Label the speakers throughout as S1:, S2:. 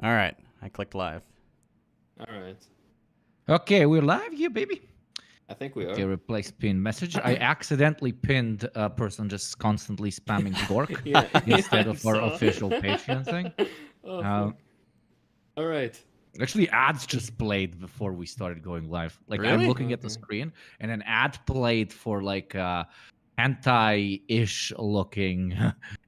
S1: All right, I clicked live.
S2: All right.
S3: Okay, we're live here, baby.
S2: I think we
S3: Okay,
S2: are.
S3: replace pin message. I accidentally pinned a person just constantly spamming dork instead of our official Patreon thing.
S2: Oh, fuck. All right.
S3: Actually, ads just played before we started going live. Like, I'm
S1: Really?
S3: looking at the screen, and an ad played for like hentai-ish looking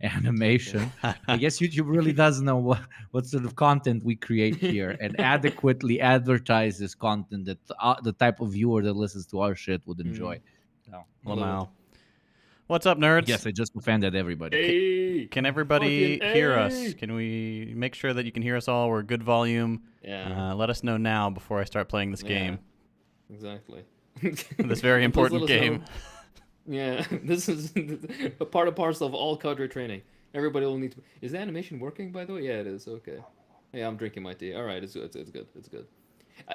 S3: animation. I guess YouTube really does know what sort of content we create here and adequately advertises content that the type of viewer that listens to our shit would enjoy. So,
S1: Wow. What's up, nerds?
S3: yes, I just offended everybody.
S2: Hey,
S1: Can everybody
S2: fucking
S1: hear
S2: hey.
S1: us? Can we make sure that you can hear us all? We're good volume.
S2: Yeah.
S1: Let us know now before I start playing this game.
S2: Exactly.
S1: This very important
S2: Let us know.
S1: game.
S2: Yeah, this is a part and parcel of all cadre training. Everybody will need to. Is the animation working, by the way? Yeah, it is. Okay. Yeah, I'm drinking my tea. All right, it's good. It's good. It's good.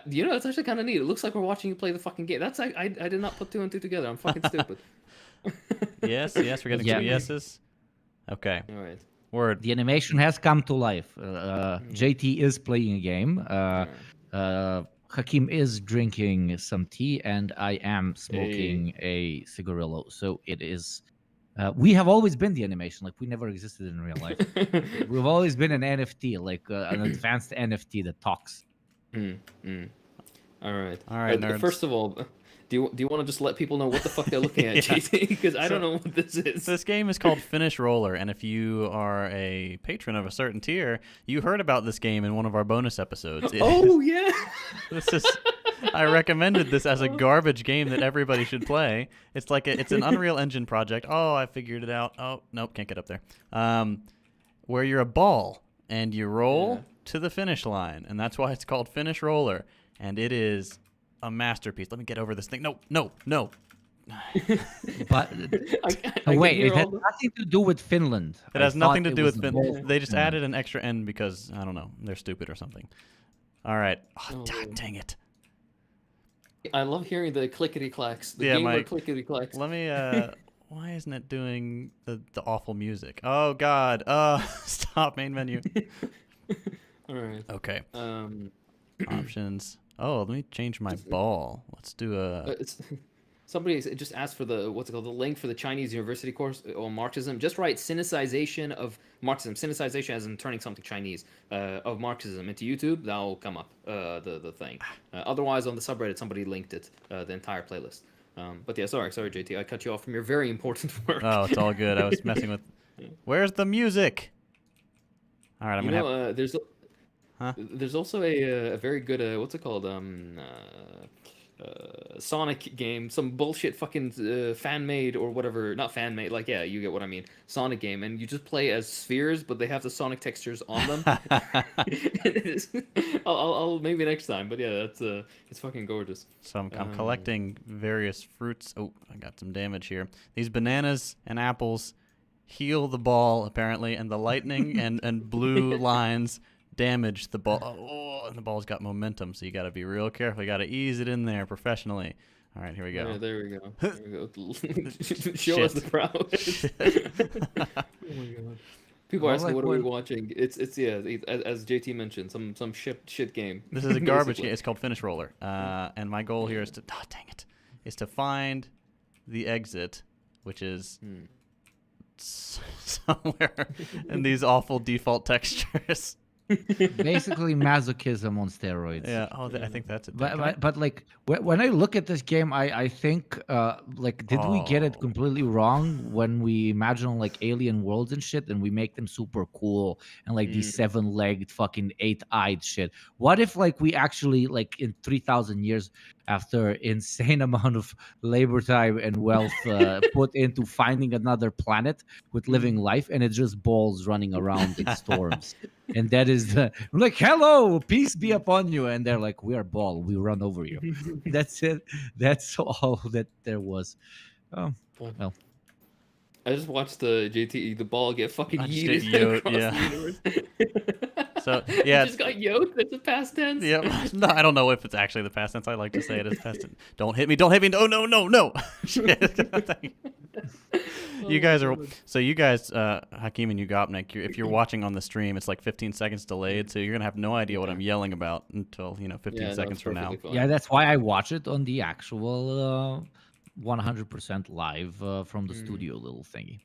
S2: You know, it's actually kind of neat. It looks like we're watching you play the fucking game. That's I did not put two and two together. I'm fucking stupid.
S1: Yes, we're getting some yeses. Okay.
S2: All right.
S1: Word.
S3: The animation has come to life. JT is playing a game. Hakim is drinking some tea, and I am smoking a cigarillo. So it is. We have always been the animation. Like, we never existed in real life. We've always been an NFT, like an advanced NFT that talks.
S2: All right.
S1: All right, nerds.
S2: First of all, do you want to just let people know what the fuck they're looking at, JT? Because I don't know what this is.
S1: This game is called Finnish Roller, and if you are a patron of a certain tier, you heard about this game in one of our bonus episodes.
S2: Yeah.
S1: This is. I recommended this as a garbage game that everybody should play. It's like it's an Unreal Engine project. Oh, I figured it out. Oh, nope, can't get up there. Where you're a ball and you roll to the finish line, and that's why it's called Finnish Roller. And it is a masterpiece. Let me get over this thing. No.
S3: But wait, it has nothing to do with Finland.
S1: It has nothing to do with Finland. They just added an extra N because, I don't know, they're stupid or something. All right. Oh, God dang it.
S2: I love hearing the clickety clacks. The gamer clickety clacks.
S1: Let me. Why isn't it doing the awful music? Oh God. Stop main menu.
S2: All right.
S1: Okay. Options. Oh, let me change my ball. Let's do a.
S2: Somebody just asked for the the link for the Chinese university course on Marxism. Just write "Sinicization of Marxism." Sinicization as in turning something Chinese of Marxism into YouTube. That'll come up the thing. Otherwise, on the subreddit, somebody linked it the entire playlist. But yeah, sorry, JT, I cut you off from your very important work.
S1: Oh, it's all good. I was messing with. Where's the music? All right, I'm gonna.
S2: There's also a very good Sonic game, some bullshit fucking fan-made or whatever, not fan-made, like, yeah, you get what I mean, Sonic game, and you just play as spheres, but they have the Sonic textures on them. I'll maybe next time, but yeah, that's it's fucking gorgeous.
S1: So I'm collecting various fruits. Oh, I got some damage here. These bananas and apples heal the ball, apparently, and the lightning and blue lines damage the ball. Oh, and the ball's got momentum, so you got to be real careful. You got to ease it in there professionally. All right, here we go.
S2: Yeah, there we go. There we go. Show us the prowess. Oh my God. People are asking what are we watching. It's yeah, as JT mentioned, some shit game.
S1: This is a garbage game. It's called Finnish Roller. And my goal here is to is to find the exit, which is somewhere in these awful default textures.
S3: Basically masochism on steroids.
S1: Yeah. Oh, I think that's it.
S3: But like when I look at this game, I think like did we get it completely wrong when we imagine like alien worlds and shit, and we make them super cool and like these 7-legged fucking 8-eyed shit? What if like we actually like in 3,000 years after insane amount of labor time and wealth put into finding another planet with living life, and it's just balls running around in storms? And that is I'm like, hello, peace be upon you. And they're like, we are ball, we run over you. That's it. That's all that there was. Oh, well.
S2: I just watched the ball get fucking yeeted across the universe.
S1: So yeah,
S2: it just got yoked. That's the past tense.
S1: Yep. No, I don't know if it's actually the past tense. I like to say it as past tense. Don't hit me! Don't hit me! No! You
S2: Oh my
S1: guys are
S2: God.
S1: so you guys, Hakeem and Ugopnik, if you're watching on the stream, it's like 15 seconds delayed, so you're gonna have no idea what I'm yelling about until 15
S2: Yeah, no, it's
S1: seconds from now.
S2: perfectly fine.
S3: Yeah, that's why I watch it on the actual 100% live from the studio little thingy,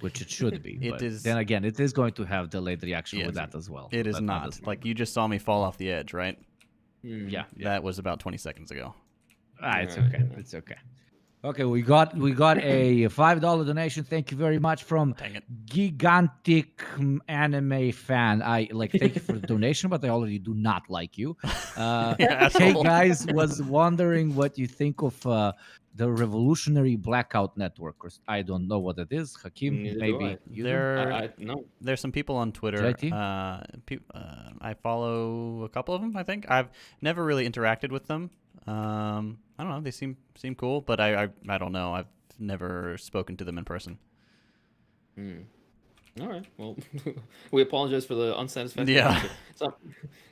S3: which it should be.
S1: It
S3: But
S1: is-
S3: then again, it is going to have delayed reaction with
S1: Yes.
S3: that as well.
S1: It
S3: so
S1: is
S3: that
S1: not.
S3: doesn't
S1: Like
S3: matter.
S1: you just saw me fall off the edge, right?
S3: Yeah, yeah.
S1: That was about 20 seseconds ago.
S3: It's
S2: Yeah,
S3: okay.
S2: yeah.
S3: It's okay. Okay, we got a $5 donation. Thank you very much from
S1: Dang it.
S3: Gigantic Anime Fan. Thank you for the donation, but I already do not like you. Hey
S1: Asshole.
S3: guys, was wondering what you think of the Revolutionary Blackout Network. I don't know what it is. Hakeem,
S2: Neither do
S3: maybe
S2: I.
S3: you do?
S2: No.
S1: There's some people on Twitter.
S3: JT?
S1: I follow a couple of them. I think I've never really interacted with them. I don't know. They seem cool, but I don't know. I've never spoken to them in person.
S2: All right. Well, we apologize for the unsatisfactory
S1: Yeah.
S2: answer.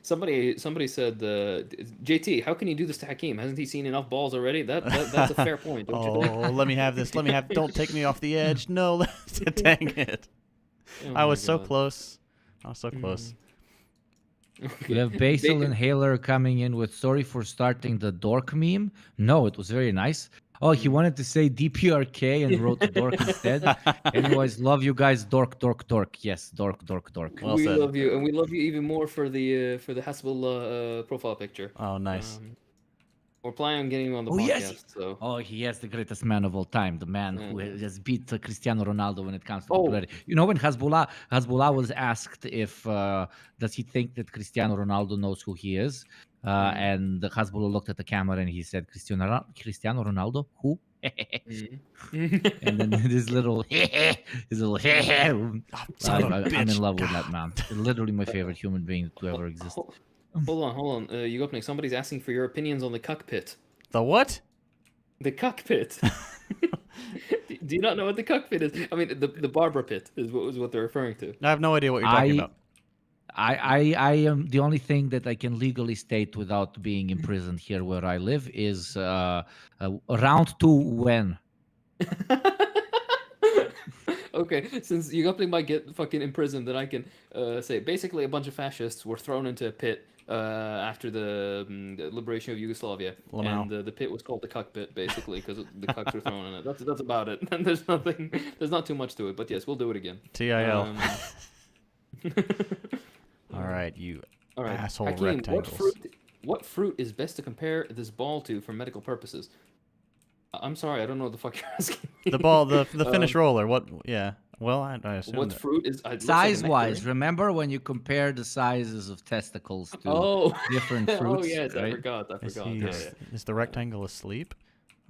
S2: Somebody said, JT, how can you do this to Hakeem? Hasn't he seen enough balls already? That's a fair point, don't you think?
S1: Oh, let me have this. Let me have. Don't take me off the edge. No, dang it.
S2: Oh
S1: I
S2: my
S1: was so
S2: God.
S1: close. I was so close.
S3: We have Basil
S2: Bacon.
S3: Inhaler coming in with sorry for starting the dork meme. No, it was very nice. Oh, he wanted to say DPRK and wrote dork instead. Anyways, love you guys. Dork, dork, dork. Yes, dork, dork, dork.
S1: Well
S2: we
S1: said.
S2: love you, and we love you even more for the Hasbullah profile picture.
S1: Oh, nice.
S2: We're planning on getting him on the
S3: Oh,
S2: podcast.
S3: yes.
S2: So
S3: Oh, he is the greatest man of all time. The man who has beat Cristiano Ronaldo when it comes to
S2: Oh.
S3: popularity. You know, when Hasbullah was asked if does he think that Cristiano Ronaldo knows who he is, and the Hasbullah looked at the camera and he said, Cristiano Ronaldo, who? And then his little, I'm in love with that man. Literally my favorite human being to ever exist.
S2: hold on. Yugopnik, somebody's asking for your opinions on the cockpit.
S1: The what?
S2: The cockpit. Do you not know what the cockpit is? I mean, the barber pit is what they're referring to.
S1: I have no idea what you're talking about.
S3: I am the only thing that I can legally state without being imprisoned here where I live is round 2 when.
S2: Okay, since Yugopnik might get fucking imprisoned, then I can say basically a bunch of fascists were thrown into a pit after the liberation of Yugoslavia,
S1: Lamau.
S2: and the pit was called the cockpit basically because the cocks were thrown in it. That's about it. And there's not too much to it, but yes, we'll do it again.
S1: TIL. All right, you
S2: All right,
S1: asshole
S2: Hakeem,
S1: rectangles.
S2: what fruit is best to compare this ball to for medical purposes? I'm sorry, I don't know what the fuck you're asking.
S1: The ball, the Finnish roller. What? Yeah. Well, I assume.
S2: What
S1: that.
S2: fruit is looks like a
S3: Size-wise,
S2: nectarine.
S3: remember when you compare the sizes of testicles to
S2: Oh,
S3: different fruits?
S2: oh yes, I
S3: right?
S2: forgot.
S1: Is,
S2: Yeah,
S1: he,
S2: yeah.
S1: is the rectangle asleep?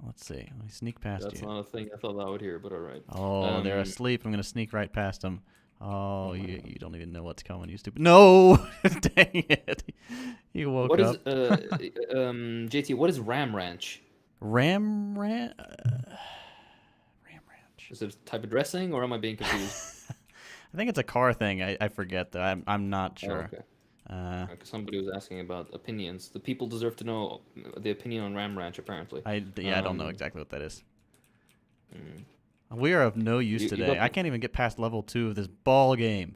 S1: Let's see. Let me sneak past
S2: That's
S1: you.
S2: not a thing I thought I would hear, but all right.
S1: Oh, they're
S2: Um,
S1: asleep. I'm gonna sneak right past them. Oh, you don't even know what's coming, you stupid. No! Dang it. You woke
S2: What is
S1: up.
S2: JT? What is Ram Ranch?
S1: Ram Ranch? Ram Ranch.
S2: Is it a type of dressing, or am I being confused?
S1: I think it's a car thing. I forget, though. I'm not
S2: Oh,
S1: sure.
S2: okay. Because somebody was asking about opinions. The people deserve to know the opinion on Ram Ranch, apparently.
S1: I don't know exactly what that is.
S2: Mm.
S1: We are of no use
S2: You
S1: today.
S2: got-
S1: I can't even get past level 2 of this ball game.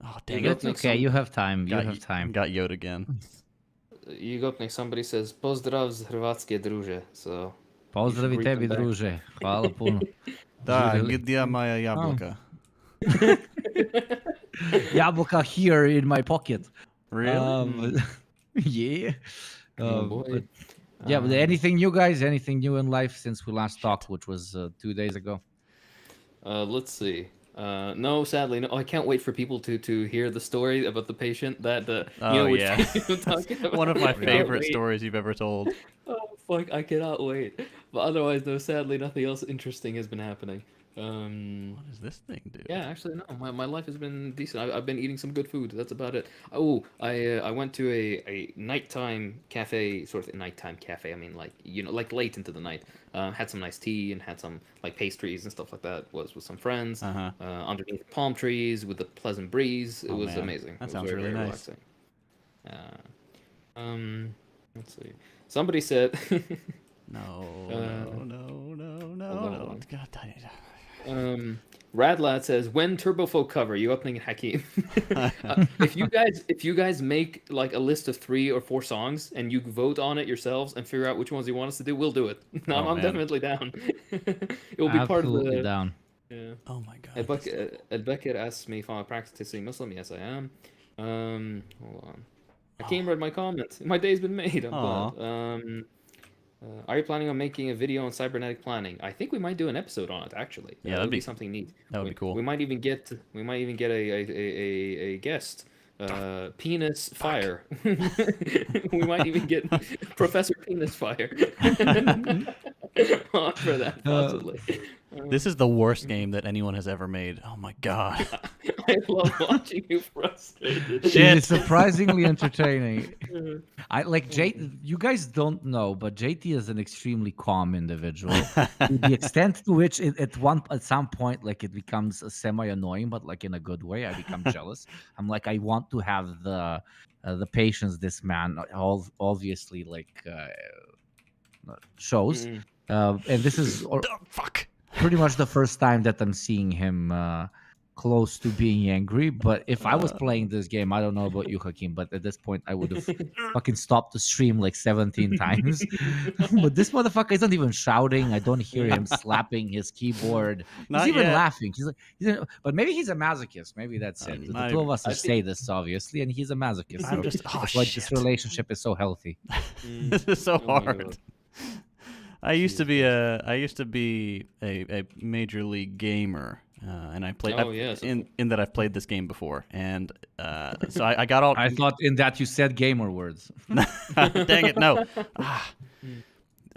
S1: Oh, dang
S2: You
S1: it.
S3: It's okay. You have time. You
S1: Got,
S3: have time.
S1: got Yoda again.
S2: Yugopnik, somebody says, Pozdrav z Hrvatske druže. So,
S3: Pozdravi
S2: greet
S3: tebi,
S2: them back.
S3: druže. Hvala puno.
S1: Da,
S3: Živjeli.
S1: gdje moja jablka?
S3: Jablka here in my pocket.
S1: Really?
S3: Yeah.
S2: Oh, boy.
S3: But, yeah, but anything new, guys? Anything new in life since we last talked, which was 2 days ago?
S2: Let's see. No, sadly, no. I can't wait for people to hear the story about the patient that you
S1: Oh,
S2: know which
S1: yeah.
S2: patient I'm talking about.
S1: One of my
S2: I can't
S1: favorite
S2: wait.
S1: stories you've ever told.
S2: Oh fuck! I cannot wait. But otherwise, no. Sadly, nothing else interesting has been happening.
S1: What does this thing do?
S2: Yeah, actually, no. My life has been decent. I've been eating some good food. That's about it. Oh, I went to a nighttime cafe, sort of a nighttime cafe. I mean, like like late into the night. Had some nice tea and had some like pastries and stuff like that. Was with some friends
S1: Uh-huh.
S2: underneath palm trees with a pleasant breeze. It
S1: Oh,
S2: was
S1: man.
S2: amazing.
S1: That
S2: It was
S1: sounds
S2: very,
S1: really
S2: very
S1: nice.
S2: relaxing. Let's see. Somebody said.
S1: No,
S2: Uh,
S1: no.
S2: hold on.
S1: God damn it.
S2: Radlad says, when Turbofolk cover, you opening it, Hakeem? If you guys make like a list of 3 or 4 songs and you vote on it yourselves and figure out which ones you want us to do, we'll do it.
S1: Oh,
S2: I'm
S1: man.
S2: definitely down. It will be part of
S3: Absolutely
S2: the.
S3: down.
S2: Yeah.
S1: Oh my god.
S2: Beckett asks me if I'm a practicing Muslim. Yes, I am. Hold on. Hakeem read my comment. My day's been made. I'm
S1: Aw.
S2: glad. Are you planning on making a video on cybernetic planning? I think we might do an episode on it. Actually,
S1: Yeah,
S2: it
S1: that'd
S2: would be
S1: be-
S2: something neat.
S1: that would be cool.
S2: We might even get a guest. Penis Fire. We might even get Professor Penis Fire on for that possibly.
S1: This is the worst game that anyone has ever made. Oh my god.
S2: I love watching you frustrated.
S3: It
S1: Shit.
S3: is surprisingly entertaining. I like you guys don't know, but JT is an extremely calm individual. To the extent to which at some point like it becomes semi-annoying, but like in a good way. I become jealous. I'm like, I want to have the patience this man obviously like shows.
S2: Mm.
S3: And this is
S1: Oh, fuck.
S3: pretty much the first time that I'm seeing him close to being angry. But if I was playing this game, I don't know about you, Hakeem, but at this point, I would have fucking stopped the stream like 17 times. But this motherfucker isn't even shouting. I don't hear him slapping his keyboard.
S1: Not
S3: He's even
S1: yet.
S3: laughing. But maybe he's a masochist. Maybe that's it. The
S1: not
S3: two of
S1: even-
S3: us are sadists, obviously, and he's a masochist.
S1: I'm
S3: So
S1: just- oh,
S3: that's why this
S1: shit.
S3: relationship is so healthy.
S1: This is so
S2: Oh my
S1: hard.
S2: God.
S1: I used to be a major league gamer, and I played.
S2: Oh, yes.
S1: In that I've played this game before, and so I got all.
S3: I thought in that you said gamer words.
S1: Dang it! No.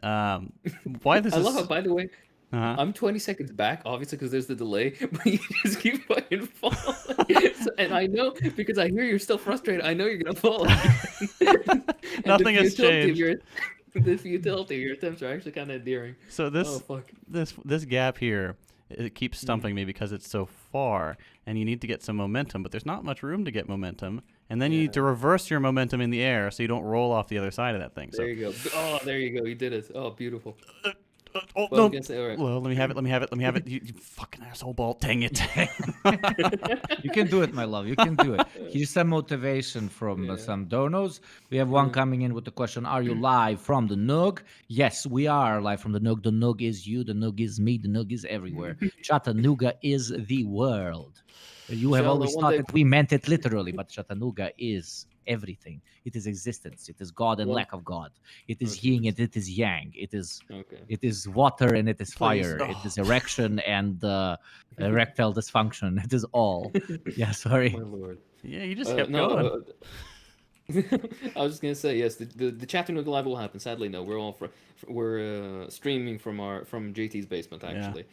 S1: Why this
S2: I
S1: is?
S2: love it. By the way,
S1: Uh-huh.
S2: I'm 20 seconds back, obviously, because there's the delay, but you just keep fucking falling. And I know, because I hear you're still frustrated, I know you're going to fall. And
S1: Nothing has changed.
S2: The futility of your attempts are actually kind of endearing.
S1: So this
S2: Oh, fuck.
S1: this gap here, it keeps stumping me because it's so far, and you need to get some momentum, but there's not much room to get momentum, and then you need to reverse your momentum in the air so you don't roll off the other side of that thing.
S2: There you go. Oh, there you go. You did it. Oh, beautiful.
S1: Oh,
S2: Well, I
S1: no.
S2: was gonna say, all right.
S1: Well, let me have it. You fucking asshole ball. Dang it.
S3: You can do it, my love. You can do it. Here's some motivation from some donos. We have one coming in with the question: are you live from the Noog? Yes, we are live from the Noog. The Noog is you. The Noog is me. The Noog is everywhere. Chattanooga is the world. You have
S2: Shall
S3: always
S2: one
S3: thought
S2: day-
S3: that we meant it literally, but Chattanooga is everything. It is existence. It is God and
S2: Well-
S3: lack of God. It is yin and it is yang. It is
S2: Okay.
S3: it is water and it is
S1: Please.
S3: fire. It
S1: Oh.
S3: is erection and erectile dysfunction. It is all. Yeah, sorry.
S2: My lord.
S1: Yeah, you just kept
S2: No,
S1: going.
S2: I was just gonna say yes. The Chattanooga live will happen. Sadly, no. We're all we're streaming from JT's basement actually.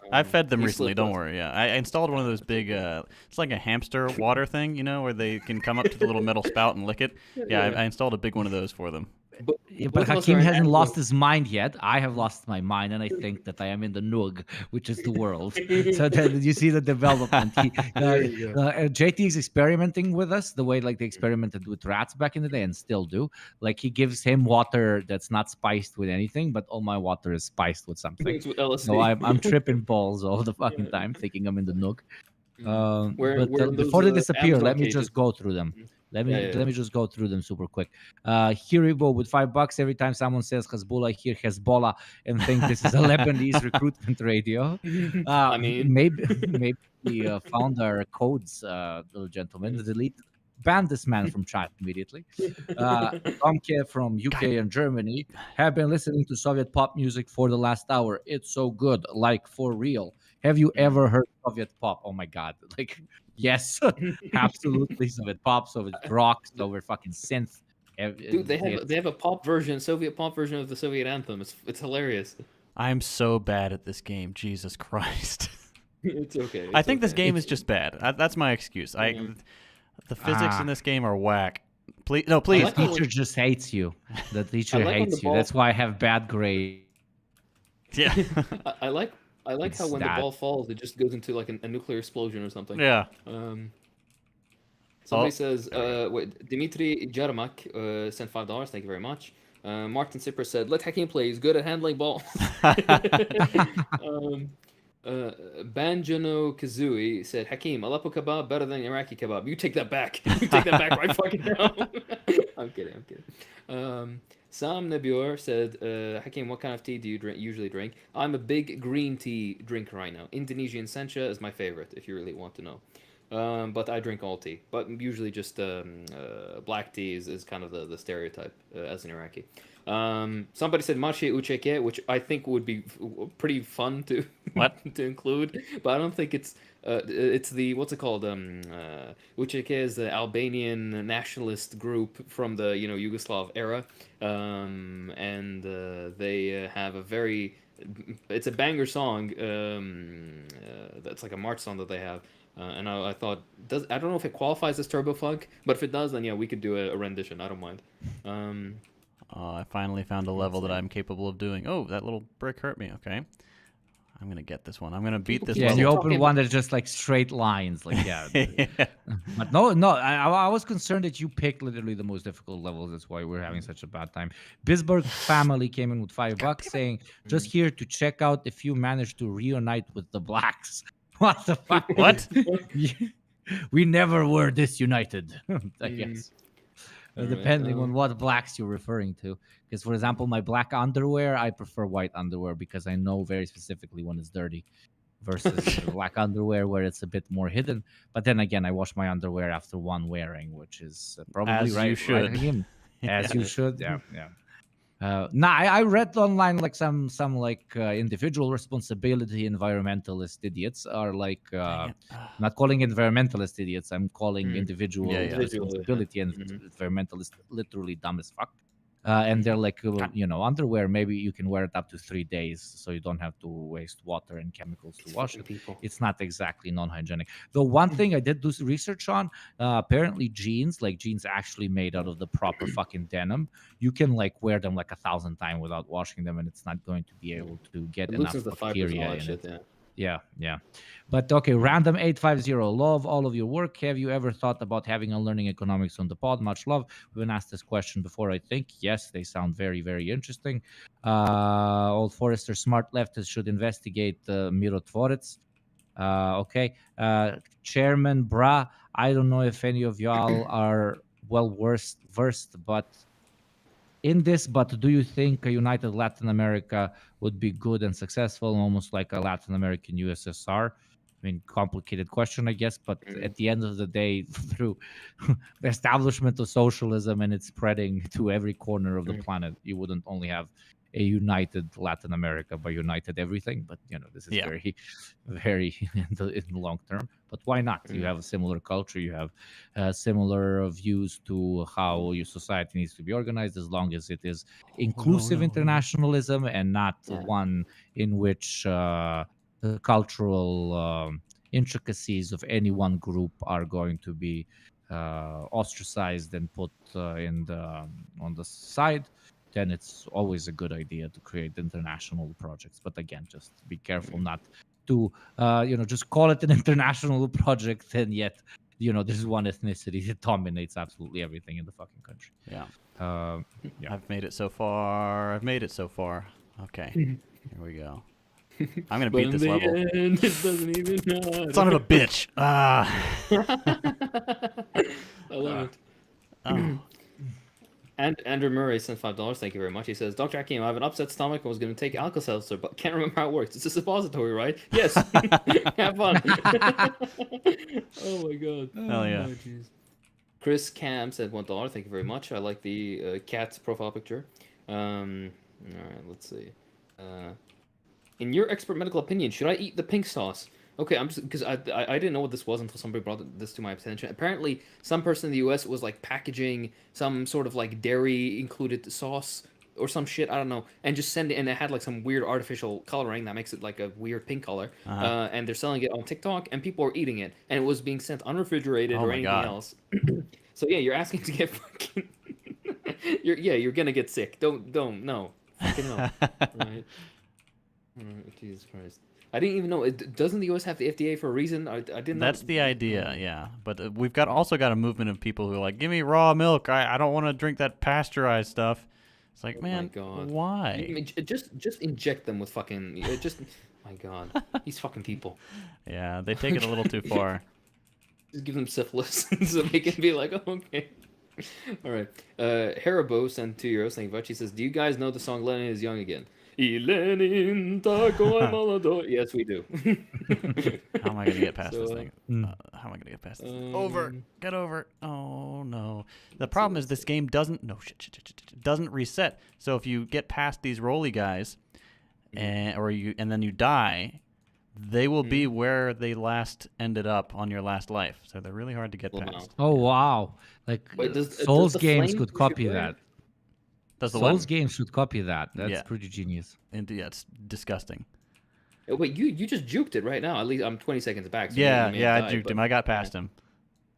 S1: I fed them
S2: he
S1: recently.
S2: slipped
S1: Don't
S2: us.
S1: worry. Yeah, I installed one of those big. It's like a hamster water thing, you know, where they can come up to the little metal spout and lick it. Yeah, I installed a big one of those for them.
S2: But,
S3: Yeah,
S2: both
S3: but
S2: of us
S3: Hakeem
S2: are in
S3: hasn't
S2: Android.
S3: lost his mind yet. I have lost my mind, and I think that I am in the Noog, which is the world. So then you see the development. JT is experimenting with us the way like they experimented with rats back in the day and still do. Like he gives him water that's not spiced with anything, but all my water is spiced with something.
S2: It's with LSD.
S3: So I'm tripping balls all the fucking time, thinking I'm in the Noog.
S2: We're in those,
S3: Before they disappear,
S2: Amazon
S3: let me
S2: cages.
S3: just go through them. Let me
S2: Yeah.
S3: let me just go through them super quick. Hiribo with $5 every time someone says Hezbollah, I hear Hezbollah and think this is a Lebanese recruitment radio.
S2: I mean-
S3: maybe we found our codes, little gentleman. Ban this man from chat immediately. Tomke from UK and Germany have been listening to Soviet pop music for the last hour. It's so good, like for real. Have you ever heard Soviet pop? Oh my god! Like, yes, absolutely. Soviet pop, Soviet rock, Soviet fucking synth.
S2: Dude, they have a pop version, Soviet pop version of the Soviet anthem. It's hilarious.
S1: I'm so bad at this game. Jesus Christ.
S2: It's okay.
S1: I think this game is just bad. That's my excuse. The physics in this game are whack. Please, no, please.
S3: The
S2: like how
S3: teacher just hates you. The teacher
S2: like when
S3: hates
S2: the
S3: you.
S2: ball-
S3: That's why I have bad grades.
S1: Yeah.
S2: I like how when the
S3: Stat.
S2: ball falls, it just goes into like a nuclear explosion or something.
S1: Yeah.
S2: Somebody
S1: Oh,
S2: says, wait, Dimitri Jarmak sent $5. Thank you very much. Martin Sipper said, "Let Hakeem play. He's good at handling balls." Banjano Kazooie said, Hakeem, Aleppo kebab better than Iraqi kebab. You take that back. You take that back right fucking now. I'm kidding. I'm kidding. Sam Nebur said, Hakeem, what kind of tea do you usually drink? I'm a big green tea drinker right now. Indonesian sencha is my favorite, if you really want to know. But I drink all tea. But usually just black tea is kind of the stereotype as an Iraqi. Somebody said machi ucheke, which I think would be pretty fun to
S1: What?
S2: to include, but I don't think it's the what's it called? Ucheke is the Albanian nationalist group from the Yugoslav era, and they have a very it's a banger song. That's like a march song that they have. And I thought, I don't know if it qualifies as turbo funk, but if it does, then yeah, we could do a rendition. I don't mind.
S1: I finally found a level that I'm capable of doing. Oh, that little brick hurt me. Okay. I'm going to get this one. I'm going to beat this
S3: Yeah,
S1: level.
S3: and you open one that's just like straight lines. Like, yeah.
S1: Yeah.
S3: But no, I was concerned that you picked literally the most difficult levels. That's why we're having such a bad time. Bisberg family came in with $5 saying, just here to check out if you managed to reunite with the blacks. What the fuck?
S1: What?
S3: We never were disunited, I
S2: Mm.
S3: guess.
S2: Alright,
S3: Depending on what blacks you're referring to. Because, for example, my black underwear, I prefer white underwear because I know very specifically when it's dirty versus the black underwear where it's a bit more hidden. But then again, I wash my underwear after one wearing, which is probably
S1: As you
S3: right. Right,
S1: should.
S3: Hakeem? As
S1: Yeah.
S3: you should. Yeah, yeah. I read online like some individual responsibility environmentalist idiots are like
S1: Dang it.
S3: not calling it environmentalist idiots. I'm calling
S2: Mm.
S3: individual
S1: Yeah, yeah.
S2: Individual,
S3: responsibility and
S2: Mhm.
S3: environmentalist literally dumb as fuck. And they're like, underwear. Maybe you can wear it up to 3 days, so you don't have to waste water and chemicals to wash it.
S2: People.
S3: It's not exactly non-hygienic. The one thing I did do research on, apparently jeans actually made out of the proper fucking denim, you can like wear them like 1,000 times without washing them, and it's not going to be able to get
S2: It
S3: enough
S2: loosens the fibers and
S3: bacteria
S2: all that
S3: in
S2: shit.
S3: it.
S2: Yeah.
S3: Yeah. But okay, random 850. Love all of your work. Have you ever thought about having a learning economics on the pod? Much love. We've been asked this question before, I think. Yes, they sound very, very interesting. Old Forester, smart leftists should investigate Mirotvorets. Okay. Chairman Bra, I don't know if any of y'all are versed, but in this, but do you think a united Latin America would be good and successful, almost like a Latin American USSR? I mean, complicated question, I guess, but at the end of the day, through the establishment of socialism and its spreading to every corner of the planet, you wouldn't only have a united Latin America, but united everything. But this is
S1: Yeah.
S3: very, very in the long term. But why not? You have a similar culture. You have similar views to how your society needs to be organized, as long as it is inclusive internationalism and not one in which the cultural intricacies of any one group are going to be ostracized and put on the side. Then it's always a good idea to create international projects. But again, just be careful not to just call it an international project, and yet there's one ethnicity that dominates absolutely everything in the fucking country.
S1: Yeah.
S3: Yeah.
S1: I've made it so far. Okay. Here we go. I'm going to beat this level.
S2: It doesn't even matter.
S1: Son of a bitch.
S2: I love it.
S1: Oh.
S2: And Andrew Murray sent $5. Thank you very much. He says, Dr. Hakim, I have an upset stomach and was going to take Alka-Seltzer, but can't remember how it works. It's a suppository, right? Yes. Have fun. Oh my god.
S1: Hell yeah.
S2: Oh, jeez. Chris Cam said $1. Thank you very much. I like the cat's profile picture. All right, let's see. In your expert medical opinion, should I eat the pink sauce? Okay, I'm just because I didn't know what this was until somebody brought this to my attention. Apparently, some person in the U.S. was like packaging some sort of like dairy included sauce or some shit, I don't know, and just send it, and it had like some weird artificial coloring that makes it like a weird pink color. And they're selling it on TikTok, and people are eating it, and it was being sent unrefrigerated or anything else. So yeah, you're asking to get fucking. You're gonna get sick. Don't no. Fucking no. Right. Jesus Christ. I didn't even know. Doesn't the U.S. have the FDA for a reason? I didn't know.
S1: That's the idea, yeah. But we've also got a movement of people who are like, give me raw milk. I don't want to drink that pasteurized stuff. It's like, man, why?
S2: Just inject them with fucking. Just My God, these fucking people.
S1: Yeah, they take it a little too far.
S2: Just give them syphilis so they can be like, oh, okay. All right. Haribo sent €2. Thank you much. He says, "Do you guys know the song Lenin is Young Again?" Lenin, tako je molodoj. Yes, we do.
S1: How am I gonna get past this
S2: So,
S1: thing? How am I gonna get past this? Over.
S2: um,
S1: Get over. Oh no. The problem is this game doesn't. No shit. Doesn't reset. So if you get past these rolly guys, and then you die, they will be where they last ended up on your last life. So they're really hard to get
S2: Wow.
S1: past.
S3: Oh wow! Like
S2: Wait, does
S3: Souls
S2: the
S3: games
S2: flame
S3: could
S2: push you
S3: copy
S2: away?
S3: that.
S1: Does the
S3: Souls
S1: what?
S3: games should copy that. That's
S1: Yeah.
S3: pretty genius.
S1: And yeah, it's disgusting.
S2: Oh, wait, you just juked it right now. At least I'm 20 seconds back. So
S1: Yeah,
S2: you may
S1: yeah, I
S2: have died,
S1: juked
S2: but-
S1: him. I got past him.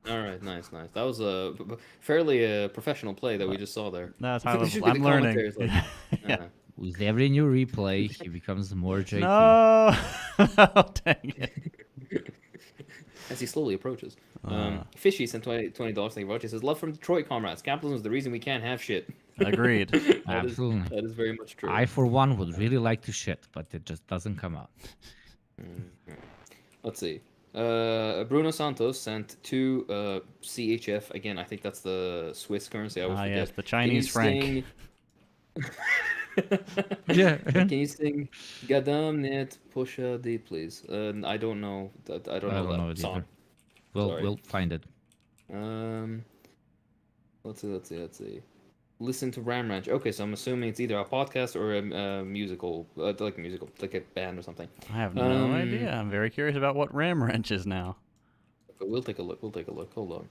S2: All right, nice. That was a fairly professional play that we just saw there.
S1: That's high
S2: Should
S1: level.
S2: be
S1: I'm
S2: the
S1: learning.
S2: commentaries, like,
S1: Yeah.
S3: With every new replay, he becomes more JT.
S1: No. Oh, dang it.
S2: as he slowly approaches. Fishy sent $20. Thank you very much. He says, "Love from Detroit, comrades. Capitalism is the reason we can't have shit."
S1: Agreed.
S3: Absolutely.
S2: That is very much true.
S3: I, for one, would really like to shit, but it just doesn't come out.
S2: Let's see. Bruno Santos sent 2 CHF. Again, I think that's the Swiss currency. I always forget.
S1: Yes, the Chinese franc.
S3: Yeah.
S2: Can you sing "Gadam Net Pusha D," please? I don't know. I don't know that song. Sorry.
S3: We'll find it.
S2: Let's see. Listen to Ram Ranch. Okay, so I'm assuming it's either a podcast or a musical, like a band or something.
S1: I have no idea. I'm very curious about what Ram Wrench is now.
S2: But we'll take a look. Hold on.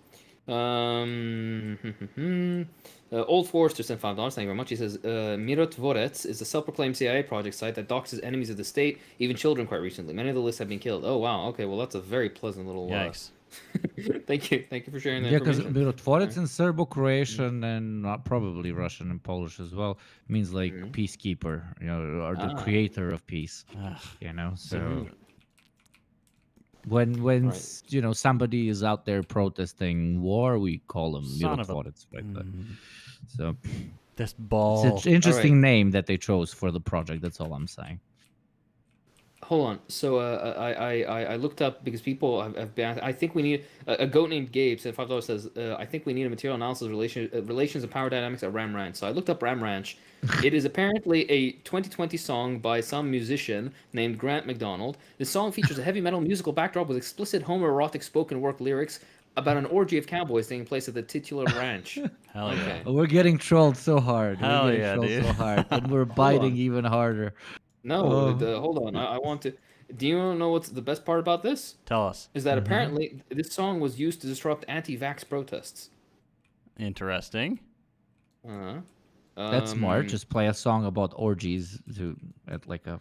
S2: Old Forester sent $5. Thank you very much. He says, Mirotvorets is a self-proclaimed CIA project site that doxes enemies of the state, even children, quite recently. Many of the lists have been killed. Oh, wow. Okay, well, that's a very pleasant little...
S1: Yikes.
S2: Thank you for sharing that
S3: Yeah, because
S2: information.
S3: Mirotvorets in Serbo-Croatian and probably Russian and Polish as well means like peacekeeper, you know, or the creator of peace.
S1: Ugh.
S3: You know, so when you know somebody is out there protesting war, we call them
S1: Son of a-
S3: Mirotvorets. Right? So
S1: This ball.
S3: it's an interesting name that they chose for the project. That's all I'm saying.
S2: Hold on. So I looked up because people have been. I think we need a goat named Gabe said $5 says I think we need a material analysis of relations and power dynamics at Ram Ranch. So I looked up Ram Ranch. It is apparently a 2020 song by some musician named Grant McDonald. The song features a heavy metal musical backdrop with explicit homoerotic spoken word lyrics about an orgy of cowboys taking place at the titular ranch.
S1: Hell yeah.
S2: Okay.
S3: We're getting trolled so hard.
S1: Hell
S3: we're getting
S1: yeah,
S3: trolled
S1: dude.
S3: so hard, and we're biting
S2: on.
S3: even harder.
S2: No,
S3: Oh.
S2: hold on. I want to. Do you know what's the best part about this?
S1: Tell us.
S2: Is that apparently this song was used to disrupt anti-vax protests.
S1: Interesting.
S3: That's smart. Just play a song about orgies at like a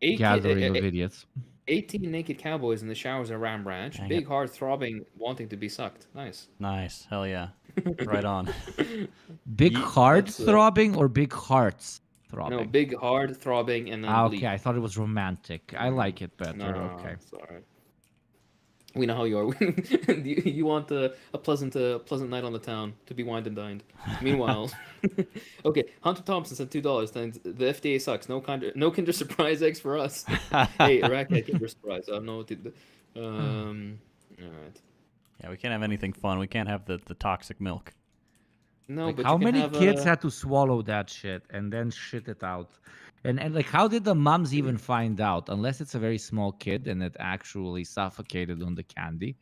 S2: 18
S3: gathering of idiots.
S2: 18 naked cowboys in the showers of Ram Ranch.
S1: Dang
S2: Big
S1: it.
S2: heart throbbing, wanting to be sucked. Nice.
S1: Nice. Hell yeah. Right on.
S3: Big heart
S2: that's,
S3: throbbing or big hearts throbbing?
S2: No, big hard throbbing and then bleed.
S3: Okay, I thought it was romantic. I like it better.
S2: No,
S3: Okay.
S2: sorry. We know how you are. You want a pleasant night on the town to be wined and dined. Meanwhile, okay, Hunter Thompson said $2. Thanks. The FDA sucks. No Kinder Surprise eggs for us. Hey, Racket Kinder Surprise. I don't know what to do. All right.
S1: Yeah, we can't have anything fun. We can't have the toxic milk.
S2: No,
S3: Like,
S2: but
S3: how
S2: you can
S3: many
S2: have,
S3: kids had to swallow that shit and then shit it out? And like, how did the moms even find out? Unless it's a very small kid and it actually suffocated on the candy.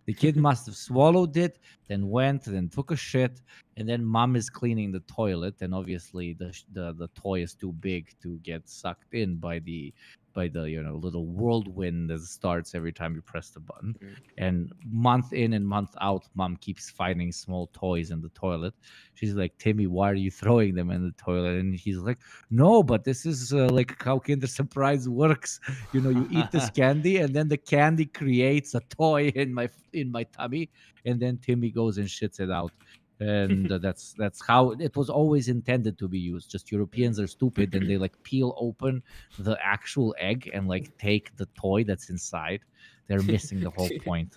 S3: The kid must have swallowed it, then went, then took a shit, and then mom is cleaning the toilet, and obviously the toy is too big to get sucked in by the little whirlwind that starts every time you press the button. And month in and month out, mom keeps finding small toys in the toilet. She's like, Timmy, why are you throwing them in the toilet? And he's like, no, but this is like how Kinder Surprise works. You know, you eat this candy, and then the candy creates a toy in my tummy, and then Timmy goes and shits it out. And that's how it was always intended to be used. Just Europeans are stupid, and they like peel open the actual egg and like take the toy that's inside. They're missing the whole point.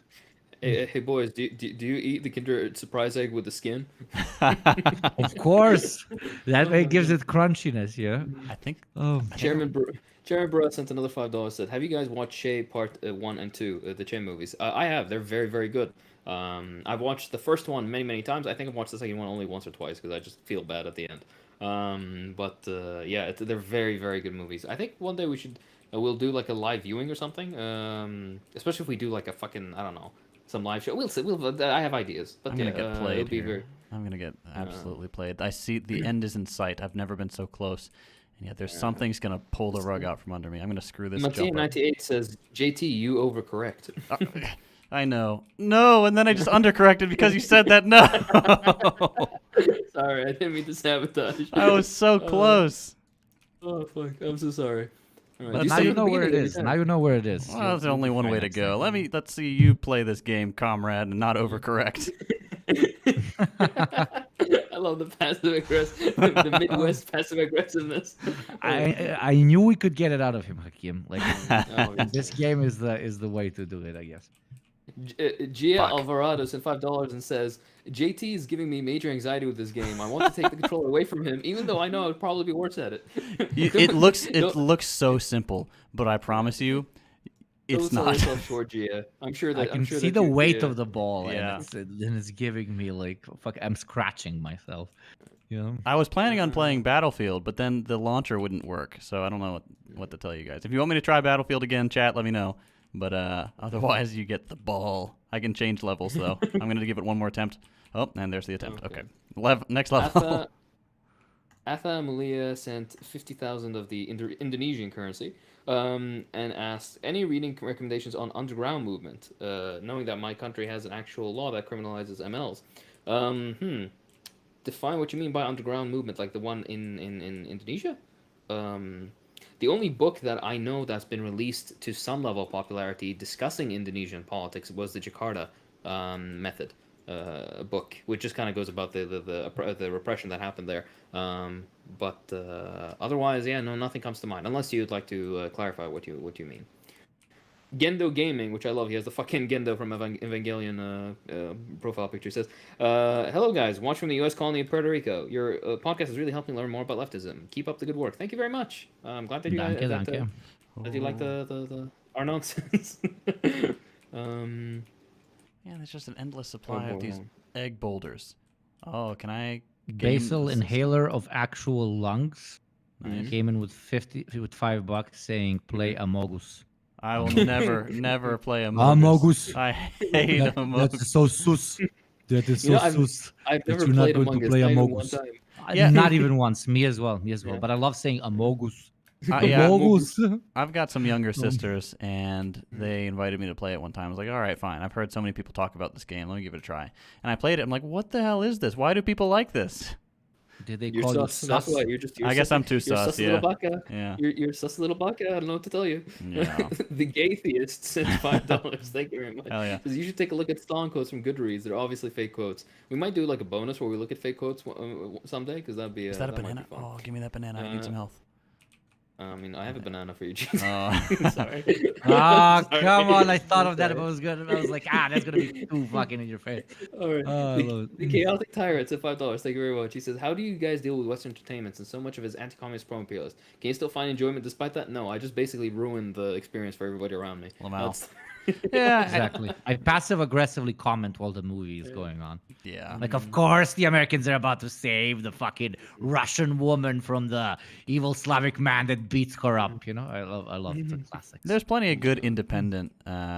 S2: Hey boys, do you eat the Kinder Surprise egg with the skin?
S3: Of course, that way gives it crunchiness. Yeah.
S1: I think
S3: Oh,
S2: Jared Burrow sent another $5. Said, "Have you guys watched Shay Part 1 and 2, the Che movies?" I have. They're very, very good. I've watched the first one many, many times. I think I've watched the second one only once or twice because I just feel bad at the end. Yeah, they're very, very good movies. I think one day we'll do like a live viewing or something. Especially if we do like a fucking, I don't know, some live show. We'll see. I have ideas, but
S1: I'm
S2: yeah,
S1: gonna get
S2: it'll
S1: played
S2: be
S1: here.
S2: very.
S1: I'm gonna get absolutely played. I see the end is in sight. I've never been so close, and yet there's something's gonna pull the rug out from under me. I'm gonna screw this jump up.
S2: 98 says, "JT, you overcorrect."
S1: I know. No, and then I just undercorrected because you said that. No.
S2: Sorry, I didn't mean to sabotage.
S1: I was so close.
S2: Oh fuck! I'm so sorry. All right.
S1: But
S3: Now
S1: say
S3: you
S1: at
S3: know where it is. Now you know where it is.
S1: Well, there's only one way to go. Let's see you play this game, comrade, and not overcorrect.
S2: I love the passive aggressive, the Midwest passive aggressiveness.
S3: I knew we could get it out of him, Hakim. Like
S2: Oh,
S3: this game is the way to do it, I guess.
S2: Gia
S1: Fuck.
S2: Alvarado sent $5 and says, "JT is giving me major anxiety with this game. I want to take the controller away from him, even though I know I would probably be worse at it."
S1: It looks so simple, but I promise you, it's
S2: Don't sell
S1: not.
S2: yourself short, Gia. I'm sure that
S3: I can see
S2: that
S3: the
S2: you-
S3: weight
S2: yeah.
S3: of the ball,
S1: Yeah.
S3: and it's giving me like fuck. I'm scratching myself. You know.
S1: I was planning on playing Battlefield, but then the launcher wouldn't work, so I don't know what to tell you guys. If you want me to try Battlefield again, chat, let me know. But otherwise, you get the ball. I can change levels, though. I'm going to give it one more attempt. Oh, and there's the attempt. Okay. Next level.
S2: Atha Mulia sent 50,000 of the Indonesian currency and asked, "Any reading recommendations on underground movement, knowing that my country has an actual law that criminalizes MLs?" Define what you mean by underground movement, like the one in Indonesia? The only book that I know that's been released to some level of popularity discussing Indonesian politics was the Jakarta method book, which just kind of goes about the repression that happened there. But otherwise, yeah, no, nothing comes to mind unless you'd like to clarify what you mean. Gendo Gaming, which I love, he has the fucking Gendo from Evangelion profile picture. Says, "Hello guys, watch from the U.S. colony of Puerto Rico. Your podcast is really helping learn more about leftism. Keep up the good work. Thank you very much. I'm glad that you guys that you like our nonsense."
S1: Yeah, there's just an endless supply of these egg boulders. Oh, can I?
S3: Basal inhaler of actual lungs.
S1: Nice.
S3: Came in with $5 saying play Amogus.
S1: I will never play Amogus.
S3: Amogus.
S1: I hate Amogus.
S3: That's so sus. That is so sus.
S2: I've
S3: that
S2: never
S3: you're not
S2: played
S3: going to
S2: Among Us,
S3: play
S2: not even
S3: Among
S2: one
S3: Us.
S2: time.
S1: Yeah.
S3: Not even once. Me as well.
S2: Yeah.
S3: But I love saying Amogus.
S1: Yeah,
S3: Amogus.
S1: I've got some younger sisters, and they invited me to play it one time. I was like, all right, fine. I've heard so many people talk about this game. Let me give it a try. And I played it. I'm like, what the hell is this? Why do people like this?
S3: Did they
S2: You're
S3: call you
S2: sus. That's
S3: sus?
S2: why you're just. You're
S1: I guess I'm too
S2: you're
S1: sus,
S2: sus
S1: yeah.
S2: little baka.
S1: Yeah.
S2: You're sus little baka. I don't know what to tell you.
S1: Yeah.
S2: The gay theist sent $5. Thank you very much.
S1: Hell yeah.
S2: Says, "You should take a look at song quotes from Goodreads. They're obviously fake quotes. We might do like a bonus where we look at fake quotes someday, because that'd be.
S1: Is that a
S2: might be
S1: banana?
S2: fun.
S1: Oh, give me that banana. I need some health.
S2: I mean, I have a banana for you, Jesus.
S1: Oh.
S2: Sorry.
S3: Ah,
S2: Sorry.
S3: come on. I thought of that if
S2: Sorry.
S3: it was good. I was like, that's going to be too fucking in your face.
S2: All right.
S3: Oh, I love it.
S2: The Chaotic Tyrant at $5. Thank you very much. He says, "How do you guys deal with Western entertainment since so much of it is anti-communist pro-imperialist? Can you still find enjoyment despite that?" No, I just basically ruined the experience for everybody around me.
S1: Lamau.
S2: That's-
S1: Yeah.
S3: Exactly. I passive aggressively comment while the movie is going on.
S1: Yeah.
S3: Like, of course, the Americans are about to save the fucking Russian woman from the evil Slavic man that beats her up. You know, I love the classics.
S1: There's plenty of good independent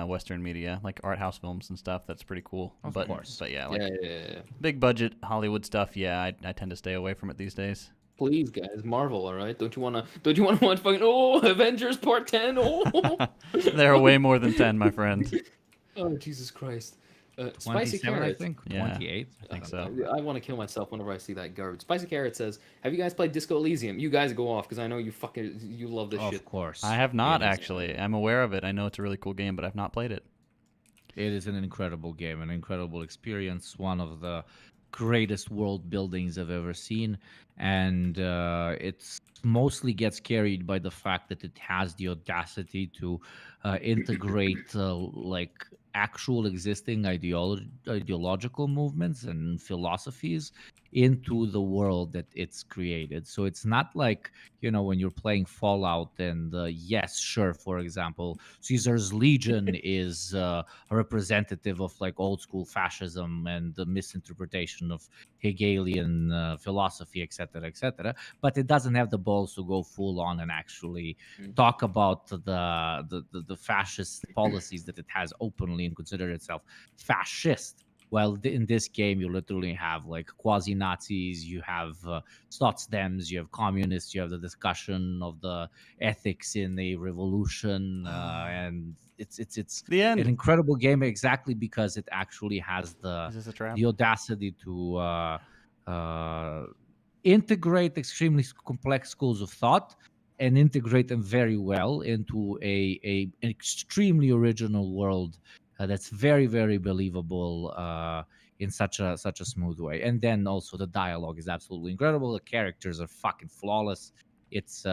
S1: Western media, like art house films and stuff. That's pretty cool.
S3: Of course.
S1: But yeah, like
S2: yeah.
S1: big budget Hollywood stuff. Yeah, I tend to stay away from it these days.
S2: Please, guys, Marvel, all right? Don't you wanna watch fucking Avengers Part 10? Oh,
S1: There are way more than 10, my friend.
S2: oh Jesus Christ! Spicy
S3: 27, I
S2: Carrot.
S3: think.
S1: Yeah.
S3: 28.
S1: I think so.
S2: I want to kill myself whenever I see that garbage. Spicy Carrot says, "Have you guys played Disco Elysium?" You guys go off because I know you love this shit.
S3: Of course.
S1: I have not
S2: Yeah,
S1: actually. I'm aware of it. I know it's a really cool game, but I've not played it.
S3: It is an incredible game, an incredible experience, one of the greatest world buildings I've ever seen. and it's mostly gets carried by the fact that it has the audacity to integrate like actual existing ideological movements and philosophies into the world that it's created. So it's not like, when you're playing Fallout and yes, sure, for example, Caesar's Legion is a representative of like old school fascism and the misinterpretation of Hegelian philosophy, etc., etc. But it doesn't have the balls to go full on and actually talk about the fascist policies that it has openly and consider itself fascist. Well, in this game, you literally have like quasi Nazis, you have Stotsdems, you have communists, you have the discussion of the ethics in a revolution, and it's
S1: The
S3: an
S1: end.
S3: incredible game exactly because it actually has
S1: Is this a trap?
S3: the audacity to uh, integrate extremely complex schools of thought and integrate them very well into an extremely original world that's very very believable in such a smooth way. And then also the dialogue is absolutely incredible. The characters are fucking flawless. It's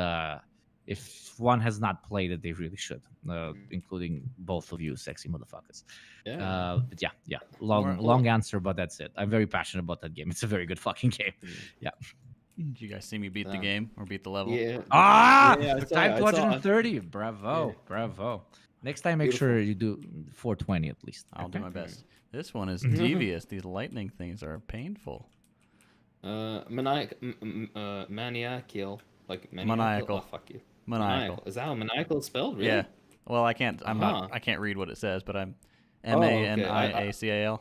S3: if one has not played it, they really should, including both of you, sexy motherfuckers.
S2: Yeah.
S3: But yeah,
S1: More-
S3: long answer, but that's it. I'm very passionate about that game. It's a very good fucking game. Yeah.
S1: Did you guys see me beat the game or beat the level?
S2: Yeah.
S3: Ah,
S2: Yeah, I
S3: the
S2: saw
S3: time
S2: it, I saw it.
S3: 230. Bravo,
S2: Yeah.
S3: bravo. Next time, make
S2: Beautiful.
S3: sure you do 420 at least.
S1: I'll do
S3: Okay?
S1: my best. This one is devious. These lightning things are painful.
S2: Maniacal. Like
S1: Maniacal.
S2: Oh, fuck you.
S1: Maniacal.
S2: Is that how maniacal is spelled? Really?
S1: Yeah. Well, I can't.
S2: Uh-huh.
S1: I can't read what it says, but I'm
S2: Oh, okay.
S1: Maniacal.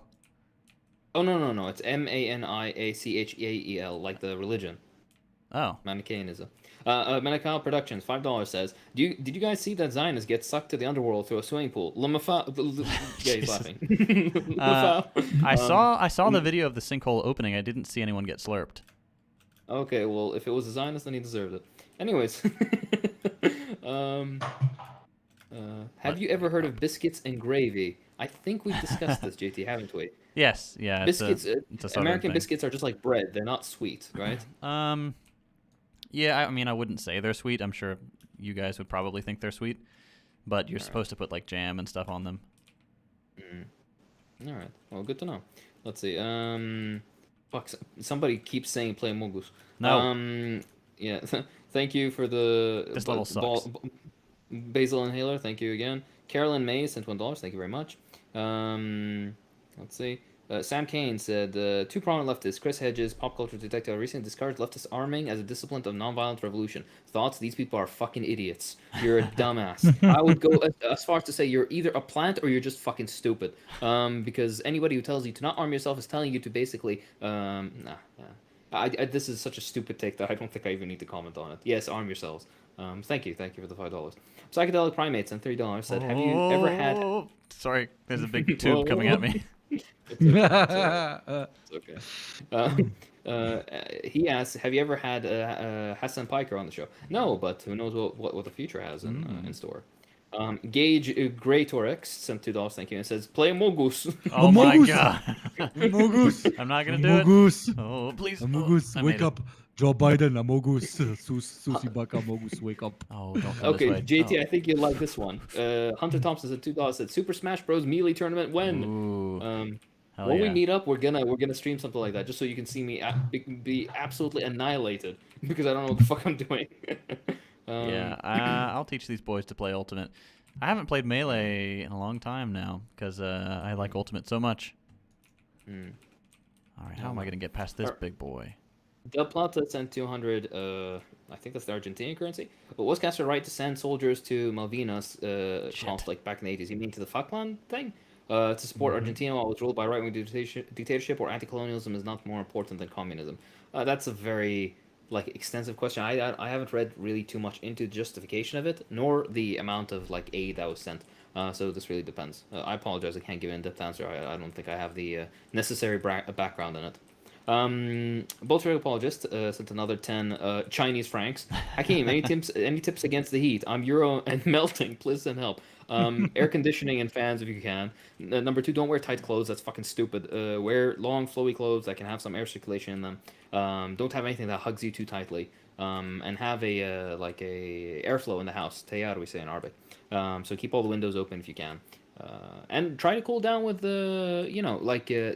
S2: Oh, no. It's Maniachael, like the religion.
S1: Oh.
S2: Manichaeanism. Manical Productions, $5 says, did you guys see that Zionists get sucked to the underworld through a swimming pool? Yeah, he's
S1: Jesus.
S2: laughing.
S1: I saw the video of the sinkhole opening. I didn't see anyone get slurped.
S2: Okay, well, if it was a Zionist, then he deserved it. Anyways, have you ever heard of biscuits and gravy? I think we've discussed this, JT, haven't we?
S1: Yes. Yeah.
S2: Biscuits,
S1: It's a southern
S2: American
S1: thing.
S2: biscuits are just like bread. They're not sweet, right?
S1: Yeah. I mean, I wouldn't say they're sweet. I'm sure you guys would probably think they're sweet, but you're supposed to put like jam and stuff on them.
S2: All right. Well, good to know. Let's see. Fuck. Somebody keeps saying play Mogus.
S1: No.
S2: Yeah. Thank you for the
S1: This level sucks.
S2: Basil Inhaler. Thank you again. Carolyn May sent $1. Thank you very much. Let's see. Sam Kane said, two prominent leftists, Chris Hedges, pop culture detective, recently discouraged leftist arming as a discipline of nonviolent revolution. Thoughts? These people are fucking idiots. You're a dumbass. I would go as far as to say you're either a plant or you're just fucking stupid. Because anybody who tells you to not arm yourself is telling you to basically, this is such a stupid take that I don't think I even need to comment on it. Yes, arm yourselves. Thank you for the $5. Psychedelic Primates and $3 said, have you ever had...
S1: Sorry, there's a big tube coming at me.
S2: It's okay. He asked, have you ever had Hassan Piker on the show? No, but who knows what the future has in store. Gage Greytorix sent $2, thank you, and says, play Mogus.
S1: Oh my
S3: Mogus.
S1: god.
S3: Mogus.
S1: I'm not going to do
S3: Mogus.
S1: it. Oh, please.
S3: Mogus,
S1: I
S3: wake
S1: made it.
S3: up. Joe Biden, Amogus, Susie Baka, Mogus, wake up.
S1: Oh, don't come
S2: Okay,
S1: this way.
S2: JT,
S1: Oh.
S2: I think you'll like this one. Hunter Thompson said $2, said Super Smash Bros. Melee Tournament when?
S1: Ooh. Hell
S2: When we
S1: yeah.
S2: meet up, we're gonna stream something like that, just so you can see me be absolutely annihilated because I don't know what the fuck I'm doing.
S1: Yeah, I'll teach these boys to play Ultimate. I haven't played Melee in a long time now because I like Ultimate so much. All right, how am I going to get past this big boy?
S2: Del Plata sent 200. I think that's the Argentinian currency. But was Castro right to send soldiers to Malvinas conflict back in the 80s? You mean to the Falkland thing? To support Argentina while it was ruled by right-wing dictatorship or anti-colonialism is not more important than communism. That's a very extensive question. I haven't read really too much into the justification of it, nor the amount of aid that was sent. So this really depends. I apologize, I can't give an in-depth answer. I don't think I have the necessary background in it. Bolshevik apologist sent another 10 Chinese francs. Hakeem, any tips against the heat? I'm Euro and melting. Please send help. Air conditioning and fans if you can. Number 2, don't wear tight clothes. That's fucking stupid. Wear long, flowy clothes that can have some air circulation in them. Don't have anything that hugs you too tightly. And have a like a airflow in the house. Teyar, we say in Arabic. So keep all the windows open if you can. And try to cool down with the,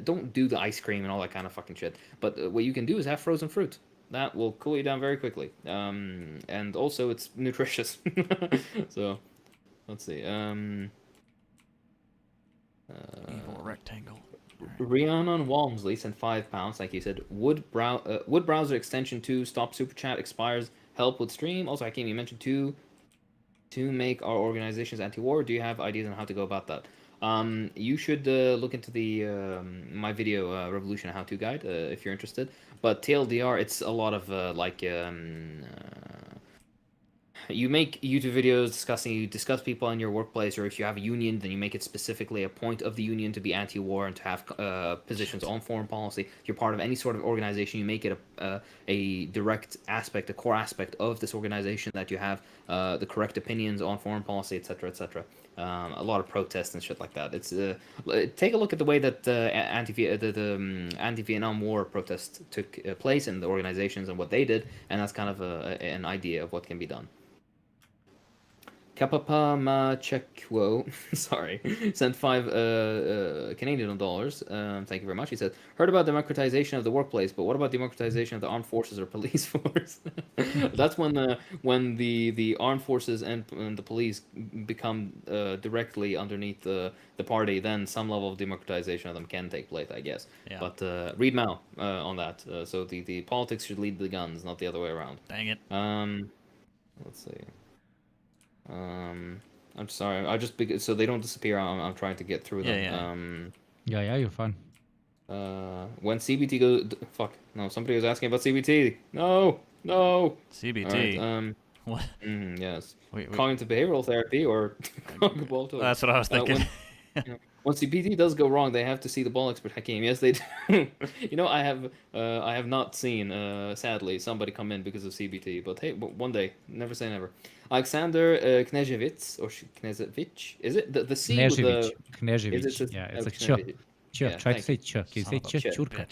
S2: don't do the ice cream and all that kind of fucking shit. But what you can do is have frozen fruit. That will cool you down very quickly. And also it's nutritious. So, let's see.
S1: Evil rectangle.
S2: Rhiannon Walmsley sent £5. Like you said, Wood browser extension 2 stop super chat expires. Help with stream. Also, Hakeem, you mentioned to make our organizations anti-war. Do you have ideas on how to go about that? You should look into the my video Revolution How-To Guide if you're interested. But TLDR, it's a lot of you make YouTube videos you discuss people in your workplace, or if you have a union, then you make it specifically a point of the union to be anti-war and to have positions on foreign policy. If you're part of any sort of organization, you make it a direct aspect, a core aspect of this organization, that you have the correct opinions on foreign policy, etc., etc. A lot of protests and shit like that. It's take a look at the way that the anti-Vietnam War protests took place in the organizations and what they did, and that's kind of an idea of what can be done. Kapapa Machekwo, sorry, sent 5 Canadian dollars. Thank you very much. He said, heard about democratization of the workplace, but what about democratization of the armed forces or police force? That's when the armed forces and the police become directly underneath the party. Then some level of democratization of them can take place, I guess.
S1: Yeah.
S2: But read Mao on that. So the politics should lead the guns, not the other way around.
S1: Dang it.
S2: Let's see. I'm sorry. So they don't disappear. I'm trying to get through them.
S3: Yeah, you're fine.
S2: When CBT goes, fuck. No, somebody was asking about CBT. No.
S1: CBT.
S2: All right,
S1: What?
S2: yes.
S1: Wait.
S2: Cognitive behavioral therapy or
S1: That's what I was thinking.
S2: When CBT does go wrong, they have to see the ball expert Hakeem. Yes, they do. I have not seen, sadly, somebody come in because of CBT. But hey, one day, never say never. Alexander Knezevich, or Knezevich, is it the C with the
S3: Knezevich. Yeah, it's like ch. Try to say ch. Can you say ch? Churka.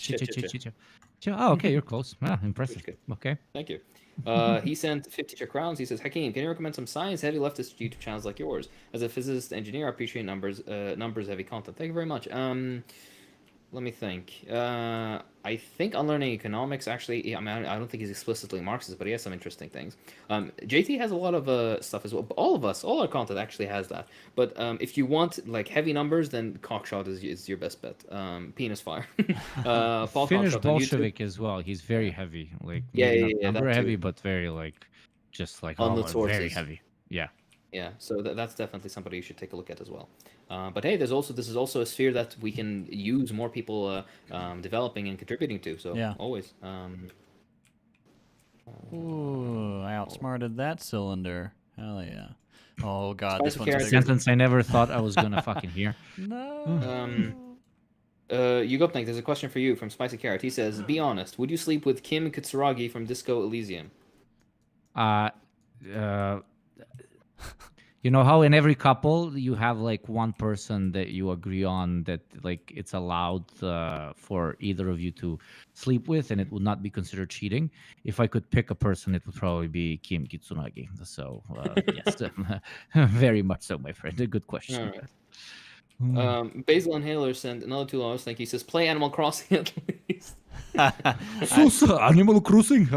S3: Oh, okay, you're close. Impressive. Okay.
S2: Thank you. He sent 50 Czech crowns. He says, Hakeem, can you recommend some science-heavy leftist YouTube channels like yours? As a physicist engineer, I appreciate numbers-heavy content. Thank you very much. Let me think. I think Unlearning Economics, actually, I don't think he's explicitly Marxist, but he has some interesting things. JT has a lot of stuff as well. But all our content actually has that. But if you want like heavy numbers, then Cockshot is your best bet. Penis Fire. Paul
S3: Finnish
S2: Cockshot
S3: Bolshevik as well. He's very heavy. Like number heavy, but very just like
S2: on the sources.
S3: Very heavy. Yeah.
S2: Yeah, so that's definitely somebody you should take a look at as well. But hey, this is also a sphere that we can use more people developing and contributing to. So
S1: yeah,
S2: always.
S1: Ooh, I outsmarted that cylinder. Hell yeah! Oh god, this one's
S3: a sentence I never thought I was gonna fucking hear.
S1: No.
S2: Yugopnik, there's a question for you from Spicy Carrot. He says, "Be honest. Would you sleep with Kim Kitsuragi from Disco Elysium?"
S3: You know how in every couple you have like one person that you agree on that like it's allowed for either of you to sleep with and it would not be considered cheating. If I could pick a person, it would probably be Kim Kitsunagi. So yes, very much so, my friend. A good question.
S2: All right. Basil Inhaler sent another $2. Thank you. He says, play Animal Crossing at least.
S3: Animal Crossing.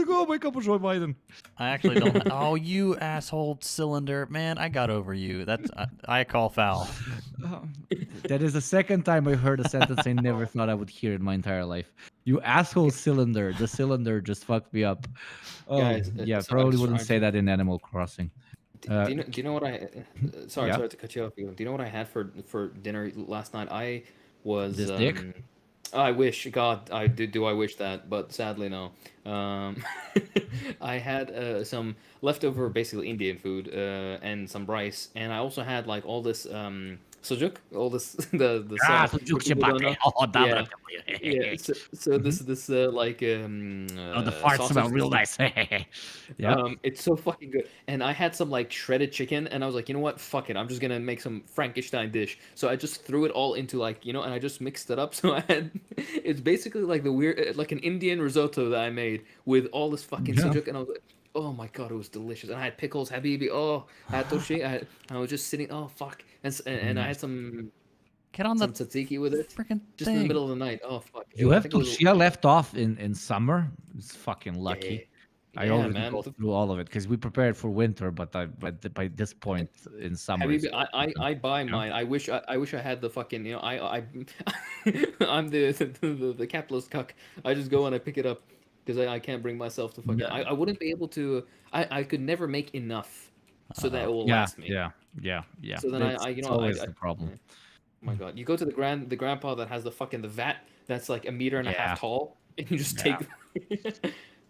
S3: Oh my God, Joe Biden.
S1: I actually don't. Oh, you asshole cylinder, man! I got over you. That's I call foul.
S3: That is the second time I heard a sentence I never thought I would hear in my entire life. You asshole cylinder. The cylinder just fucked me up. Oh, guys, yeah, probably wouldn't say that in Animal Crossing.
S2: Do you know what I? Sorry to cut you off. Do you know what I had for dinner last night? I was.
S3: This dick?
S2: I wish, God, I do. I wish that, but sadly, no. I had some leftover, basically Indian food, and some rice, and I also had like all this Sujuk, all this the sauce.
S3: Sujuk
S2: For people who don't
S3: Shibate.
S2: know,
S3: Oh,
S2: yeah,
S3: dobra.
S2: yeah. So
S3: Mhm.
S2: this
S3: Oh, the farts
S2: sausage.
S3: smell real nice. Yeah.
S2: It's so fucking good. And I had some like shredded chicken, and I was like, you know what? Fuck it. I'm just gonna make some Frankenstein dish. So I just threw it all into like, and I just mixed it up. So I had, it's basically like the weird, like an Indian risotto that I made with all this fucking
S3: Yeah.
S2: sujuk, and I was like, oh my god, it was delicious. And I had pickles, habibi. Oh, I had toshi. I was just sitting. Oh fuck. And I
S3: Nice.
S2: had
S1: Get on the
S2: some tzatziki with it,
S1: freaking
S2: just in the
S1: thing.
S2: middle of the night. Oh fuck.
S3: You
S2: I
S3: have
S2: think it was.
S3: tortilla left off in summer. It's fucking
S2: Yeah, yeah,
S3: lucky. I
S2: yeah,
S3: already
S2: man.
S3: go through all of it because we prepared for winter, but by this point in summer, it's
S2: Habibi, I buy
S3: yeah.
S2: mine. I wish I had the fucking I'm the capitalist cuck. I just go and I pick it up because I can't bring myself to fucking.
S3: Yeah,
S2: I wouldn't be able to. I could never make enough so that it
S1: Uh-oh.
S2: will
S3: yeah,
S2: last me.
S3: yeah, yeah, yeah.
S2: So then
S3: It's always
S2: I
S3: the problem.
S2: yeah. Oh my god, you go to the grandpa that has the vat that's like a meter and a
S3: Yeah,
S2: half tall, and you just
S3: yeah.
S2: take.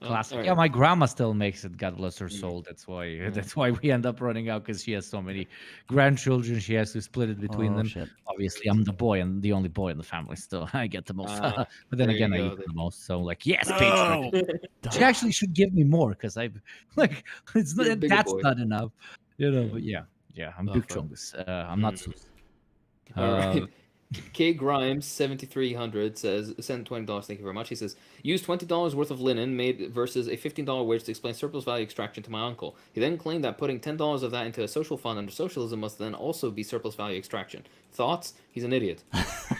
S3: Classic.
S2: All
S3: Yeah,
S2: right.
S3: my grandma still makes it. God bless her
S2: Mm,
S3: soul. That's why.
S2: mm.
S3: That's why we end up running out because she has so many grandchildren. She has to split it between
S1: Oh
S3: them.
S1: shit.
S3: Obviously, I'm the boy and the only boy in the family. Still, I get the most.
S2: Ah,
S3: But then
S2: there you
S3: again, I eat
S2: go.
S3: the most. So, like, yes, patriarchy.
S1: No.
S3: She
S1: Duh.
S3: actually should give me more because I, like, it's
S2: You're a
S3: not.
S2: bigger
S3: That's
S2: boy.
S3: not enough.
S2: Yeah.
S3: But yeah, yeah. I'm
S2: Oh
S3: big
S2: fuck.
S3: chungus. I'm not
S2: Mm.
S3: Sus.
S2: All
S3: Uh,
S2: right. K Grimes 7300 says send $20. Thank you very much. He says use $20 worth of linen made versus a $15 wage to explain surplus value extraction to my uncle. He then claimed that putting $10 of that into a social fund under socialism must then also be surplus value extraction. Thoughts? He's an idiot.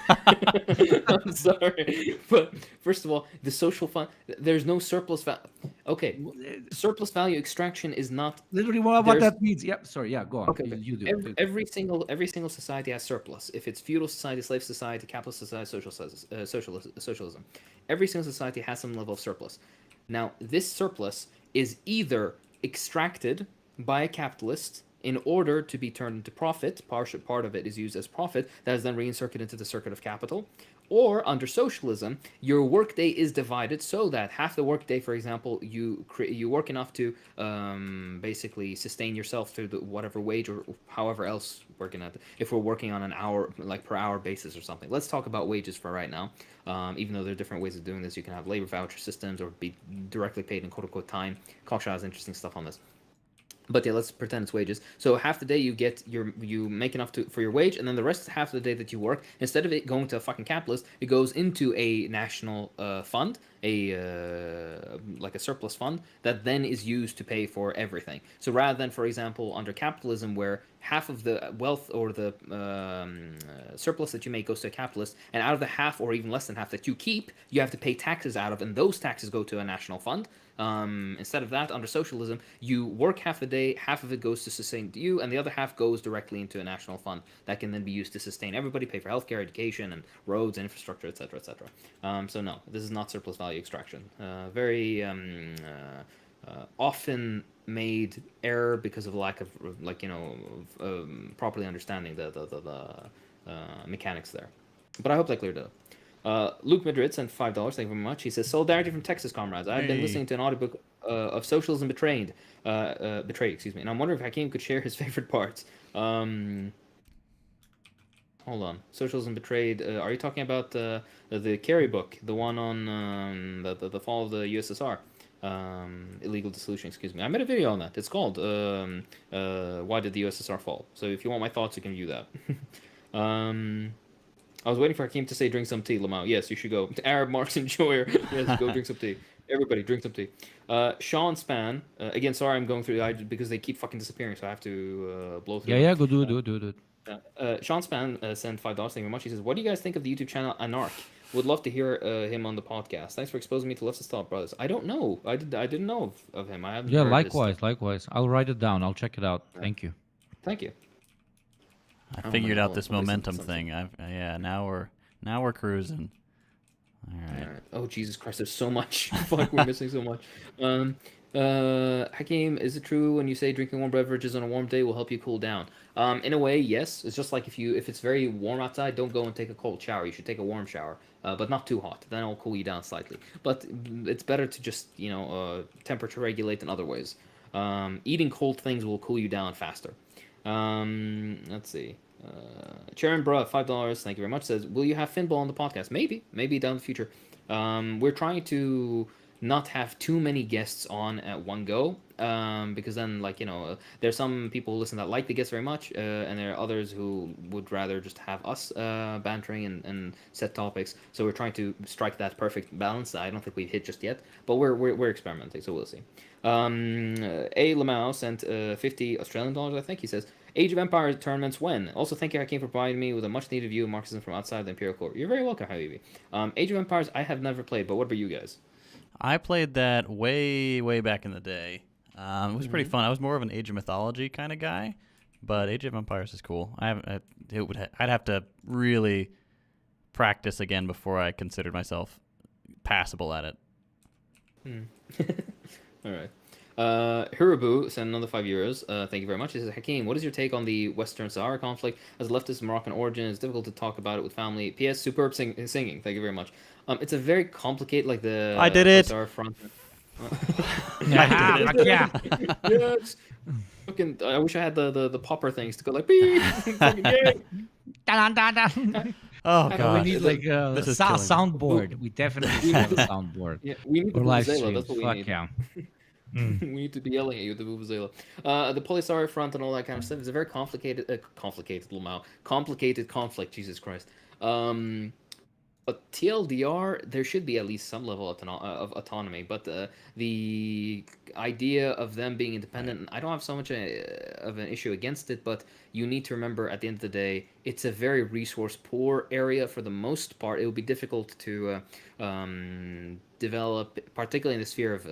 S2: I'm sorry, but first of all, the social fund. There's no surplus value. Okay, surplus value extraction is not.
S3: literally, what
S2: There's
S3: that means? Yep. Sorry. Yeah. Go on.
S2: Okay, okay.
S3: You do
S2: Every,
S3: it.
S2: every single society has surplus. If it's feudal society, slave society, capitalist society, socialism, every single society has some level of surplus. Now, this surplus is either extracted by a capitalist in order to be turned into profit. Part of it is used as profit that is then reinserted into the circuit of capital. Or under socialism, your workday is divided so that half the workday, for example, you work enough to basically sustain yourself through the whatever wage or however else working at. If we're working on an hour, like per hour basis or something. Let's talk about wages for right now. Even though there are different ways of doing this, you can have labor voucher systems or be directly paid in quote unquote time. Koksha has interesting stuff on this. But yeah, let's pretend it's wages. So half the day you make enough for your wage, and then the rest half of the day that you work, instead of it going to a fucking capitalist, it goes into a national fund, like a surplus fund that then is used to pay for everything. So rather than, for example, under capitalism, where half of the wealth or the surplus that you make goes to a capitalist, and out of the half or even less than half that you keep, you have to pay taxes out of, and those taxes go to a national fund. Instead of that, under socialism, you work half the day, half of it goes to sustain you, and the other half goes directly into a national fund that can then be used to sustain everybody, pay for healthcare, education, and roads, and infrastructure, etc., etc. So no, this is not surplus value extraction. Very often made error because of lack of properly understanding the mechanics there. But I hope that cleared it up. Luke Madrid sent $5. Thank you very much. He says, "Solidarity from Texas, comrades. I've been
S1: Hey.
S2: listening to an audiobook of Socialism Betrayed, excuse me, and I'm wondering if Hakeem could share his favorite parts." Hold on, Socialism Betrayed. Are you talking about the Kerry book, the one on the fall of the USSR? Illegal dissolution, excuse me. I made a video on that. It's called "Why Did the USSR Fall?" So if you want my thoughts, you can view that. I was waiting for Hakeem to say drink some tea, Lamau. Yes, you should go. Arab Marx enjoyer. Yes, go drink some tea. Everybody, drink some tea. Sean Span. Again, sorry I'm going through because they keep fucking disappearing, so I have to blow through
S3: Yeah.
S2: them.
S3: Yeah. Go do it.
S2: Sean Span sent $5. Thank you very much. He says, "What do you guys think of the YouTube channel Anarch? Would love to hear him on the podcast. Thanks for exposing me to leftist thought, brothers." I don't know. I didn't know of him. I haven't
S3: Yeah.
S2: heard his stuff.
S3: Likewise. I'll write it down. I'll check it out. Thank you.
S2: Thank you.
S1: I
S2: Oh,
S1: figured
S2: man,
S1: out this
S2: somebody sent
S1: momentum
S2: something.
S1: thing. Yeah, now we're cruising. All right.
S2: Alright. Oh Jesus Christ! There's so much. Fuck, we're missing so much. Hakeem, is it true when you say drinking warm beverages on a warm day will help you cool down? In a way, yes. It's just like if it's very warm outside, don't go and take a cold shower. You should take a warm shower, but not too hot. Then it'll cool you down slightly. But it's better to just temperature regulate in other ways. Eating cold things will cool you down faster. Let's see. Sharon Bruh, $5. Thank you very much. Says, will you have Finball on the podcast? Maybe down in the future. We're trying to not have too many guests on at one go, because then, like, there's some people who listen that like the guests very much, and there are others who would rather just have us bantering and set topics. So we're trying to strike that perfect balance that I don't think we've hit just yet, but we're experimenting, so we'll see. A. Lamau sent 50 Australian dollars, I think. He says, Age of Empires tournaments when? Also, thank you, Hakeem, for providing me with a much needed view of Marxism from outside the Imperial Court. You're very welcome, Habibi. Age of Empires, I have never played, but what about you guys?
S1: I played that way back in the day. It was pretty fun. I was more of an Age of Mythology kind of guy, but Age of Empires is cool. I'd have to really practice again before I considered myself passable at it.
S2: All right. Hirabu sent another €5. Thank you very much. He says, Hakeem, what is your take on the Western Sahara conflict? As a leftist Moroccan origin, it's difficult to talk about it with family. P.S. Superb singing. Thank you very much. It's a very complicated, like the
S1: I did it.
S2: Sahara front.
S3: Yeah, yeah.
S2: Yes. Fucking, I wish I had the popper things to go like beep. Fucking yay.
S3: Dun, dun, dun.
S1: Oh
S3: We
S1: god,
S3: need like a
S1: This is killing me.
S3: soundboard. We definitely need a soundboard.
S2: Yeah, we need the
S3: Or live
S2: Vuvuzela.
S3: stream.
S2: That's what we
S3: Fuck
S2: need.
S3: yeah.
S2: We need to be yelling at you with the Vuvuzela. The Polisario front and all that kind of stuff is a very complicated conflict. Jesus Christ. But TLDR, there should be at least some level of autonomy. But the idea of them being independent, I don't have so much of an issue against it. But you need to remember, at the end of the day, it's a very resource-poor area for the most part. It would be difficult to develop, particularly in the sphere of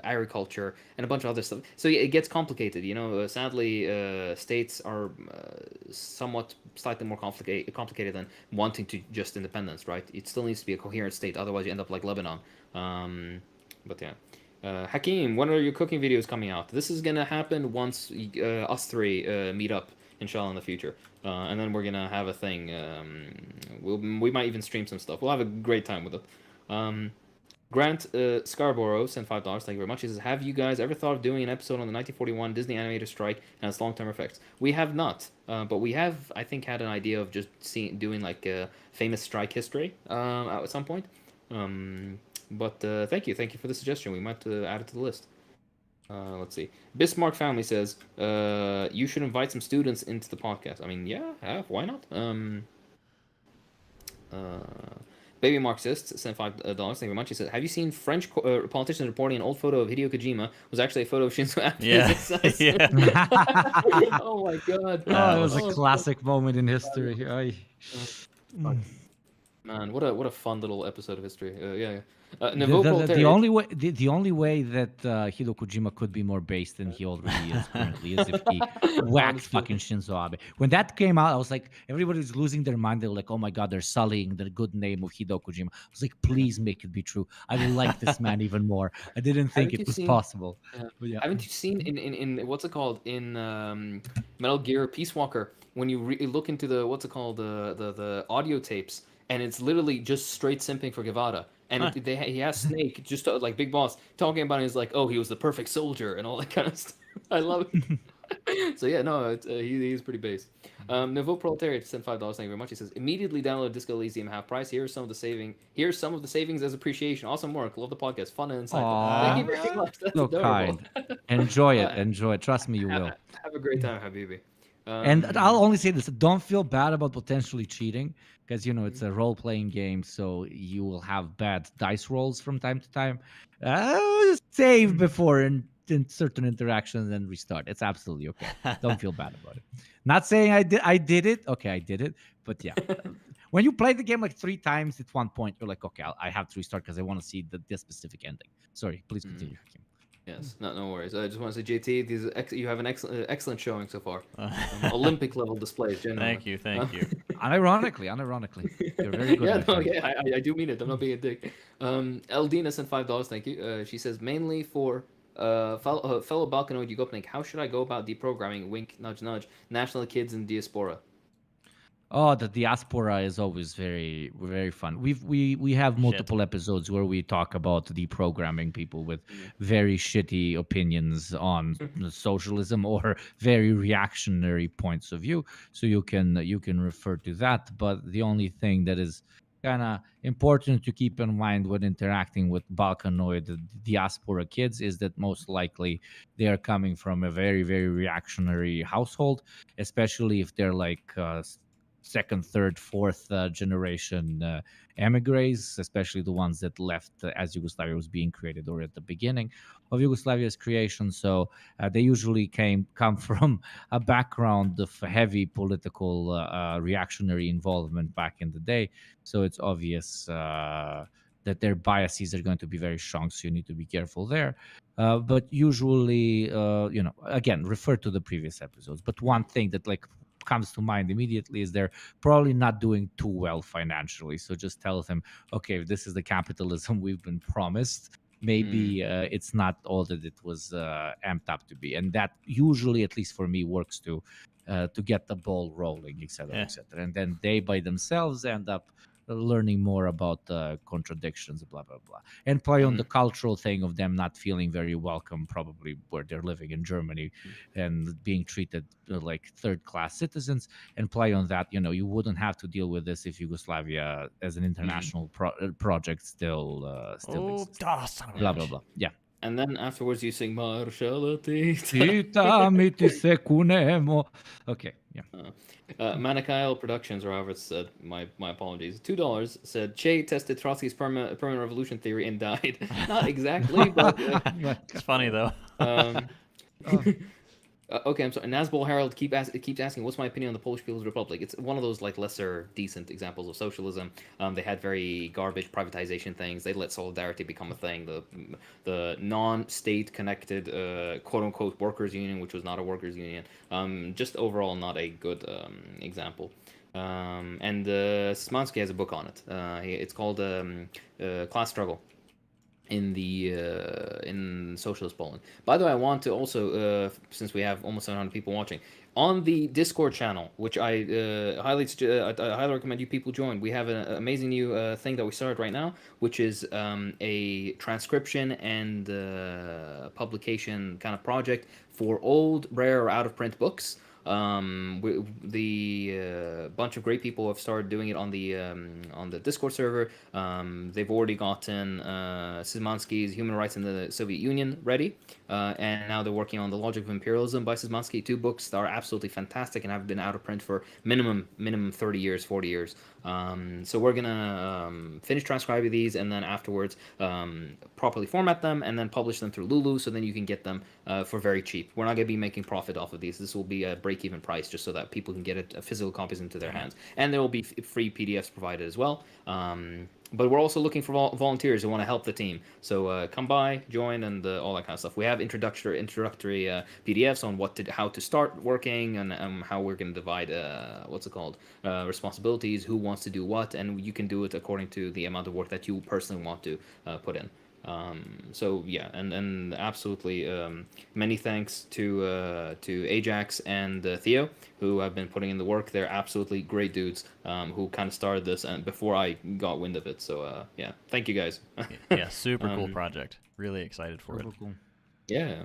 S2: agriculture and a bunch of other stuff. So yeah, it gets complicated. Sadly, states are somewhat slightly more complicated than wanting to just independence, right? It still needs to be a coherent state, otherwise you end up like Lebanon. But yeah. Hakeem, when are your cooking videos coming out? This is gonna happen once us three meet up, inshallah, in the future, and then we're gonna have a thing. We might even stream some stuff. We'll have a great time with it. Grant Scarborough sent $5. Thank you very much. He says, have you guys ever thought of doing an episode on the 1941 Disney animator strike and its long-term effects? We have not, but we have, I think, had an idea of just doing like a famous strike history at some point. But thank you for the suggestion. We might add it to the list. Let's see. Bismarck Family says, you should invite some students into the podcast. I mean, yeah, why not? Baby Marxist sent $5. Thank you very much. He said, have you seen French politicians reporting an old photo of Hideo Kojima was actually a photo of Shinzo Abe?
S1: Yeah.
S2: Oh my god.
S3: Oh, it was a classic moment in history.
S2: Man, what a fun little episode of history. Yeah.
S3: The only way that Hideo Kojima could be more based than he already is currently is if he whacked fucking Shinzo Abe. When that came out, I was like, everybody's losing their mind. They're like, oh my god, they're sullying the good name of Hideo Kojima. I was like, please make it be true. I will like this man even more. I didn't think it was possible. Yeah.
S2: Haven't you seen in what's it called in Metal Gear Peace Walker, when you look into the the audio tapes, and it's literally just straight simping for Guevara. And he has Snake, just like Big Boss, talking about it. He's like, oh, he was the perfect soldier and all that kind of stuff. I love it. So yeah, no, he's pretty base. Nouveau Proletariat sent $5. Thank you very much. He says, immediately download Disco Elysium half price. Here's some of the savings as appreciation. Awesome work. Love the podcast. Fun and insightful. Thank you very much. That's
S3: so
S2: adorable.
S3: kind. Enjoy it. Trust me, you will.
S2: Have a great time, Habibi.
S3: And I'll only say this: don't feel bad about potentially cheating, because it's a role-playing game, so you will have bad dice rolls from time to time. Save before in certain interactions and restart. It's absolutely okay. Don't feel bad about it. Not saying I did it. Okay, I did it, but yeah. When you play the game like 3 times at one point, you're like, okay, I have to restart because I want to see this specific ending. Sorry, please continue, Hakeem.
S2: Yes, no worries. I just want to say, JT, you have an excellent showing so far. Olympic level displays, generally.
S1: Thank you.
S3: Unironically, you're very good.
S2: I do mean it. I'm not being a dick. Eldina sent $5. Thank you. She says, mainly for fellow Balkanoid Yugopnik, how should I go about deprogramming? Wink, nudge, nudge. National kids in diaspora.
S3: Oh, the diaspora is always very very fun. We have
S1: Shit.
S3: multiple episodes where we talk about deprogramming people with
S2: Mm.
S3: very shitty opinions on socialism or very reactionary points of view. So you can refer to that. But the only thing that is kind of important to keep in mind when interacting with Balkanoid diaspora kids is that most likely they are coming from a very very reactionary household, especially if they're like second, third, fourth generation emigres, especially the ones that left as Yugoslavia was being created or at the beginning of Yugoslavia's creation. So they usually come from a background of heavy political reactionary involvement back in the day. So it's obvious that their biases are going to be very strong. So you need to be careful there. But usually, again, refer to the previous episodes. But one thing that like comes to mind immediately is they're probably not doing too well financially. So just tell them, okay, if this is the capitalism we've been promised,
S2: Mm.
S3: maybe it's not all that it was amped up to be. And that usually, at least for me, works to get the ball rolling, etc.,
S1: Yeah.
S3: etc. And then they by themselves end up learning more about contradictions, blah blah blah, and play on the
S2: Mm.
S3: cultural thing of them not feeling very welcome, probably where they're living in Germany, and being treated like third class citizens, and play on that. You wouldn't have to deal with this if Yugoslavia as an
S2: Mm.
S3: international project still
S1: Oh,
S3: existed.
S1: son of a
S3: Blah
S2: Yeah.
S3: blah
S1: bitch.
S3: blah. Yeah.
S2: And then afterwards you sing Marshall Tita.
S3: Tita mi ti se kunemo. Okay. Yeah.
S2: Manakail Productions, or however it's said. My apologies. $2 said Che tested Trotsky's permanent revolution theory and died. Not exactly, but
S1: It's funny though.
S2: um,
S3: Oh.
S2: okay, I'm sorry. Nazbol Herald keeps asking, "What's my opinion on the Polish People's Republic?" It's one of those like lesser decent examples of socialism. They had very garbage privatization things. They let solidarity become a thing. The non-state connected quote unquote workers union, which was not a workers union. Just overall not a good example. And Szymanski has a book on it. It's called Class Struggle in socialist Poland. By the way, I want to also, since we have almost 700 people watching, on the Discord channel, which I I highly recommend you people join. We have an amazing new thing that we started right now, which is a transcription and publication kind of project for old, rare, or out of print books. The bunch of great people have started doing it on the Discord server. They've already gotten Szymanski's Human Rights in the Soviet Union ready, and now they're working on The Logic of Imperialism by Szymanski. Two books that are absolutely fantastic and have been out of print for minimum 30 years, 40 years. So we're gonna finish transcribing these, and then afterwards properly format them, and then publish them through Lulu, so then you can get them for very cheap. We're not gonna be making profit off of these. This will be a break-even price, just so that people can get it physical copies into their hands, and there will be free PDFs provided as well. But we're also looking for volunteers who want to help the team. So come by, join, and all that kind of stuff. We have introductory PDFs on how to start working, and how we're going to divide responsibilities, who wants to do what, and you can do it according to the amount of work that you personally want to put in. So yeah, and absolutely many thanks to Ajax and Theo, who have been putting in the work. They're absolutely great dudes who kind of started this and before I got wind of it. So yeah, thank you guys.
S1: Yeah, super cool
S2: Um,
S1: project. Really excited for it.
S3: Super cool.
S2: yeah.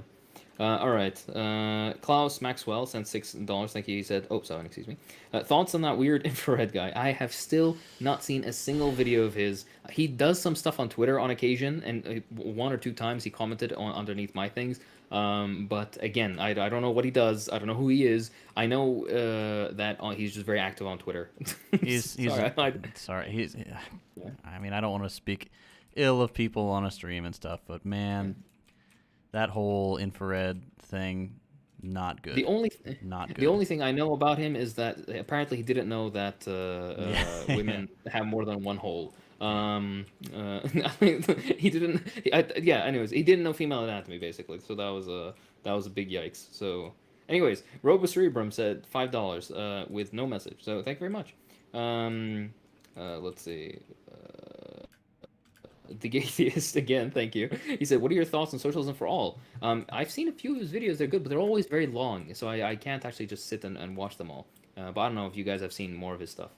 S2: All right. Klaus Maxwell sent $6. Thank you. He said, "Oh, sorry, excuse me. Thoughts on that weird infrared guy? I have still not seen a single video of his. He does some stuff on Twitter on occasion, and one or two times he commented on underneath my things. But again, I don't know what he does. I don't know who he is. I know that he's just very active on Twitter.
S1: He's
S2: Sorry,
S1: sorry. I mean, I don't want to speak ill of people on a stream and stuff, but man, that whole infrared thing, not good.
S2: The only
S1: Not good.
S2: the only thing I know about him is that apparently he didn't know that
S1: Yeah.
S2: women have more than one hole. He didn't. Yeah. Anyways, he didn't know female anatomy basically. So that was a big yikes. So, anyways, Robocerebrum said $5 with no message. So thank you very much. Let's see. The Gaytheist again, thank you. He said, "What are your thoughts on socialism for all?" I've seen a few of his videos; they're good, but they're always very long, so I can't actually just sit and watch them all. But I don't know if you guys have seen more of his stuff.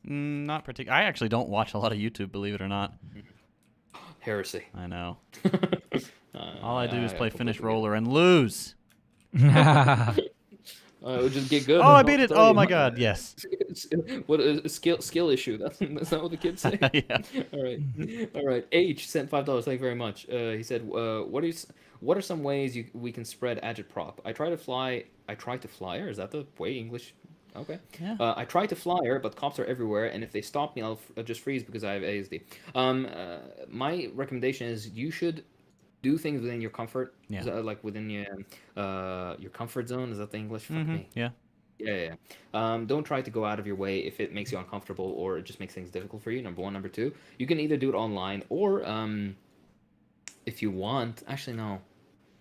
S1: Not particularly. I actually don't watch a lot of YouTube, believe it or not.
S2: Heresy.
S1: I know. All I do is play Finnish
S2: completely get it.
S1: roller and lose.
S2: Just get good.
S1: Oh, I
S2: Don't
S1: beat it.
S2: tell
S1: Oh
S2: you.
S1: my god, yes.
S2: What a skill issue. That's not what the kids say.
S1: Yeah.
S2: All right. H sent $5. Thank you very much. He said, what are some ways we can spread agitprop? I try to flyer. Is that the way English? Okay.
S1: Yeah.
S2: I try to flyer, but cops are everywhere, and if they stop me, I'll just freeze because I have ASD. My recommendation is you should do things within your comfort,
S1: Yeah.
S2: like within your comfort zone. Is that the English? Fuck me.
S1: Yeah.
S2: Yeah. Don't try to go out of your way if it makes you uncomfortable or it just makes things difficult for you. Number one. Number two, you can either do it online or, if you want. Actually, no.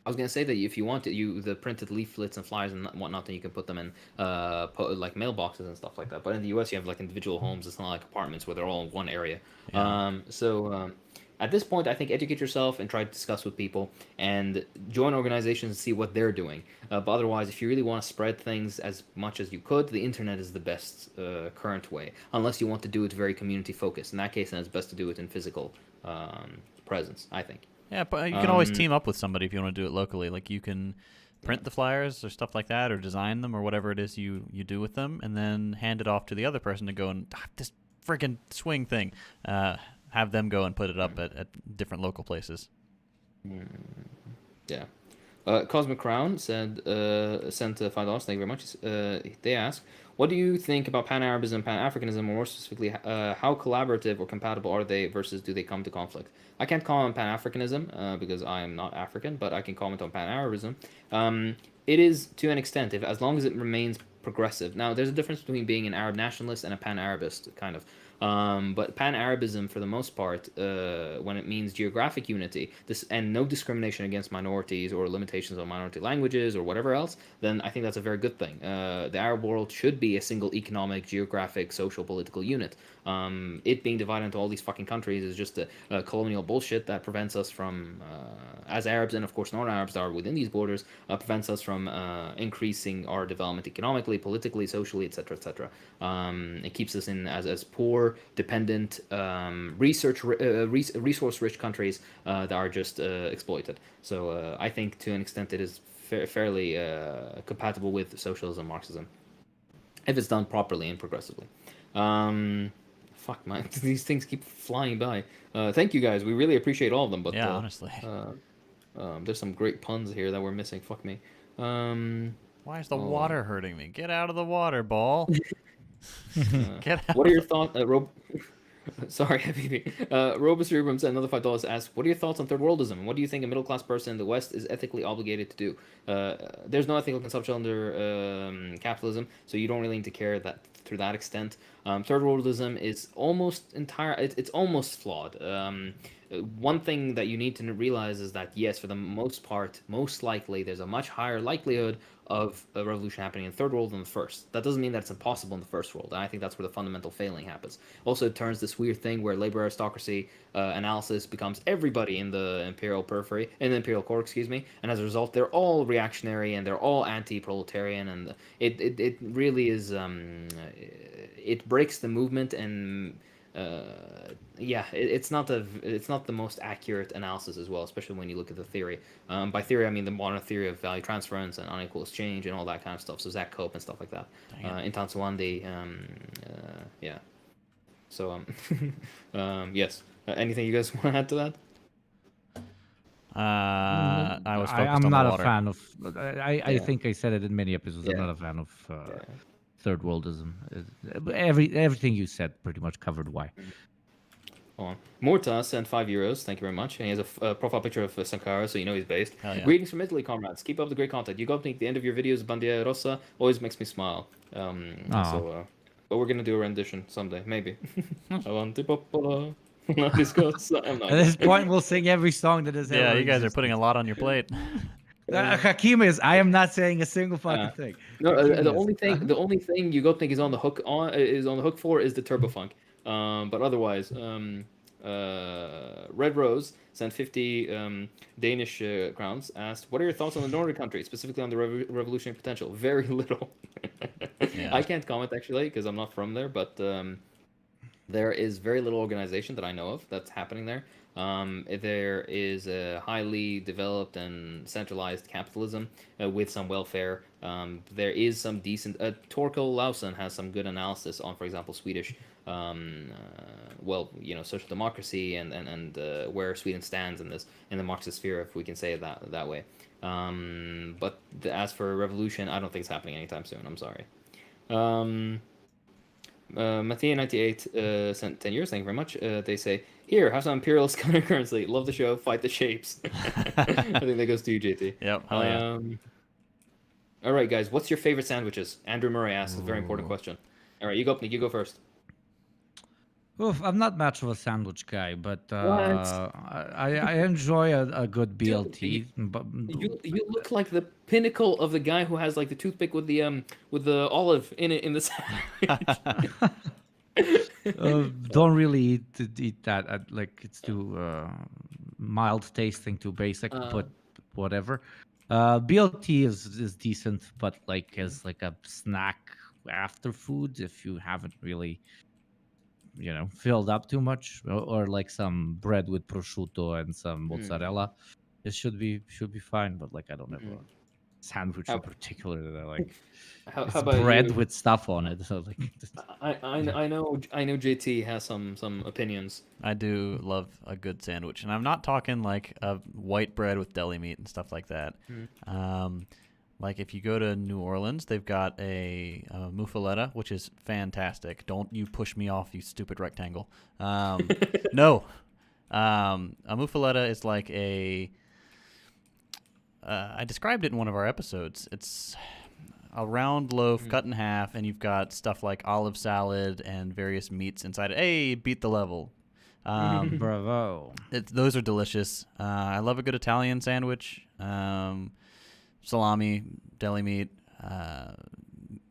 S2: I was gonna say that if you want it, the printed leaflets and flyers and whatnot, then you can put them in like mailboxes and stuff like that. But in the U.S., you have like individual homes. It's not like apartments where they're all in one area.
S1: Yeah.
S2: At this point, I think educate yourself and try to discuss with people and join organizations and see what they're doing. But otherwise, if you really want to spread things as much as you could, the internet is the best current way. Unless you want to do it very community focused. In that case, then it's best to do it in physical presence, I think.
S1: Yeah, but you can always team up with somebody if you want to do it locally. Like you can print the flyers or stuff like that, or design them or whatever it is you do with them, and then hand it off to the other person to go and this friggin' swing thing. Have them go and put it up at different local places.
S2: Yeah. Cosmic Crown sent $5. Thank you very much. They ask, what do you think about Pan-Arabism, Pan-Africanism, or more specifically, how collaborative or compatible are they versus do they come to conflict? I can't comment on Pan-Africanism because I am not African, but I can comment on Pan-Arabism. It is to an extent, as long as it remains progressive. Now, there's a difference between being an Arab nationalist and a Pan-Arabist, kind of. But Pan-Arabism, for the most part, when it means geographic unity, and no discrimination against minorities or limitations on minority languages or whatever else, then I think that's a very good thing. The Arab world should be a single economic, geographic, social, political unit. It being divided into all these fucking countries is just a colonial bullshit that prevents us from, as Arabs and of course non-Arabs are within these borders, prevents us from increasing our development economically, politically, socially, etc., etc. It keeps us in as poor, dependent, resource-rich countries that are just exploited. So I think to an extent it is fairly compatible with socialism, Marxism, if it's done properly and progressively. Fuck, man, these things keep flying by. Thank you guys. We really appreciate all of them. But
S1: yeah, honestly.
S2: There's some great puns here that we're missing. Fuck me.
S1: Why is the water hurting me? Get out of the water, ball. Get out.
S2: What are your thoughts? Sorry, Habibi. Robus Rubram sent another $5. Asks, what are your thoughts on third worldism? What do you think a middle class person in the West is ethically obligated to do? There's no ethical consumption under capitalism, so you don't really need to care that through that extent. Third worldism is almost it's almost flawed. One thing that you need to realize is that yes, for the most part, most likely, there's a much higher likelihood of a revolution happening in the third world than the first. That doesn't mean that it's impossible in the first world. And I think that's where the fundamental failing happens. Also, it turns this weird thing where labor aristocracy analysis becomes everybody in the imperial periphery, in the imperial core, excuse me. And as a result, they're all reactionary and they're all anti-proletarian. And it really is, it breaks the movement and it's not the most accurate analysis as well, especially when you look at the theory. By theory, I mean the modern theory of value transference and unequal exchange and all that kind of stuff. So Zach Cope and stuff like that. Intan Swandi, yeah. So yes. Anything you guys want to add to that?
S1: I was focused on the
S3: not
S1: water.
S3: a fan of. I think I said it in many episodes.
S2: Yeah.
S3: I'm not a fan of third worldism. Everything you said pretty much covered why.
S2: Morta sent €5. Thank you very much. And he has a profile picture of Sankara, so you know he's based.
S1: Yeah.
S2: Greetings from Italy, comrades. Keep up the great content. You got me at the end of your videos. Bandiera Rossa always makes me smile. But we're gonna do a rendition someday, maybe. Avanti Popola.
S3: At this point, we'll sing every song that is.
S1: Yeah,
S3: ever
S1: you guys are
S3: existed.
S1: putting a lot on your plate.
S3: Hakim is. I am not saying a single fucking thing.
S2: No, the only thing you think is on the hook for is the Turbo Funk. But otherwise, Red Rose sent 50 Danish crowns. Asked, "What are your thoughts on the Nordic countries, specifically on the revolutionary potential?" Very little.
S1: Yeah.
S2: I can't comment actually because I'm not from there, but there is very little organization that I know of that's happening there. There is a highly developed and centralized capitalism with some welfare. There is some decent. Torkel Lausen has some good analysis on, for example, Swedish, social democracy and where Sweden stands in this in the Marxist sphere, if we can say it that way. But as for revolution, I don't think it's happening anytime soon. I'm sorry. Mathieu98 sent 10 years. Thank you very much. They say, here, have some imperialist countercurrency. Love the show. Fight the shapes. I think that goes to you, JT.
S1: Yep. Hell yeah.
S2: All right, guys. What's your favorite sandwiches? Andrew Murray asks a very important
S1: Ooh.
S2: question. All right, you go, Nick. You go first.
S3: Oof, I'm not much of a sandwich guy, but
S2: What?
S3: I enjoy a good
S2: Dude,
S3: BLT. But
S2: you look like the pinnacle of the guy who has like the toothpick with the olive in it in the sandwich.
S3: don't really eat that. Like it's too mild tasting, too basic. But whatever. BLT is decent, but like as like a snack after food, if you haven't really filled up too much, or like some bread with prosciutto and some mozzarella, it should be fine. But like I don't have a sandwich in
S2: How,
S3: particular that I like.
S2: how
S3: It's
S2: about
S3: bread
S2: you?
S3: with stuff on it. So like,
S2: I know JT has some opinions.
S1: I do love a good sandwich, and I'm not talking like a white bread with deli meat and stuff like that. Like if you go to New Orleans, they've got a muffaletta, which is fantastic. Don't you push me off, you stupid rectangle. No, a muffaletta is like a. I described it in one of our episodes. It's a round loaf cut in half, and you've got stuff like olive salad and various meats inside it. Hey, beat the level.
S3: bravo.
S1: Those are delicious. I love a good Italian sandwich. Salami, deli meat.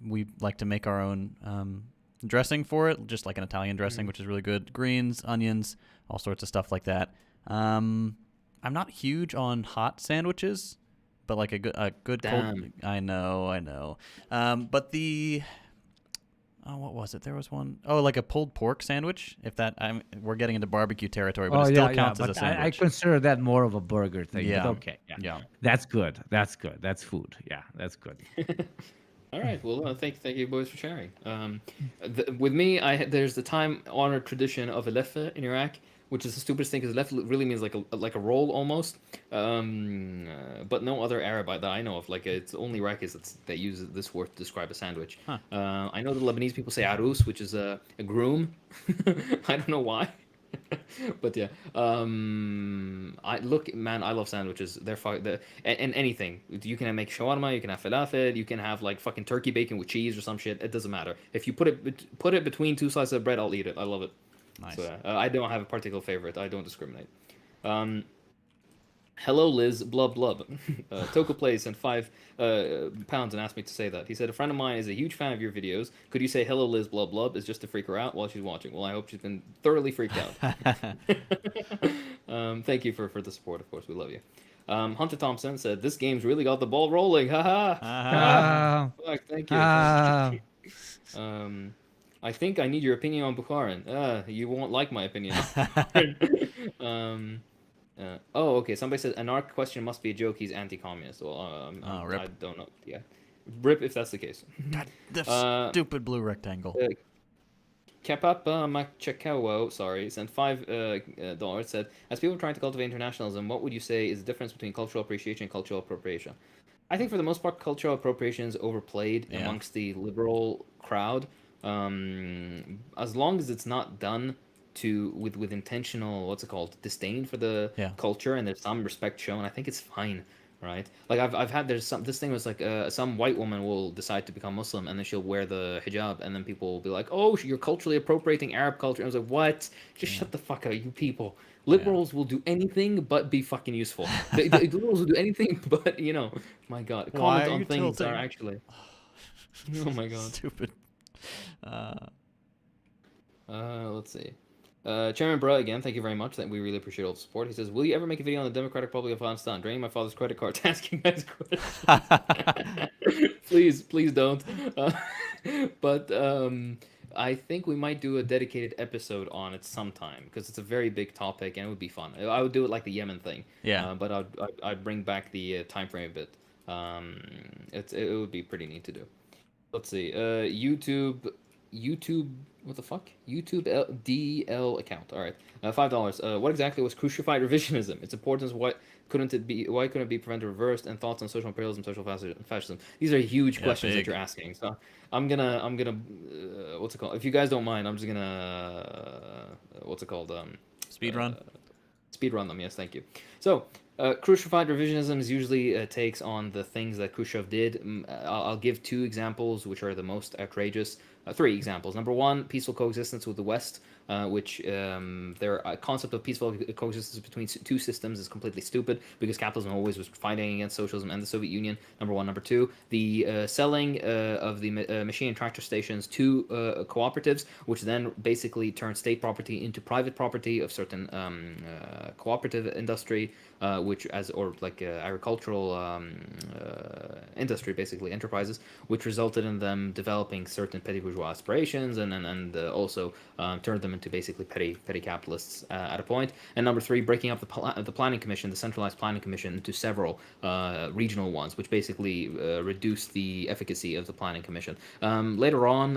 S1: We like to make our own dressing for it, just like an Italian dressing, which is really good. Greens, onions, all sorts of stuff like that. I'm not huge on hot sandwiches, but like a good cold. I know. But what was it? There was one. Oh, like a pulled pork sandwich. If that, we're getting into barbecue territory, but it still counts as a sandwich.
S3: I consider that more of a burger thing.
S1: Yeah.
S3: But okay. Yeah. That's good. That's food. Yeah, that's good.
S2: All right. Well, thank you boys for sharing. With me, there's the time-honored tradition of a leffe in Iraq, which is the stupidest thing because leffe really means like a roll almost. But no other Arab that I know of, like it's only Iraqis that use this word to describe a sandwich.
S1: Huh.
S2: I know the Lebanese people say arus, which is a groom. I don't know why. But yeah, I love sandwiches. They're and anything. You can make shawarma, you can have falafel, you can have like fucking turkey bacon with cheese or some shit. It doesn't matter. If you put it between two slices of bread, I'll eat it. I love it.
S1: Nice.
S2: So I don't have a particular favorite. I don't discriminate. Hello, Liz. Blub blub. Toko plays sent £5 and asked me to say that. He said a friend of mine is a huge fan of your videos. Could you say hello, Liz? Blub blub is just to freak her out while she's watching. Well, I hope she's been thoroughly freaked out. Thank you for the support. Of course, we love you. Hunter Thompson said this game's really got the ball rolling. Haha. Thank you. I think I need your opinion on Bukharin. You won't like my opinion. Okay. Somebody said an arc question must be a joke. He's anti-communist. Well, I don't know. Yeah, rip if that's the case.
S1: God, the stupid blue rectangle.
S2: Kapapa Machakawo, sent $5. Said, as people trying to cultivate internationalism, what would you say is the difference between cultural appreciation and cultural appropriation? I think for the most part, cultural appropriation is overplayed amongst the liberal crowd. As long as it's not done with intentional disdain for the culture and there's some respect shown, I think it's fine, right? Like I've had this thing was like some white woman will decide to become Muslim and then she'll wear the hijab and then people will be like, oh, you're culturally appropriating Arab culture. And I was like, what? Just shut the fuck out, you people. Liberals will do anything but be fucking useful. The liberals will do anything but my god, comment on things are actually. Oh my god.
S1: Stupid.
S2: Let's see. Chairman Bruh, again, thank you very much. We really appreciate all the support. He says, "Will you ever make a video on the Democratic Republic of Afghanistan, draining my father's credit cards, asking guys questions?" Please don't. Uh, but I think we might do a dedicated episode on it sometime because it's a very big topic and it would be fun. I would do it like the Yemen thing.
S1: Yeah.
S2: But I'd bring back the time frame a bit. It would be pretty neat to do. Let's see. YouTube. What the fuck? DL account. All right. $5. What exactly was crucified revisionism? Its importance. What couldn't it be? Why couldn't it be prevented, reversed? And thoughts on social imperialism, social fascism. These are huge questions that
S1: big.
S2: you're asking. So I'm gonna. What's it called? If you guys don't mind, I'm just gonna. What's it called?
S1: Speed run.
S2: Speed run them. Yes, thank you. So. Crucified revisionism is usually takes on the things that Khrushchev did. I'll give two examples, which are the most outrageous. Three examples. Number one, peaceful coexistence with the West, which their concept of peaceful coexistence between two systems is completely stupid because capitalism always was fighting against socialism and the Soviet Union. Number one. Number two, the selling of the machine and tractor stations to cooperatives, which then basically turned state property into private property of certain cooperative industry. Which agricultural industry, basically enterprises, which resulted in them developing certain petty bourgeois aspirations and also turned them into basically petty capitalists at a point. And number three, breaking up the planning commission, the centralized planning commission, into several regional ones, which basically reduced the efficacy of the planning commission. Later on,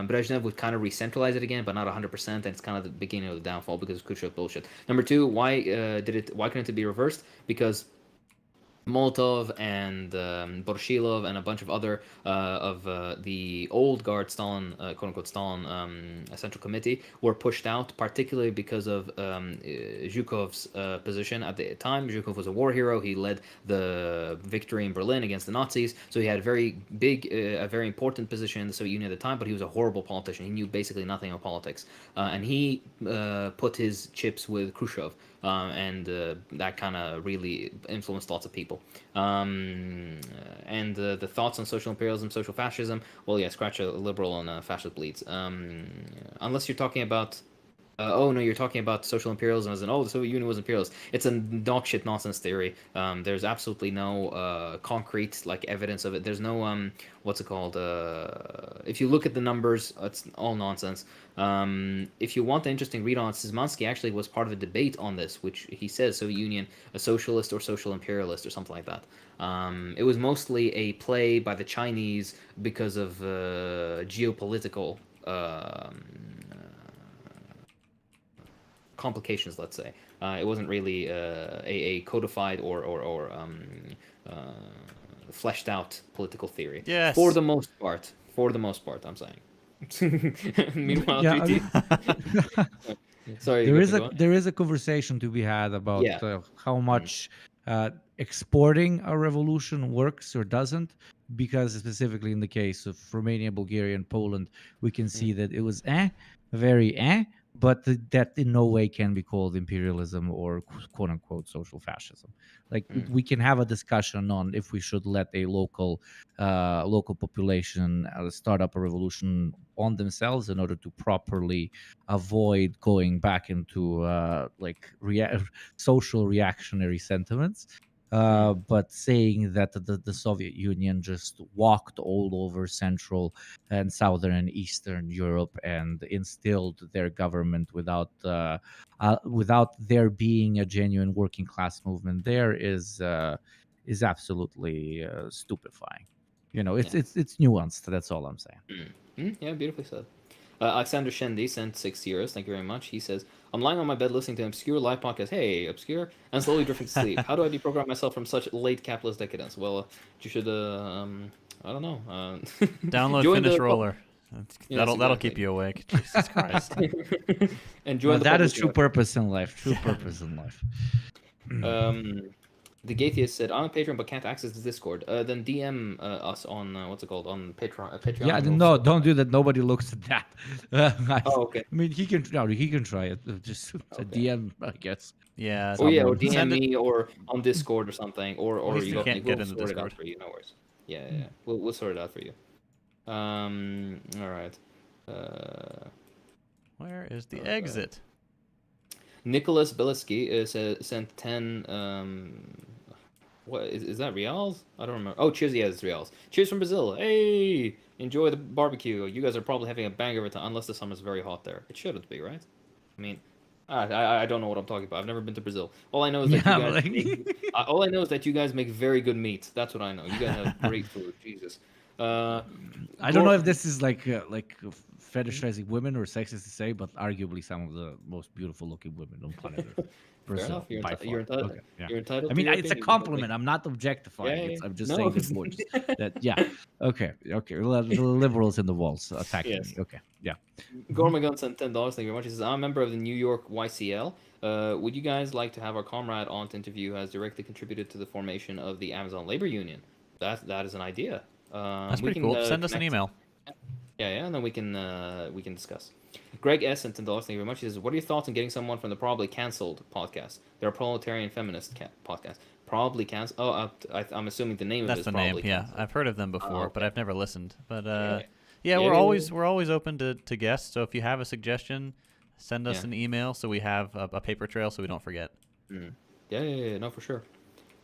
S2: Brezhnev would kind of re-centralize it again, but not 100%, and it's kind of the beginning of the downfall because of Khrushchev bullshit. Number two, why couldn't it be reversed? Because Molotov and Borshilov and a bunch of other of the old guard Stalin, quote-unquote Stalin Central Committee were pushed out, particularly because of Zhukov's position at the time. Zhukov was a war hero. He led the victory in Berlin against the Nazis, so he had a very important position in the Soviet Union at the time, but he was a horrible politician. He knew basically nothing about politics. And he put his chips with Khrushchev. And that kind of really influenced lots of people. And the thoughts on social imperialism, social fascism, well, yeah, scratch a liberal and a fascist bleeds. Unless you're talking about oh no, you're talking about social imperialism as the Soviet Union was imperialist. It's a dog shit nonsense theory. There's absolutely no concrete evidence of it. There's no what's it called? If you look at the numbers, it's all nonsense. If you want the interesting read on it, Szymanski actually was part of a debate on this, which he says Soviet Union a socialist or social imperialist or something like that. It was mostly a play by the Chinese because of geopolitical complications, let's say. It wasn't really a codified or fleshed out political theory.
S1: Yes.
S2: For the most part, I'm saying. Meanwhile,
S3: Yeah,
S2: GT. Sorry.
S3: there is a conversation to be had about
S2: Yeah.
S3: how much exporting a revolution works or doesn't, because specifically in the case of Romania, Bulgaria, and Poland, we can see that it was very but that in no way can be called imperialism or quote unquote social fascism. We can have a discussion on if we should let a local population start up a revolution on themselves in order to properly avoid going back into social reactionary sentiments. But saying that the Soviet Union just walked all over Central and Southern and Eastern Europe and instilled their government without there being a genuine working class movement there is absolutely stupefying. It's nuanced. That's all I'm saying.
S2: Yeah, beautifully said. Alexander Shendi sent 6 years. Thank you very much. He says, I'm lying on my bed listening to an obscure live podcast. Hey, obscure. And slowly drifting to sleep. How do I deprogram myself from such late capitalist decadence? Well, you should, I don't know.
S1: Download Finnish Roller. That'll keep you awake. Jesus Christ.
S2: And join
S3: that is true purpose in life. True purpose in life.
S2: The Gatheist said, I'm on Patreon but can't access the Discord. Then DM us on, what's it called, on Patreon.
S3: Yeah, no, don't do that. Nobody looks at that.
S2: Okay.
S3: I mean, he can try it. Just a DM, I guess.
S1: Yeah.
S2: Or DM me or on Discord or something. Or
S1: you can't get into
S2: Discord.
S1: Discord.
S2: For you, no worries. Yeah. We'll sort it out for you. All right.
S1: Where is the exit?
S2: Nicholas Beliski sent 10. What is that reals? I don't remember. Oh, cheers! Yeah, it's reals. Cheers from Brazil. Hey, enjoy the barbecue. You guys are probably having a banger of a time, unless the summer's very hot there. It shouldn't be, right? I mean, I don't know what I'm talking about. I've never been to Brazil. All I know is that you
S3: Yeah,
S2: guys
S3: but
S2: all I know is that you guys make very good meat. That's what I know. You guys have great food. Jesus.
S3: I don't know if this is like fetishizing women or sexist to say, but arguably some of the most beautiful looking women on planet Earth.
S2: Fair
S3: Brazil,
S2: enough. You're,
S3: by
S2: enti- you're
S3: far.
S2: entitled.
S3: Okay, yeah.
S2: You're entitled
S3: I
S2: to
S3: mean,
S2: your
S3: it's a
S2: opinion. You don't
S3: compliment. I'm not objectifying.
S2: Yeah, yeah.
S3: I'm just
S2: No.
S3: saying it's more just that. Yeah. Okay. Okay. The liberals in the walls attacking
S2: Yes.
S3: me. Okay. Yeah.
S2: Gormagun sent $10. Thank you very much. He says, I'm a member of the New York YCL. Would you guys like to have our comrade on to interview who has directly contributed to the formation of the Amazon Labor Union? That is an idea.
S1: That's
S2: We
S1: pretty
S2: can
S1: cool. Send us an
S2: connect.
S1: email.
S2: Yeah, and then we can discuss. Greg S. sent $10. Thank you very much. He says, what are your thoughts on getting someone from the Probably Cancelled podcast? They're a proletarian feminist podcast. Probably Cancelled. Oh, I'm assuming the name of it
S1: That's
S2: is
S1: the
S2: Probably
S1: name. Yeah,
S2: Cancelled.
S1: I've heard of them before,
S2: okay.
S1: but I've never listened. But
S2: Yeah.
S1: yeah,
S2: Yeah,
S1: we're
S2: yeah,
S1: always open to guests. So if you have a suggestion, send us
S2: Yeah.
S1: an email so we have a paper trail so we don't forget.
S2: Yeah, no, for sure.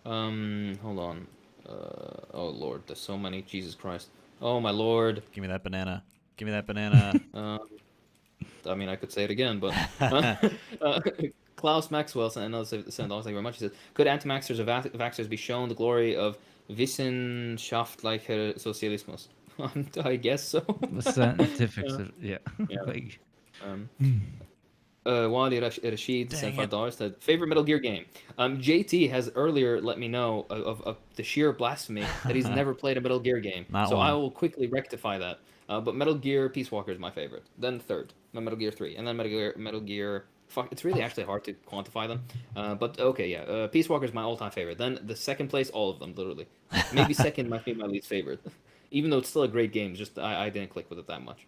S2: Hold on. Oh Lord, there's so many. Jesus Christ. Oh my Lord.
S1: Give me that banana. Give me that banana.
S2: I mean, I could say it again, but Klaus Maxwell sent another $7. Thank you very much. He says, could anti-vaxxers or vaxxers be shown the glory of Wissenschaftlicher Sozialismus? I guess so.
S3: Scientific.
S2: Yeah.
S3: Yeah. Like,
S2: Wadi Rashid sent
S1: Dang it.
S2: $5. Said, favorite Metal Gear game. JT has earlier let me know of the sheer blasphemy that he's never played a Metal Gear game.
S1: Not
S2: so
S1: one.
S2: I will quickly rectify that. But Metal Gear Peace Walker is my favorite. Then third, Metal Gear 3, and then Metal Gear. Fuck, it's really actually hard to quantify them. But okay, yeah. Peace Walker is my all-time favorite. Then the second place, all of them, literally. Maybe second might be my least favorite, even though it's still a great game. Just I didn't click with it that much.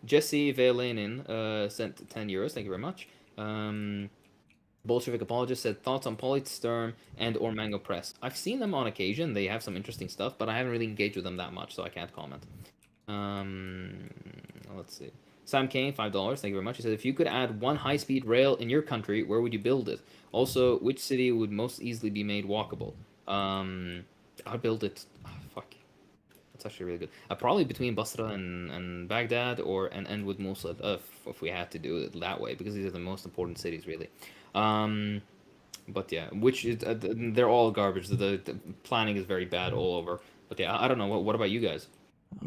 S2: Jesse Velenin sent €10. Thank you very much. Bolshevik Apologist said, thoughts on Polystorm and or Mango Press. I've seen them on occasion. They have some interesting stuff, but I haven't really engaged with them that much, so I can't comment. Let's see. Sam Kane, $5. Thank you very much. He said, if you could add one high-speed rail in your country, where would you build it? Also, which city would most easily be made walkable? I'd build it. Oh, fuck. That's actually really good. Probably between Basra and Baghdad, and end with Mosul, if we had to do it that way, because these are the most important cities, really. But yeah, they're all garbage. The planning is very bad all over. But yeah, I don't know. What about you guys?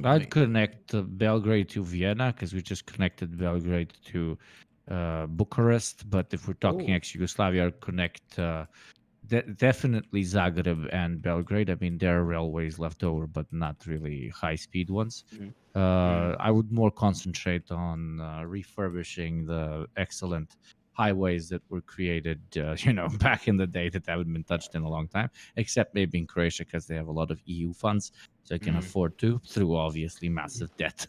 S3: I'd connect Belgrade to Vienna because we just connected Belgrade to Bucharest. But if we're talking ex-Yugoslavia, I'd connect definitely Zagreb and Belgrade. I mean, there are railways left over, but not really high-speed ones. I would more concentrate on refurbishing the excellent highways that were created, back in the day that haven't been touched in a long time, except maybe in Croatia because they have a lot of EU funds, so they can afford to, through obviously massive debt,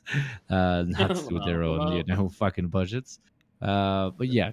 S3: not through their own, fucking budgets. But yeah,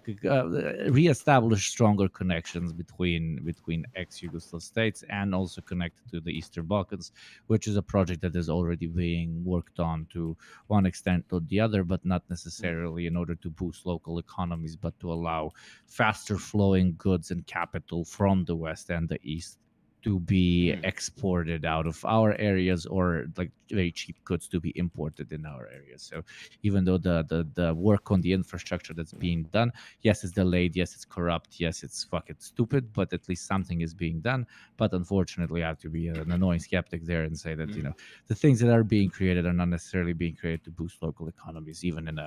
S3: reestablish stronger connections between ex-Yugoslav states and also connected to the Eastern Balkans, which is a project that is already being worked on to one extent or the other, but not necessarily in order to boost local economies, but to allow faster flowing goods and capital from the West and the East to be exported out of our areas, or like very cheap goods to be imported in our areas. So even though the work on the infrastructure that's being done, yes, it's delayed, yes, it's corrupt, yes, it's fucking stupid, but at least something is being done. But unfortunately, I have to be an annoying skeptic there and say that the things that are being created are not necessarily being created to boost local economies. Even and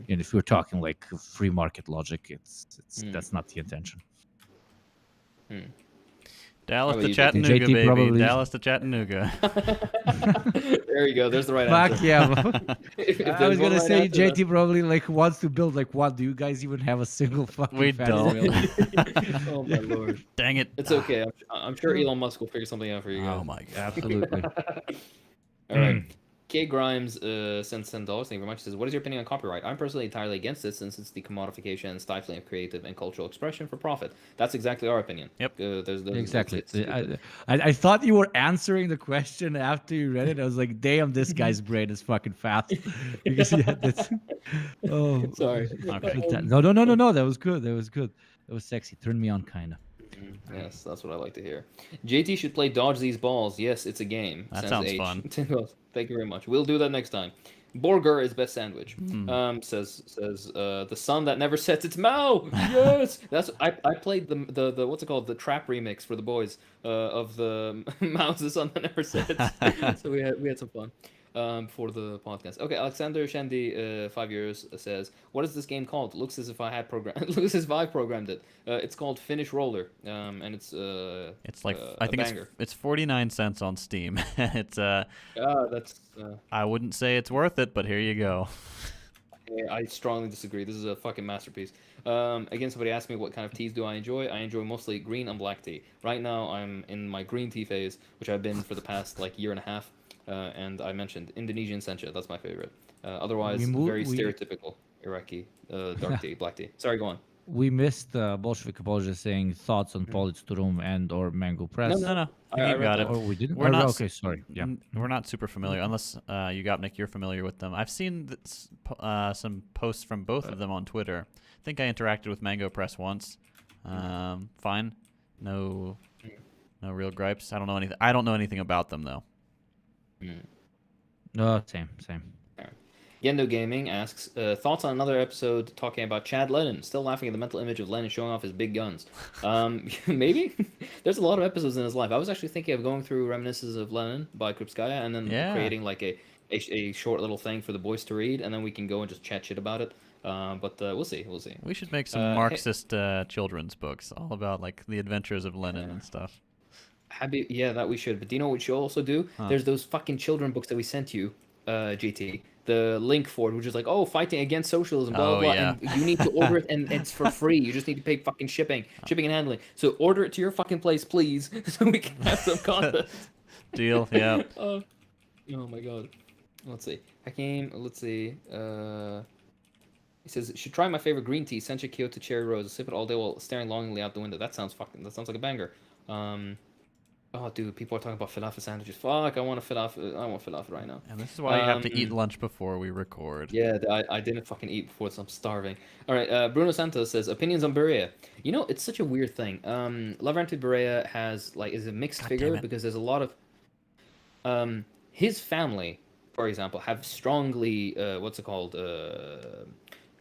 S3: if we're talking like free market logic, that's not the intention.
S1: Dallas to
S2: you,
S1: Chattanooga,
S3: JT
S1: baby.
S3: probably-
S1: Dallas to Chattanooga.
S2: There you go. There's the right
S3: Fuck
S2: answer.
S3: yeah.
S2: If
S3: I
S2: there's
S3: was
S2: one
S3: gonna
S2: right
S3: say
S2: answer,
S3: JT probably like wants to build like what? Do you guys even have a single fucking
S1: We
S3: fan
S1: don't.
S3: rail?
S2: Oh my Lord.
S1: Dang it.
S2: It's okay. I'm sure Elon Musk will figure something out for you guys.
S1: Oh my god.
S3: Absolutely.
S2: All right. K Grimes sends $10. Thank you very much. He says, "What is your opinion on copyright? I'm personally entirely against it since it's the commodification and stifling of creative and cultural expression for profit." That's exactly our opinion.
S1: Yep.
S3: Exactly.
S2: It's stupid.
S3: I thought you were answering the question after you read it. I was like, damn, this guy's brain is fucking fast. Because yeah, that's oh
S2: Sorry.
S1: Okay.
S3: no. That was good. That was good. That was sexy. Turned me on kinda.
S2: Yes, that's what I like to hear. JT should play Dodge These Balls. Yes, it's a game.
S1: That
S2: Sends
S1: sounds
S2: H.
S1: fun.
S2: Thank you very much. We'll do that next time. Burger is best sandwich.
S1: Hmm.
S2: Says the sun that never sets its mouth. Yes, that's I played the what's it called, the trap remix for the boys of the Mouse the sun that never sets. So we had some fun for the podcast. Okay, Alexander Shandy, 5 years, says, "What is this game called? Looks as if I had programmed. Looks as if I programmed it. It's called Finnish Roller, and it's
S1: It's like
S2: a
S1: I think
S2: banger.
S1: it's 49 cents on Steam. It's
S2: That's
S1: I wouldn't say it's worth it, but here you go.
S2: I strongly disagree. This is a fucking masterpiece. Again, somebody asked me what kind of teas do I enjoy. I enjoy mostly green and black tea. Right now, I'm in my green tea phase, which I've been for the past like year and a half. And I mentioned Indonesian sencha. That's my favorite. Otherwise, very stereotypical Iraqi dark tea, black tea. Sorry, go on.
S3: We missed Bolshevik Apologist saying thoughts on Politsturum and or Mango Press.
S1: No,
S2: I
S1: you
S2: read
S1: got
S2: that.
S1: it.
S3: Or we didn't?
S1: We're not
S3: okay, sorry. Yeah.
S1: We're not super familiar, unless you got Nick. You're familiar with them. I've seen some posts from both of them on Twitter. I think I interacted with Mango Press once. Fine, no real gripes. I don't know anything. I don't know anything about them though.
S3: No, same.
S2: Yendo Gaming asks, thoughts on another episode talking about Chad Lenin? Still laughing at the mental image of Lenin showing off his big guns. Maybe? There's a lot of episodes in his life. I was actually thinking of going through Reminiscences of Lenin by Krupskaya and then creating like a short little thing for the boys to read, and then we can go and just chat shit about it. But we'll see.
S1: We should make some Marxist children's books all about like the adventures of Lenin and stuff.
S2: Yeah, that we should. But do you know what we should also do? There's those fucking children books that we sent you, GT. The link for it, which is like, oh, fighting against socialism, blah, blah, blah.
S1: Yeah.
S2: And you need to order it, and it's for free. You just need to pay fucking shipping and handling. So order it to your fucking place, please, so we can have some content.
S1: Deal, yeah.
S2: Oh my god. Let's see. Let's see. He says, should try my favorite green tea, Sencha Kyoto Cherry Rose. Sip it all day while staring longingly out the window. That sounds like a banger. Oh, dude, people are talking about falafel sandwiches. Fuck, I want falafel right now.
S1: And this is why you have to eat lunch before we record.
S2: Yeah, I didn't fucking eat before, so I'm starving. All right, Bruno Santos says, opinions on Berea. You know, it's such a weird thing. Lavrenti Berea is a mixed figure because there's a lot of... his family, for example, have strongly,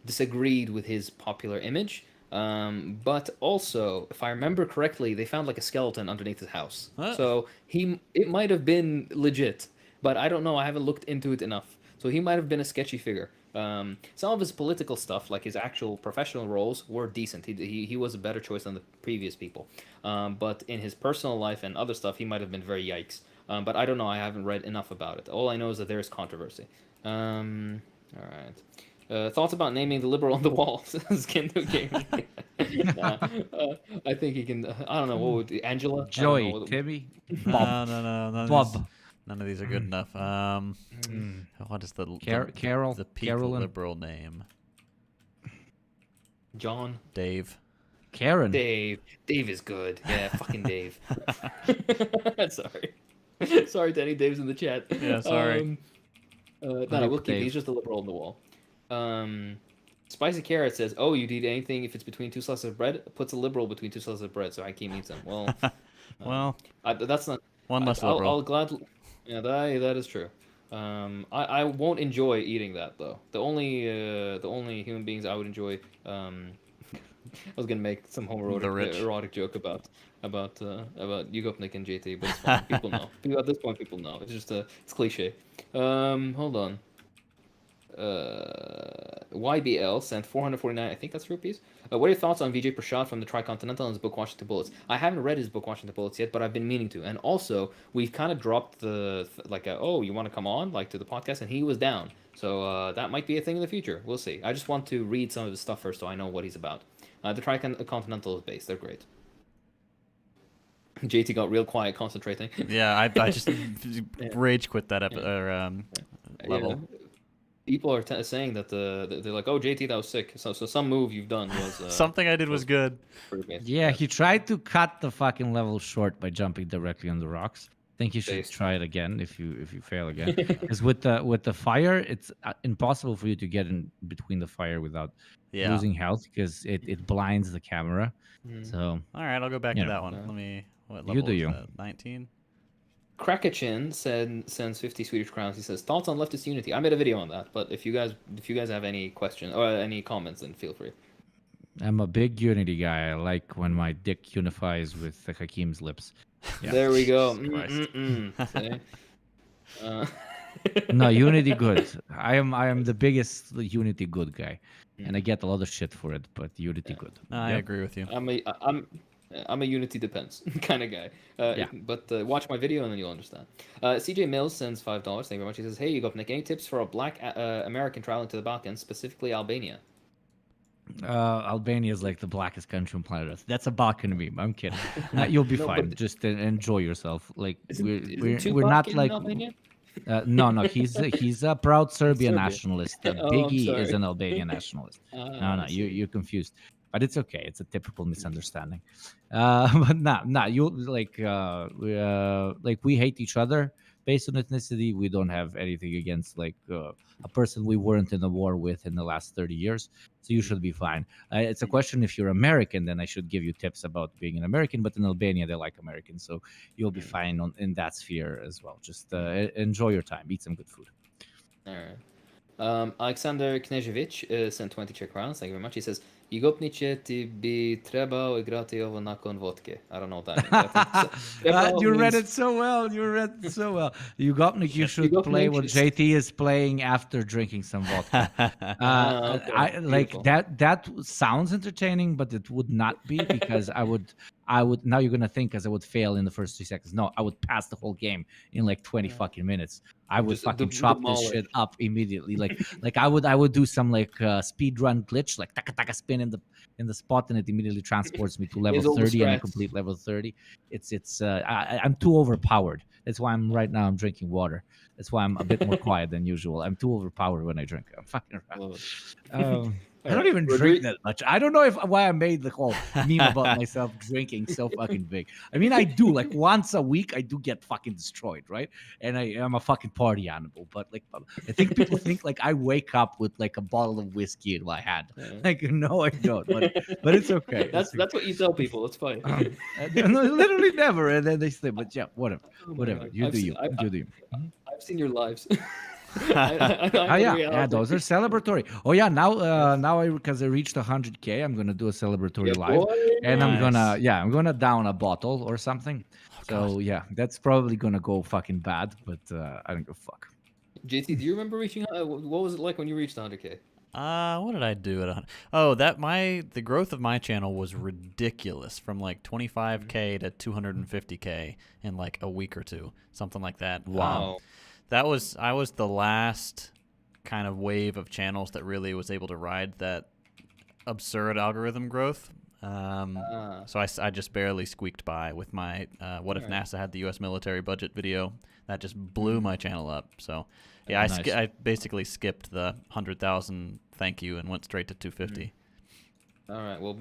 S2: disagreed with his popular image. But also, if I remember correctly, they found like a skeleton underneath his house.
S1: Huh.
S2: So it might have been legit, but I don't know. I haven't looked into it enough. So he might have been a sketchy figure. Some of his political stuff, like his actual professional roles, were decent. He was a better choice than the previous people. But in his personal life and other stuff, he might have been very yikes. But I don't know. I haven't read enough about it. All I know is that there is controversy. All right. Thoughts about naming the liberal on the wall? Skendo Gaming. I think he can. I don't know. What would Angela?
S3: Joey, Timmy, Bob.
S1: No.
S3: Bob.
S1: None of these are good enough. What is the
S3: Carol?
S1: the peak
S3: Carolyn?
S1: liberal name?
S2: John.
S1: Dave.
S3: Karen.
S2: Dave is good. Yeah, fucking Dave. Sorry to any Daves in the chat.
S1: Yeah, sorry.
S2: No, we'll keep. He's just a liberal on the wall. Spicy Carrot says, "Oh, you'd eat anything if it's between two slices of bread." Puts a liberal between two slices of bread, so Hakeem eats them. Well, that's not
S1: one less liberal.
S2: I'll gladly. Yeah, that is true. I won't enjoy eating that though. The only human beings I would enjoy. I was gonna make some erotic joke about Yugopnik and JT, but it's fine. People know. At this point, people know. It's just it's cliche. Hold on. YBL sent 449, I think that's rupees. What are your thoughts on Vijay Prashad from the Tricontinental and his book Washington Bullets? I haven't read his book Washington Bullets yet, but I've been meaning to. And also, we've kind of dropped the you want to come on to the podcast, and he was down. So that might be a thing in the future. We'll see. I just want to read some of his stuff first, so I know what he's about. The Tricontinental is based. They're great. JT got real quiet, concentrating.
S1: Yeah, I just rage quit that level.
S2: Yeah. People are saying that they're like, "Oh, JT, that was sick." So some move you've done was
S1: Something I did was good.
S2: pretty amazing.
S3: Yeah, he tried to cut the fucking level short by jumping directly on the rocks. I think you should
S2: Based.
S3: try it again if you fail again. Because with the fire, it's impossible for you to get in between the fire without
S1: Yeah.
S3: losing health because it blinds the camera. So
S1: All right, I'll go back
S3: You
S1: to
S3: know,
S1: that one. Let me. What
S3: you
S1: level
S3: do
S1: is
S3: you.
S1: that? 19.
S2: Krakachin sends 50 Swedish crowns. He says thoughts on leftist unity. I made a video on that, but if you guys have any questions or any comments, then feel free.
S3: I'm a big unity guy. I like when my dick unifies with Hakim's lips. Yeah.
S2: There we go.
S1: Christ.
S2: See?
S3: No, unity good. I am the biggest unity good guy, and I get a lot of shit for it. But unity good.
S1: I
S3: Yep.
S1: agree with you.
S2: I'm a unity depends kind of guy.
S3: Yeah.
S2: But watch my video and then you'll understand. CJ Mills sends $5. Thank you very much. He says, "Hey, you got Nick? Any tips for a Black American traveling to the Balkans, specifically Albania?"
S3: Albania is like the blackest country on planet Earth. That's a Balkan meme. I'm kidding. You'll be
S2: No,
S3: fine.
S2: but-
S3: Just enjoy yourself. Like
S2: Isn't
S3: we're
S2: Tupac
S3: not
S2: in
S3: like
S2: Albania?
S3: no. He's a proud Serbian
S2: Serbia.
S3: nationalist.
S2: Oh, I'm
S3: Biggie is
S2: sorry.
S3: an Albanian nationalist. No,
S2: I
S3: you're confused. But it's okay. It's a typical misunderstanding. But nah. You like we hate each other based on ethnicity. We don't have anything against like a person we weren't in a war with in the last 30 years. So you should be fine. It's a question if you're American, then I should give you tips about being an American. But in Albania, they like Americans, so you'll be fine in that sphere as well. Just enjoy your time, eat some good food.
S2: All right. Alexander Knežević sent 20 Czech crowns. Thank you very much. He says, "Jugopniče ti bi trebao igrati ovo nakon vodke." I don't know what that means. I think trebao
S3: You read
S2: means-
S3: it so well. You read it so well. Yugopnik, you should
S2: Yugopnik
S3: play what
S2: is-
S3: JT is playing after drinking some vodka.
S2: Okay,
S3: I like
S2: beautiful.
S3: that sounds entertaining, but it would not be because I would now you're gonna think as I would fail in the first 3 seconds. No, I would pass the whole game in like 20 fucking minutes. I would
S2: Just
S3: fucking chop this
S2: demolish.
S3: shit up immediately. Like I would do some like speed run glitch, like taka spin in the spot, and it immediately transports me to level
S2: all the
S3: 30 and I
S2: strats.
S3: complete level 30. I'm too overpowered. That's why I'm drinking water. That's why I'm a bit more quiet than usual. I'm too overpowered when I drink. I'm fucking around.
S2: Love it.
S3: I don't even drink that much. I don't know why I made the whole meme about myself drinking so fucking big. I mean, I do like once a week. I do get fucking destroyed, right? And I'm a fucking party animal. But like, I think people think like I wake up with like a bottle of whiskey in my hand.
S2: Yeah.
S3: Like, no, I don't. But it's okay.
S2: That's what you tell people. It's fine.
S3: No, literally never. And then they say, but yeah, whatever.
S2: Oh my
S3: Whatever.
S2: God.
S3: You
S2: I've
S3: do
S2: seen-
S3: you.
S2: I-
S3: You do you.
S2: I've seen your lives.
S3: Oh yeah, those are celebratory. Oh yeah, now because I reached 100K, I'm gonna do a celebratory live, and I'm gonna down a bottle or something. So yeah, that's probably gonna go fucking bad, but I don't give a fuck.
S2: JT, do you remember reaching? What was it like when you reached 100K?
S1: What did I do at 100? Oh, the growth of my channel was ridiculous, from like 25K to 250K in like a week or two, something like that.
S2: Wow.
S1: I was the last kind of wave of channels that really was able to ride that absurd algorithm growth. So I just barely squeaked by with my what if NASA had the U.S. military budget video. That just blew my channel up. So yeah,
S3: Nice.
S1: I basically skipped the 100,000 thank you and went straight to 250.
S2: All right. Well,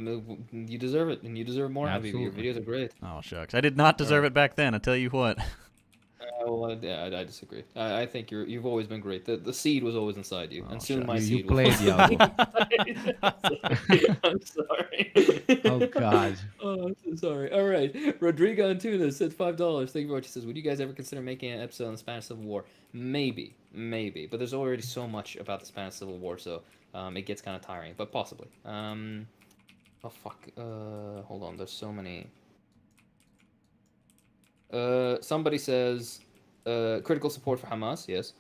S2: you deserve it, and you deserve more. Abby. Your
S3: Absolutely.
S2: videos are great.
S1: Oh shucks, I did not deserve it back then. I tell you what.
S2: I disagree. I think you've always been great. The seed was always inside you, and soon my
S3: You
S2: seed.
S3: played the album.
S2: I'm sorry.
S3: Oh god.
S2: Oh, I'm so sorry. All right. Rodrigo Antunes said $5. Thank you very much. He says, "Would you guys ever consider making an episode on the Spanish Civil War?" Maybe. But there's already so much about the Spanish Civil War, so it gets kind of tiring. But possibly. Oh fuck. Hold on. There's so many. Somebody says, critical support for Hamas. Yes.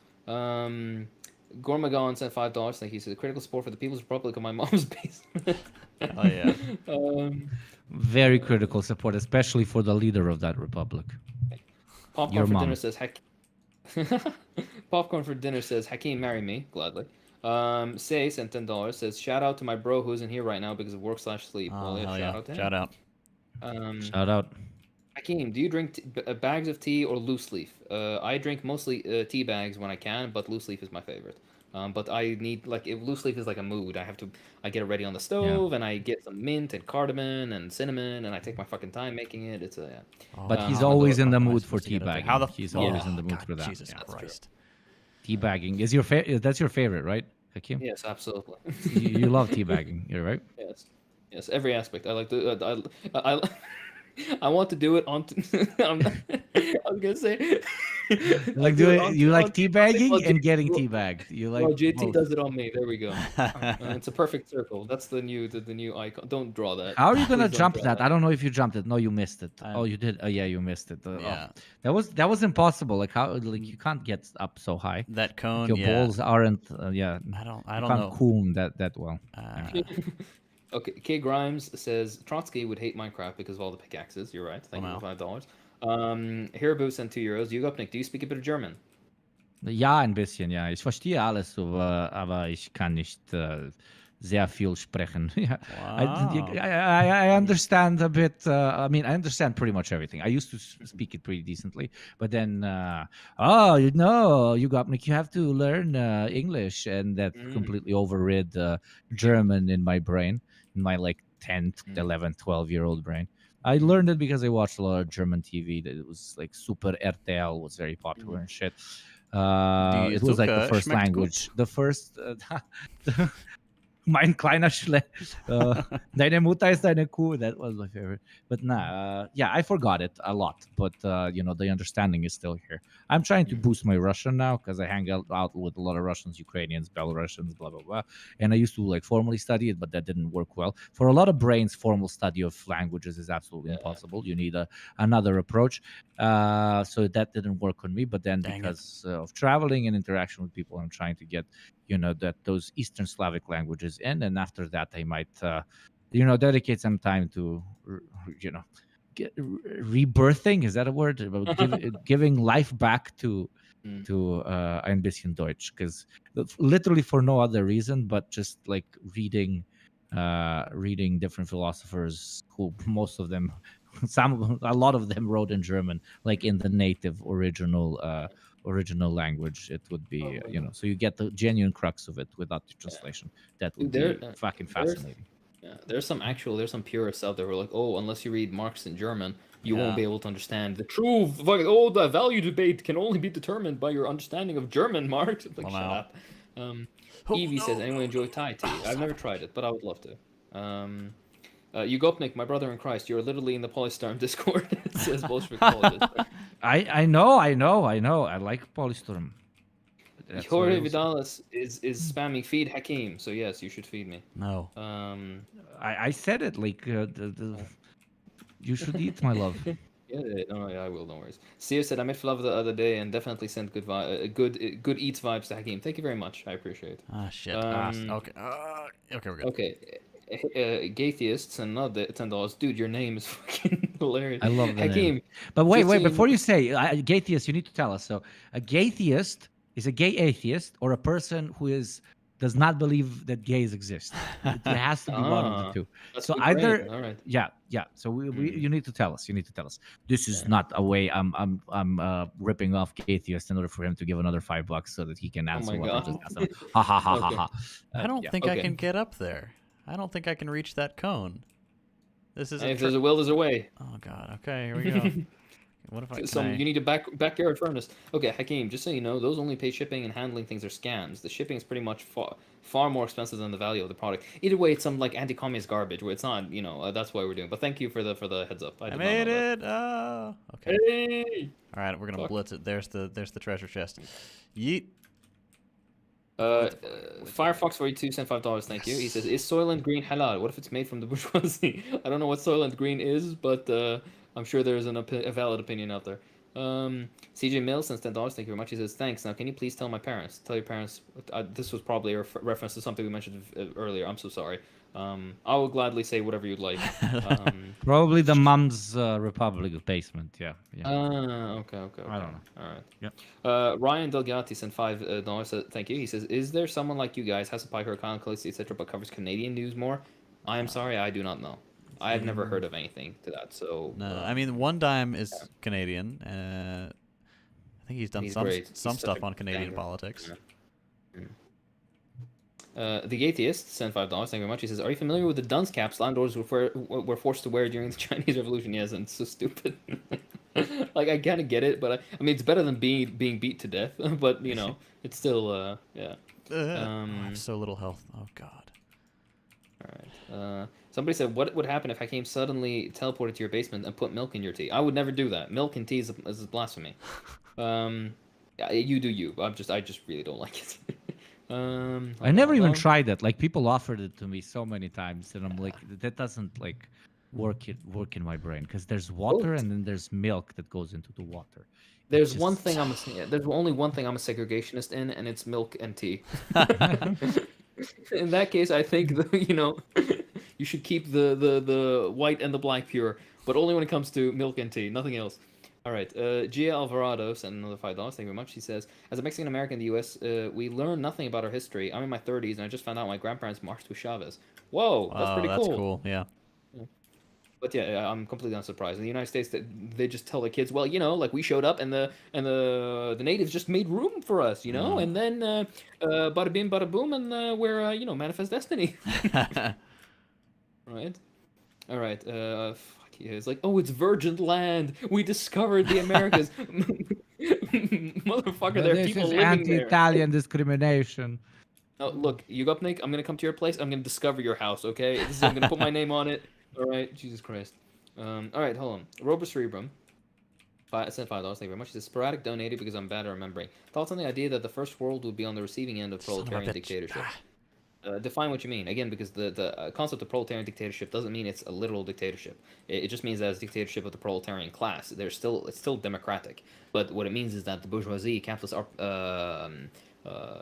S2: Gormagon sent $5. Thank you. He says, critical support for the People's Republic of my mom's basement.
S1: Oh yeah.
S3: Very critical support, especially for the leader of that republic.
S2: Popcorn
S3: Your
S2: for
S3: mom.
S2: dinner says Popcorn for dinner says Hakeem, marry me gladly. Say sent $10 says shout out to my bro who isn't here right now because of work/sleep.
S1: Oh,
S2: Well, yeah,
S1: hell
S2: shout
S1: yeah.
S2: out to him.
S1: Shout out.
S3: Shout out.
S2: Hakeem, do you drink bags of tea or loose leaf? I drink mostly tea bags when I can, but loose leaf is my favorite. But I need like if loose leaf is like a mood. I get it ready on the
S3: Yeah.
S2: stove and I get some mint and cardamom and cinnamon and I take my fucking time making it. It's a yeah.
S1: Oh,
S3: But he's
S2: although
S3: always
S2: it-
S3: in the
S1: how am I
S3: mood for
S1: supposed to get up there? How
S3: teabagging.
S1: the
S3: He's
S1: oh,
S3: always in the mood
S1: God,
S3: for that.
S1: Jesus
S3: Yeah.
S2: That's true.
S1: Christ.
S3: Teabagging is your that's your favorite, right, Hakeem?
S2: Yes, absolutely.
S3: You love teabagging, you're right?
S2: Yes, yes, every aspect. I like to. I I want to do it on. I was gonna say.
S3: You
S2: I
S3: like
S2: do it
S3: doing you like
S2: on something while
S3: teabagging and getting
S2: JT
S3: teabagged. You like
S2: well, JT
S3: both.
S2: does it on me. There we go. It's a perfect circle. That's the new icon. Don't draw that.
S3: How are you gonna
S2: Please don't
S3: jump
S2: draw
S3: that? I don't know if you jumped it. No, you missed it.
S1: I'm-
S3: Oh, you did. Oh, yeah, you missed it.
S1: Yeah.
S3: That was impossible. Like how? Like you can't get up so high.
S1: That cone,
S3: Your
S1: yeah.
S3: balls aren't. Yeah,
S1: I don't
S3: you
S1: know.
S3: can't coom that well.
S2: Okay, K Grimes says Trotsky would hate Minecraft because of all the pickaxes. You're right. Thank you
S1: wow.
S2: for $5. Hirabu sent €2. You up, Nick? Do you speak a bit of German?
S3: Ja, ein bisschen, ja. Ich verstehe alles, aber ich kann nicht sehr viel sprechen. Yeah.
S1: Wow.
S3: I understand a bit. I mean, I understand pretty much everything. I used to speak it pretty decently, but then, you know, you have to learn English, and that completely overrid German in my brain, in my like 10, 11, 12-year-old brain. I learned it because I watched a lot of German TV. That it was like Super RTL was very popular and shit. It was like the
S1: Zucker
S3: first
S1: schmeckt
S3: language. The first. Mein kleiner Deine Mutter ist eine Kuh. That was my favorite. But nah, yeah, I forgot it a lot. But you know, the understanding is still here. I'm trying to boost my Russian now because I hang out with a lot of Russians, Ukrainians, Belarusians, blah blah blah. And I used to like formally study it, but that didn't work well. For a lot of brains, formal study of languages is absolutely impossible. You need another approach. So that didn't work on me. But then because of traveling and interaction with people, I'm trying to get those Eastern Slavic languages in, and after that I might dedicate some time to rebirthing, is that a word, about giving life back to ein bisschen Deutsch, because literally for no other reason but just like reading different philosophers who most of them a lot of them wrote in German, like in the native original language. It would be so you get the genuine crux of it without the translation. That would be fucking fascinating.
S2: Yeah, there's some purists out there who are like, oh, unless you read Marx in German, you won't be able to understand the true the value debate can only be determined by your understanding of German, Marx. Like, shut up. Evie says, anyone enjoy Thai tea? I've never tried it, but I would love to. You Gopnik, my brother in Christ, you're literally in the Polystorm Discord. It says Bolshevik apologist.
S3: I know. I like Polystorm.
S2: Jorge Vidalis is spamming feed Hakeem, so yes, you should feed me.
S1: No.
S3: I said it like you should eat, my love.
S2: Yeah, I will. No worries. Sia said I met Flav the other day and definitely sent good eats vibes to Hakeem. Thank you very much. I appreciate it.
S1: Ah shit. Okay. Okay, we're good.
S2: Okay. Gaytheists and another $10. Dude, your name is fucking hilarious.
S3: I love the
S2: Hakeem.
S3: name. But wait, before you say gaytheist, you need to tell us. So a gaytheist is a gay atheist or a person who does not believe that gays exist. It has to be one of the two. So either,
S2: all right.
S3: yeah. So you need to tell us. This is not a way I'm ripping off gaytheist in order for him to give another $5 so that he can answer what I just asked him. Ha ha ha ha ha.
S1: I don't think I can get up there. I don't think I can reach that cone. This is
S2: if there's a will, there's a way.
S1: Oh god. Okay, here we go. What if
S2: You need a backyard furnace. Okay, Hakeem, just so you know, those only pay shipping and handling things are scams. The shipping is pretty much far more expensive than the value of the product. Either way, it's some like anti-communist garbage where it's not, that's why we're doing. But thank you for the heads up.
S1: I made it. Oh, okay.
S2: Hey!
S1: All right, we're gonna blitz it. There's the treasure chest. Yeet.
S2: Firefox 42 sent $5. Thank you. He says, "Is Soylent Green halal? What if it's made from the bourgeoisie?" I don't know what Soylent Green is, but I'm sure there's a valid opinion out there. CJ Mills sends $10. Thank you very much. He says, "Thanks. Now, can you please tell your parents?" This was probably a reference to something we mentioned earlier. I'm so sorry. I will gladly say whatever you'd like.
S3: Probably the Mom's Republic basement. Yeah.
S2: Okay.
S3: I don't know.
S2: All right.
S3: Yeah.
S2: Ryan Delgatti sent $5. Thank you. He says, "Is there someone like you guys, has a Piker, Kyle, Khaleesi, etc., but covers Canadian news more?" I am sorry, I do not know. I've never heard of anything to that. So
S1: No, I mean One Dime is Canadian. I think he's done
S2: he's
S1: some
S2: great. He's
S1: some
S2: such
S1: stuff
S2: a
S1: on Canadian
S2: banger.
S1: politics.
S2: The Atheist sent $5. Thank you very much. He says, "Are you familiar with the dunce caps landlords were forced to wear during the Chinese Revolution?" Yes, and it's so stupid. Like I kind of get it, but I mean it's better than being beat to death. But you know, it's still yeah.
S1: I have so little health. Oh God.
S2: All right. Somebody said, "What would happen if I came suddenly teleported to your basement and put milk in your tea?" I would never do that. Milk in tea is blasphemy. Yeah, you do you. I just really don't like it.
S3: I never
S2: hold
S3: even
S2: on.
S3: tried that. Like people offered it to me so many times, and I'm like, that doesn't like work in my brain because there's water and then there's milk that goes into the water.
S2: There's
S3: It's
S2: one
S3: just-
S2: thing there's only one thing I'm a segregationist in, and it's milk and tea. In that case, I think you should keep the white and the black pure, but only when it comes to milk and tea, nothing else. All right, Gia Alvarado sent another $5. Thank you very much. She says, "As a Mexican American in the U.S., we learn nothing about our history. I'm in my 30s, and I just found out my grandparents marched with Chavez. Whoa, that's
S1: Oh,
S2: pretty
S1: that's
S2: cool.
S1: cool. Yeah.
S2: But yeah, I'm completely unsurprised. In the United States, they just tell the kids, well, like we showed up and the natives just made room for us, and then bada bing, bada boom, and we're manifest destiny, right? All right. Fuck yeah. It's like, oh, it's virgin land. We discovered the Americas. Motherfucker,
S3: But
S2: there are
S3: this
S2: people
S3: is
S2: living there.
S3: anti-Italian discrimination.
S2: Oh, look, Yugopnik, I'm gonna come to your place. I'm gonna discover your house. Okay, I'm gonna put my name on it. All right, Jesus Christ. All right, hold on. Robus Cerebrum. Sent $5. Thank you very much. He says, "Sporadic donated because I'm bad at remembering. Thoughts on the idea that the first world would be on the receiving end of
S1: Son of a
S2: proletarian
S1: bitch.
S2: dictatorship?" Define what you mean. Again, because the concept of proletarian dictatorship doesn't mean it's a literal dictatorship. It just means that it's dictatorship of the proletarian class. It's still democratic. But what it means is that the bourgeoisie, capitalists are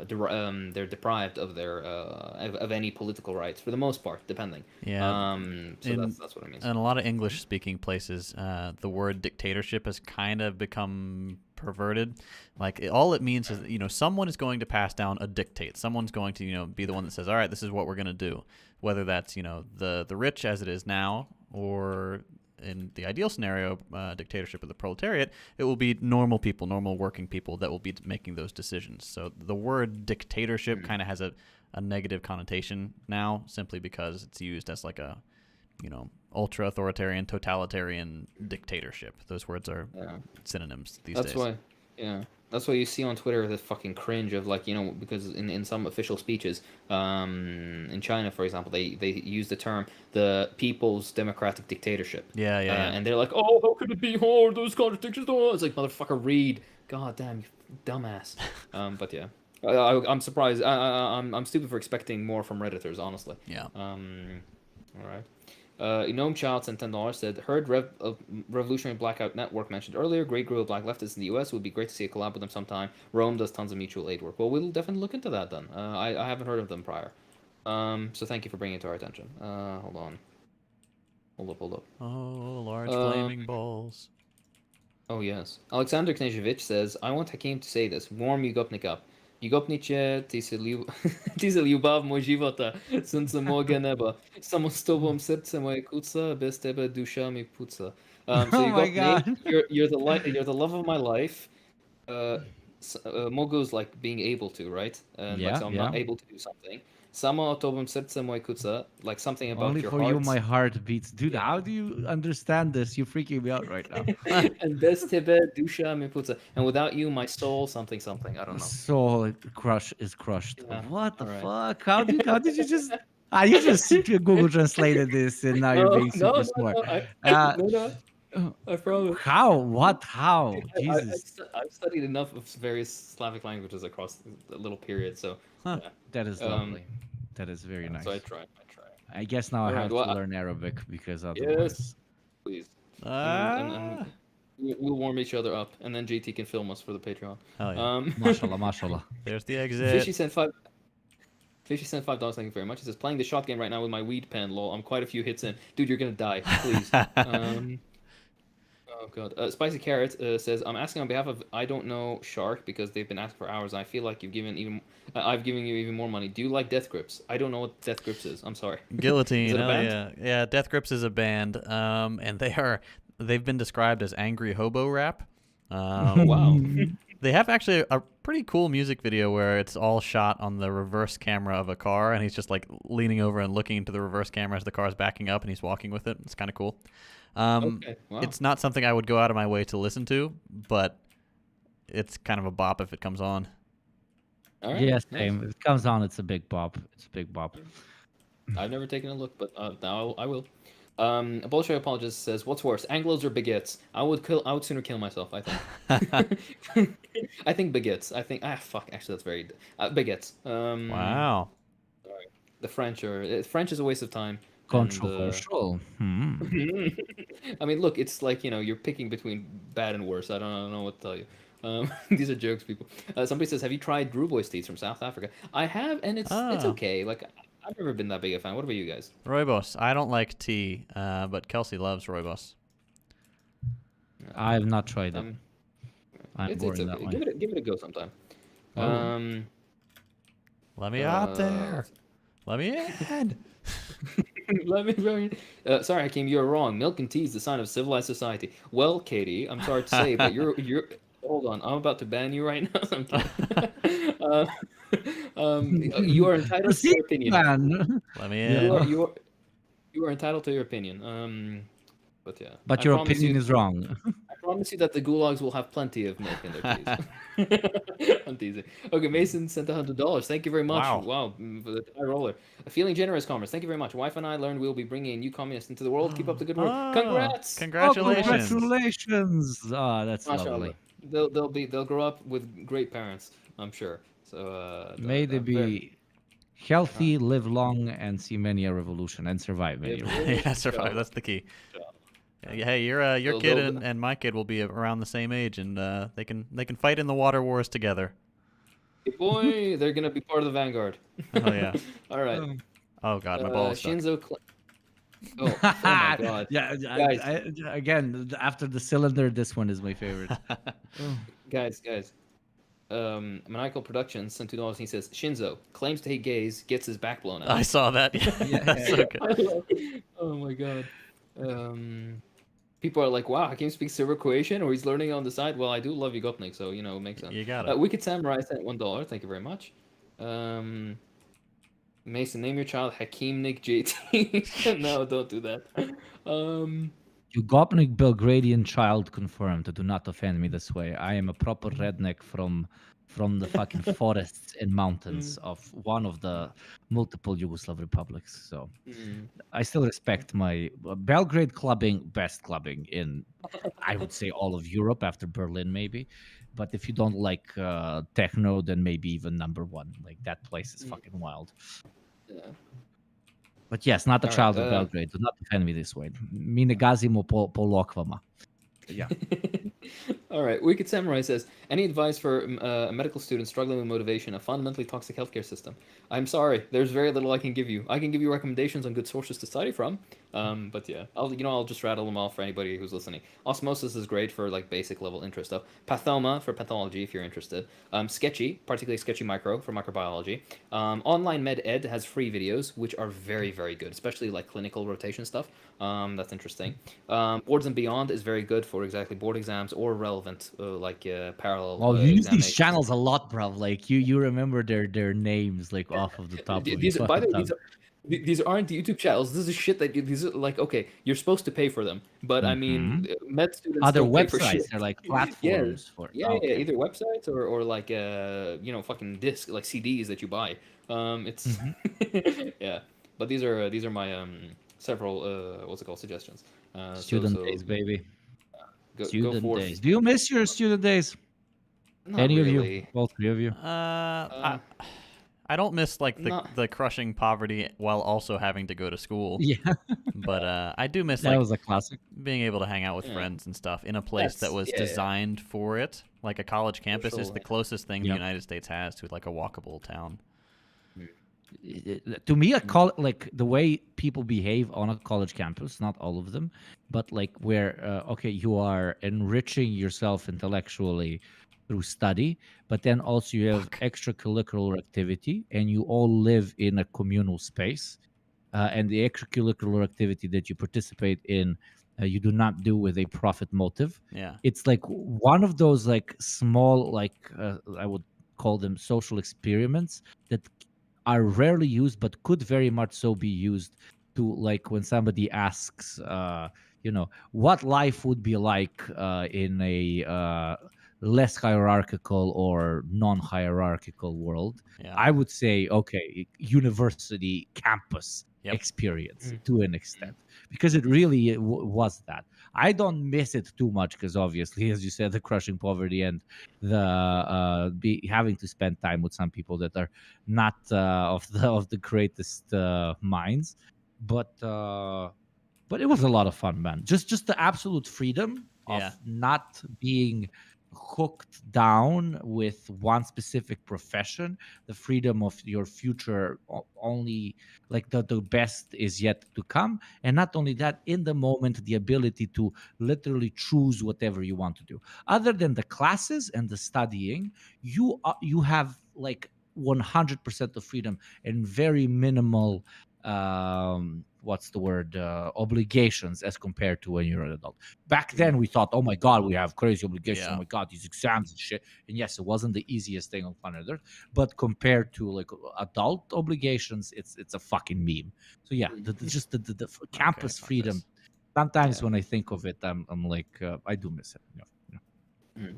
S2: they're deprived of their of any political rights for the most part, depending.
S1: Yeah.
S2: So that's what it means.
S1: In a lot of English-speaking places, the word dictatorship has kind of become perverted. Like all it means is someone is going to pass down a dictate. Someone's going to be the one that says, all right, this is what we're going to do. Whether that's the rich as it is now, or in the ideal scenario, dictatorship of the proletariat, it will be normal people, normal working people that will be making those decisions. So the word dictatorship kind of has a negative connotation now, simply because it's used as like a ultra authoritarian, totalitarian dictatorship. Those words are synonyms these days.
S2: That's why you see on Twitter this fucking cringe of because in some official speeches, in China, for example, they use the term the People's Democratic Dictatorship.
S1: Yeah.
S2: And they're like, oh, how could it be hard? Those contradictions. Oh, it's like, motherfucker, read. God damn, you dumbass. But yeah, I'm surprised. I'm stupid for expecting more from Redditors, honestly.
S1: Yeah.
S2: All right. Gnome Child sent $10. Said, "Heard Revolutionary Blackout Network mentioned earlier. Great group of black leftists in the U.S. Would be great to see a collab with them sometime. Rome does tons of mutual aid work." Well, we'll definitely look into that then. I haven't heard of them prior. So thank you for bringing it to our attention. Hold on. Hold up.
S1: Oh, large flaming balls.
S2: Oh yes. Alexander Knezhevich says, "I want Hakim to say this. Warm Yugopnik up. Yugopniče, ty si ljubav moj života, sunce moga neba. Samo s tobom srce moje kuca, bez tebe duša mi puca." So
S3: Oh my
S2: Yugopnik,
S3: God.
S2: you're the love of my life. Mogo is like being able to, right? And
S3: Yeah,
S2: so I'm
S3: yeah.
S2: not able to do something. Samo tobom srce moje kuca, like something about
S3: Only
S2: your
S3: for
S2: heart.
S3: you, my heart beats. Dude, how do you understand this? You're freaking me out right now.
S2: And bez tebe dusha mi puca. And without you, my soul, something. I don't know.
S3: Soul is crushed.
S2: Yeah,
S3: What the
S2: alright.
S3: fuck? How did you just? You just Google translated this, and now you're being super smart.
S2: No, I promise.
S3: How? What? How? Jesus,
S2: I've studied enough of various Slavic languages across a little period, so
S1: Huh.
S2: yeah.
S3: that is lovely. That is very nice.
S2: So I try.
S3: I guess now I
S2: Alright,
S3: have
S2: well,
S3: to learn Arabic because
S2: Yes,
S3: otherwise.
S2: please.
S1: Ah.
S2: And we'll warm each other up, and then JT can film us for the Patreon.
S1: Hell yeah.
S3: Mashallah, mashallah.
S1: There's the
S2: Fishy
S1: exit.
S2: sent $5. Thank you very much. He says, "Playing the shot game right now with my weed pen. Lol. I'm quite a few hits in. Dude, you're gonna die. Please." Oh god. Spicy Carrot says, "I'm asking on behalf of I don't know Shark because they've been asking for hours. I feel like I've given you even more money. Do you like Death Grips? I don't know what Death Grips is. I'm sorry. Is
S1: Guillotine.
S2: it a
S1: Oh
S2: band?
S1: yeah, yeah. Death Grips is a band, and they've been described as angry hobo rap.
S2: Wow.
S1: They have actually a pretty cool music video where it's all shot on the reverse camera of a car, and he's just like leaning over and looking into the reverse camera as the car is backing up, and he's walking with it. It's kind of cool.
S2: Okay. Wow.
S1: It's not something I would go out of my way to listen to, but it's kind of a bop if it comes on.
S2: All right.
S3: Yes,
S2: Nice.
S3: same. If it comes on, it's a big bop. It's a big bop.
S2: I've never taken a look, but now I will. A bullshit apologist says, "What's worse, Anglos or baguettes? I would sooner kill myself. I think. I think baguettes. I think fuck. Actually, that's very baguettes.
S1: Wow.
S2: The French French is a waste of time.
S3: Controversial.
S2: I mean, look, it's like you're picking between bad and worse. I don't know what to tell you. These are jokes, people. Somebody says, "Have you tried Brew Boys teas from South Africa?" I have, and it's okay. Like I've never been that big a fan. What about you guys?
S1: Rooibos. I don't like tea, but Kelsey loves Rooibos.
S3: I have not tried it. I'm
S2: It's
S3: boring
S2: okay.
S3: that way.
S2: Give it a go sometime.
S3: Oh.
S1: Let me out there. Let me in.
S2: Let me very. Sorry, Hakeem, you're wrong. Milk and tea is the sign of civilized society. Well, Katie, I'm sorry to say, but you're. Hold on, I'm about to ban you right now. I'm kidding. You are entitled to your opinion.
S3: Man.
S1: Let me in.
S2: You are entitled to your opinion. But yeah.
S3: But
S2: I
S3: your
S2: promise
S3: opinion
S2: you,
S3: is wrong.
S2: I promise you that the gulags will have plenty of milk in their teas. I'm teasing. Okay, Mason sent $100. Thank you very much.
S1: Wow.
S2: For the high roller. Feeling generous, commerce. Thank you very much. Wife and I learned we'll be bringing a new communist into the world. Keep up the good work. Congrats.
S1: Congratulations.
S3: Oh, congratulations. Oh, that's
S2: Mashallah.
S3: lovely.
S2: They'll grow up with great parents, I'm sure. So
S3: May they be healthy, live long, and see many a revolution, and survive many.
S1: Yeah, survive. That's the key. Yeah, hey, your kid and my kid will be around the same age, and they can fight in the water wars together.
S2: Hey boy, they're gonna be part of the vanguard.
S1: Oh yeah.
S2: All right.
S1: Oh god, my balls stuck.
S2: Oh my god.
S3: Yeah,
S2: guys.
S3: Again, after the cylinder, this one is my favorite.
S2: Guys. Maniacal Productions sent $2. He says Shinzo claims to hate gays, gets his back blown out.
S1: I saw that. Yeah, so good.
S2: Oh my god. People are like, wow, Hakeem speaks Serbo-Croatian, or he's learning on the side. Well, I do love you, Gopnik, so it makes sense.
S1: You got it.
S2: Wicked Samurai sent $1. Thank you very much. Mason, name your child Hakeem Nick JT. No, don't do that.
S3: You Gopnik Belgradian child confirmed. Do not offend me this way. I am a proper redneck from the fucking forests and mountains of one of the multiple Yugoslav republics. So I still respect my Belgrade clubbing, best clubbing in, I would say, all of Europe after Berlin, maybe. But if you don't like techno, then maybe even number one. Like that place is fucking wild.
S2: Yeah.
S3: But yes, not the
S2: All
S3: child
S2: right,
S3: of Belgrade. Do not defend me this way. Mi ne gazimo po lokvama. Yeah.
S2: All right. Wicked Samurai says, any advice for a medical student struggling with motivation, a fundamentally toxic healthcare system? I'm sorry. There's very little I can give you. I can give you recommendations on good sources to study from. But yeah, I'll just rattle them off for anybody who's listening. Osmosis is great for like basic level intro stuff. Pathoma for pathology if you're interested. Sketchy, particularly Sketchy Micro for microbiology. Online Med Ed has free videos which are very, very good, especially like clinical rotation stuff. That's interesting. Boards and Beyond is very good for exactly board exams or relevant parallel.
S3: Well, you use these
S2: examinations.
S3: channels a lot, bro. Like you remember their names like off of the top of your
S2: By the way,
S3: tongue.
S2: these aren't YouTube channels. This is shit that these are like, okay, you're supposed to pay for them, but I mean, med students
S3: other
S2: don't pay for
S3: websites
S2: shit.
S3: They're like platforms for
S2: either websites or like fucking disc like CDs that you buy. It's yeah, but these are my several what's it called, suggestions.
S3: Student days, baby.
S2: Student
S3: days. Do you miss your student days?
S2: Not
S3: Any
S2: really.
S3: of you? All three of you?
S1: I don't miss like the crushing poverty while also having to go to school.
S3: Yeah.
S1: But I do miss
S3: that was a classic.
S1: being able to hang out with friends and stuff in a place that was designed for it. Like a college campus is the closest thing the United States has to like a walkable town.
S3: to me, a like the way people behave on a college campus, not all of them, but like where okay, you are enriching yourself intellectually through study, but then also you have
S1: Fuck.
S3: extracurricular activity, and you all live in a communal space, and the extracurricular activity that you participate in, you do not do with a profit motive.
S1: Yeah.
S3: It's like one of those like small, like I would call them social experiments that are rarely used, but could very much so be used to, like, when somebody asks, what life would be like in a less hierarchical or non-hierarchical world.
S1: Yeah.
S3: I would say, okay, university campus
S1: Yep.
S3: experience
S2: Mm.
S3: to an extent, because it really was that. I don't miss it too much because obviously, as you said, the crushing poverty and the be having to spend time with some people that are not of the greatest minds, but it was a lot of fun, man. Just the absolute freedom
S1: Yeah.
S3: of not being hooked down with one specific profession, the freedom of your future only, like the best is yet to come, and not only that, in the moment, the ability to literally choose whatever you want to do. Other than the classes and the studying, you have like 100% of freedom and very minimal what's the word, obligations, as compared to when you're an adult. Back then we thought, oh my god, we have crazy obligations, oh
S1: Yeah.
S3: my god, these exams and shit. And yes, it wasn't the easiest thing on planet earth, but compared to like adult obligations, it's a fucking meme. So yeah, just the
S1: Okay.
S3: campus
S1: Fuck
S3: freedom.
S1: this.
S3: Sometimes
S2: Yeah.
S3: when I think of it, I'm like, I do miss it.
S2: Mm.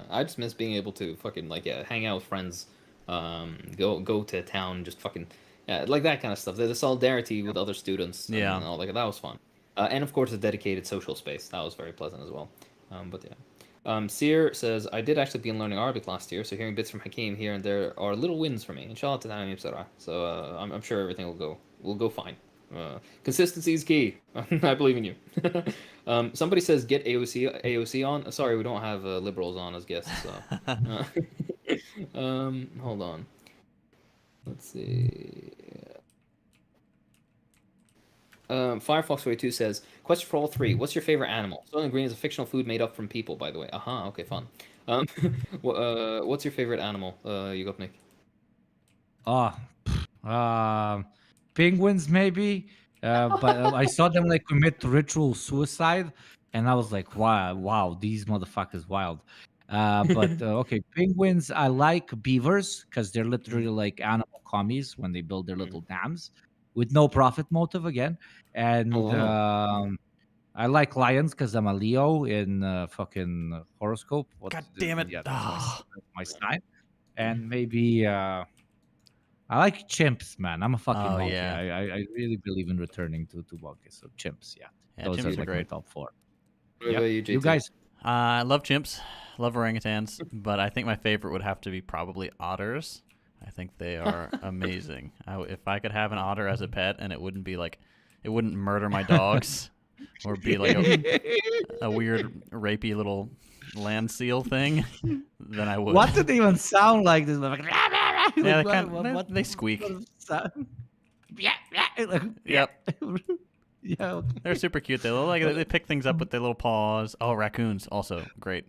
S2: I just miss being able to fucking like hang out with friends, go to town, just fucking like that kind of stuff. The solidarity with other students
S1: Yeah.
S2: and all like that was fun, and of course a dedicated social space that was very pleasant as well. But yeah, Seer says I did actually begin learning Arabic last year, so hearing bits from Hakeem here and there are little wins for me. Inshallah, ta'ala, bsarah. So I'm sure everything will go fine. Consistency is key. I believe in you. Somebody says get AOC on. Sorry, we don't have liberals on as guests. So, uh, hold on. Let's see. Firefox 42 says, question for all three. What's your favorite animal? Soylent Green is a fictional food made up from people, by the way. Aha, okay, fun. Um, what's your favorite animal? You got Nick.
S3: Oh, um, penguins maybe. But I saw them like commit ritual suicide, and I was like, wow, wow, these motherfuckers wild. But okay, penguins. I like beavers because they're literally
S2: Mm,
S3: like animal commies when they build their
S2: mm.
S3: little dams with no profit motive again.
S2: Oh,
S3: And
S2: wow.
S3: I like lions because I'm a Leo in fucking horoscope.
S1: God damn it.
S3: Yeah,
S1: Ah.
S3: that's my sign. And maybe I like chimps, man. I'm a fucking
S1: Oh
S3: monkey.
S1: yeah.
S3: I really believe in returning to monkeys. So chimps, yeah.
S1: Yeah.
S3: Those are
S1: Chimps are
S2: Cute.
S3: like my
S1: great.
S3: top four.
S2: What about
S3: Yep.
S2: you,
S3: You
S2: JT?
S3: guys,
S1: I love chimps. Love orangutans, but I think my favorite would have to be probably otters. I think they are amazing. If I could have an otter as a pet and it wouldn't be like, it wouldn't murder my dogs, or be like a weird rapey little land seal thing, then I would.
S3: what did they even sound like? This like,
S1: Yeah,
S3: like
S1: they
S3: what,
S1: kind
S3: what
S1: they squeak.
S3: sort of sound? Yeah, yeah, like, yeah.
S1: Yep,
S3: Yeah.
S1: they're
S3: Okay.
S1: super cute. They pick things up with their little paws. Oh, raccoons also great.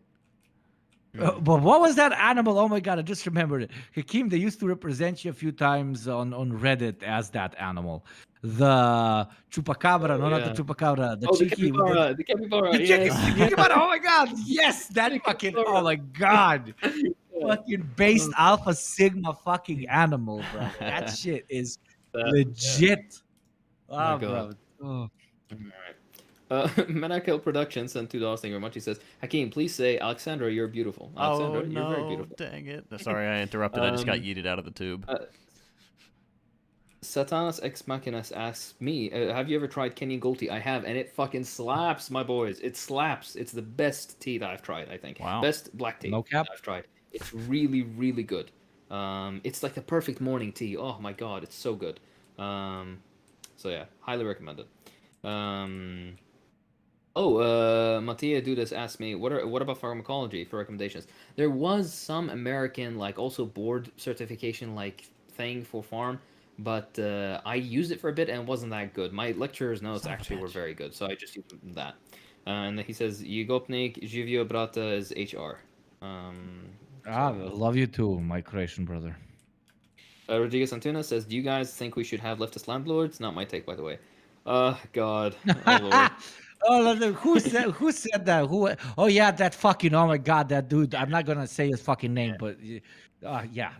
S2: Mm.
S3: But what was that animal? Oh my god, I just remembered it. Hakeem, they used to represent you a few times on Reddit as that animal. The chupacabra,
S2: Oh,
S3: no, not the
S2: yeah.
S3: chupacabra, the
S2: Oh, the
S3: cheeky with
S2: capybara. The capybara.
S3: the chicken,
S2: Yes.
S3: the capybara. Oh my god, yes, that
S2: The
S3: fucking, oh
S2: capybara.
S3: my god,
S2: Yeah.
S3: fucking based
S2: Oh,
S3: alpha sigma fucking animal, bro. That shit is
S2: that, yeah.
S3: legit.
S2: My
S3: Ah,
S2: God.
S3: bro. Oh.
S2: Alright. Menakill Productions sent $2. Thank you very much. He says, Hakeem, please say, Alexandra, you're beautiful.
S1: Oh
S2: Alexandra, you're very
S1: no,
S2: beautiful.
S1: dang it! Sorry, I interrupted. I just got
S2: Um,
S1: yeeted out of the tube.
S2: uh, Satanas Ex Machinas asks me, have you ever tried Kenyan Gold tea? I have, and it fucking slaps, my boys. It slaps. It's the best tea that I've tried, I think.
S1: Wow.
S2: Best black tea
S3: No cap.
S2: that I've tried. It's really, really good. It's like the perfect morning tea. Oh my god, it's so good. So yeah, highly recommend it. Mattia Dudas asked me, what about pharmacology for recommendations? There was some American, like, also board certification, like, thing for farm, but I used it for a bit and it wasn't that good. My lecturer's notes
S1: Son of a
S2: actually were
S1: bitch.
S2: very good, so I just used that. And then he says, Yegopnik, Živio Brata is HR. So,
S3: love you too, my Croatian brother.
S2: Rodriguez Antuna says, do you guys think we should have leftist landlords? Not my take, by the way. God. Oh, Lord.
S3: Oh, who said that? Who? Oh yeah, that fucking. Oh my god, that dude. I'm not gonna say his fucking name, but yeah,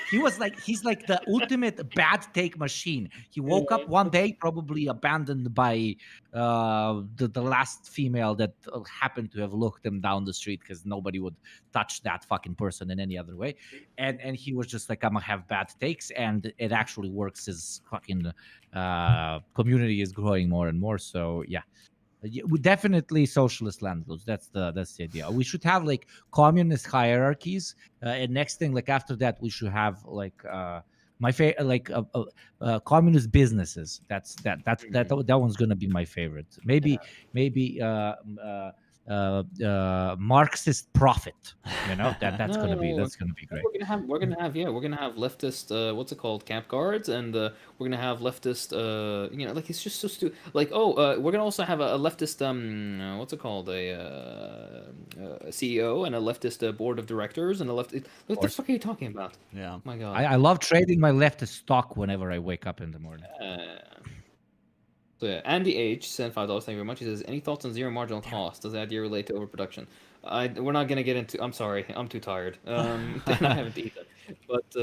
S3: he's like the ultimate bad take machine. He woke up one day, probably abandoned by the last female that happened to have looked him down the street because nobody would touch that fucking person in any other way, and he was just like, I'm gonna have bad takes, and it actually works. His fucking community is growing more and more. So yeah, we definitely socialist landlords. That's the idea. We should have like communist hierarchies, and next thing, like after that, we should have like my favorite, like communist businesses. That one's gonna be my favorite. Maybe Marxist profit. You know that's
S2: No,
S3: gonna
S2: no,
S3: be
S2: no.
S3: great.
S2: We're gonna have leftist, what's it called, camp guards, and we're gonna have leftist, like it's just so stupid. Like, we're gonna also have a leftist, what's it called, a CEO and a leftist board of directors and a left. What the
S3: course.
S2: fuck are you talking about?
S1: Yeah.
S2: My God.
S3: I love trading my leftist stock whenever I wake up in the morning.
S2: So yeah, Andy H sent $5. Thank you very much. He says, any thoughts on zero marginal cost? Does the idea relate to overproduction? We're not gonna get into. I'm sorry, I'm too tired. And I haven't eaten. But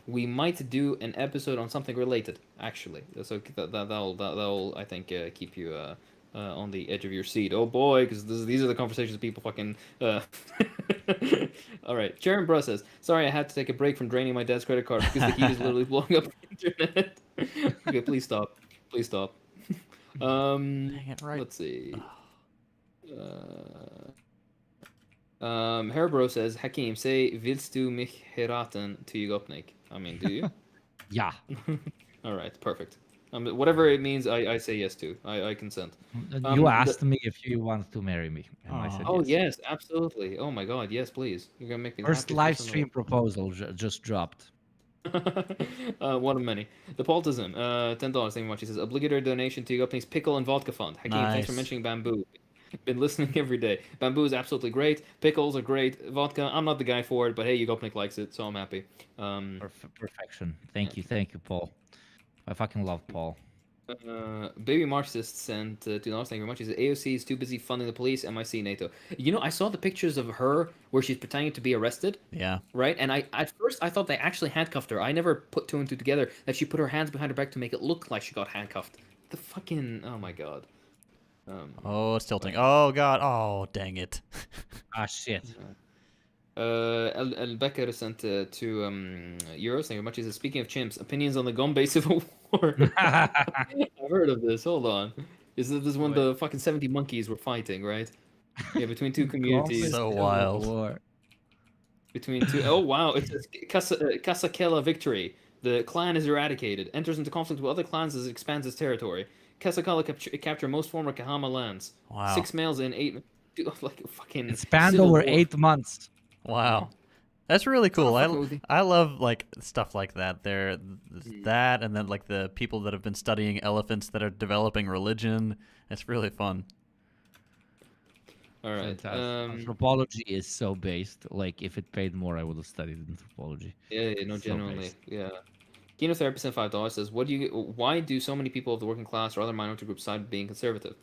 S2: we might do an episode on something related, actually. So that'll I think keep you on the edge of your seat. Oh boy, because these are the conversations people fucking. All right, Sharon Bro says, sorry, I had to take a break from draining my dad's credit card because the heat is literally blowing up the internet. Okay, please stop. Please stop.
S1: Dang it, right.
S2: Let's see. Hairbro says, Hakeem, say willst du mich heiraten to Yugopnik? I mean, do you?
S3: Yeah.
S2: All right, perfect. Whatever it means, I say yes to. I consent.
S3: You asked me if you want to marry me, and I said
S2: Oh
S3: yes.
S2: yes, absolutely. Oh my God, yes, please. You're gonna make me the
S3: First
S2: happiest
S3: live
S2: person in the
S3: stream proposal just dropped.
S2: one of many. The Paultism, $10. Thank you very much. He says, obligatory donation to Yugopnik's Pickle and Vodka Fund. Hakeem, thanks for
S1: Nice.
S2: mentioning bamboo. Been listening every day. Bamboo is absolutely great. Pickles are great. Vodka, I'm not the guy for it, but hey, Yugopnik likes it, so I'm happy.
S3: Perfection. Thank you, Paul. I fucking love Paul.
S2: Baby Marxist sent $2. Thank you very much. He says, AOC is too busy funding the police. MIC NATO. You know, I saw the pictures of her where she's pretending to be arrested.
S1: Yeah.
S2: Right, and at first I thought they actually handcuffed her. I never put two and two together that she put her hands behind her back to make it look like she got handcuffed. The fucking, oh my God.
S1: Oh, it's tilting. Oh god. Oh, dang it.
S3: Shit.
S2: El Becker sent €2. Thank you very much. He says, speaking of chimps, opinions on the Gombe Civil War. I've heard of this. Hold on. This is when the fucking 70 monkeys were fighting, right? Yeah, between two communities.
S1: So wild.
S2: Between two. Oh wow! It says Kasakela victory. The clan is eradicated. Enters into conflict with other clans as it expands its territory. Kasakala capture most former Kahama lands.
S1: Wow.
S2: 6 males in 8. Like fucking.
S3: It spanned
S2: civil
S3: over
S2: war.
S3: 8 months.
S1: Wow. That's really cool.
S2: fucking with you.
S1: I love like stuff like that. That and then like the people that have been studying elephants that are developing religion. It's really fun.
S2: All right.
S3: Anthropology is so based. Like, if it paid more, I would have studied anthropology.
S2: Yeah, no, genuinely, yeah. Kenotherapy sent $5 says, why do so many people of the working class or other minority groups side with being conservative?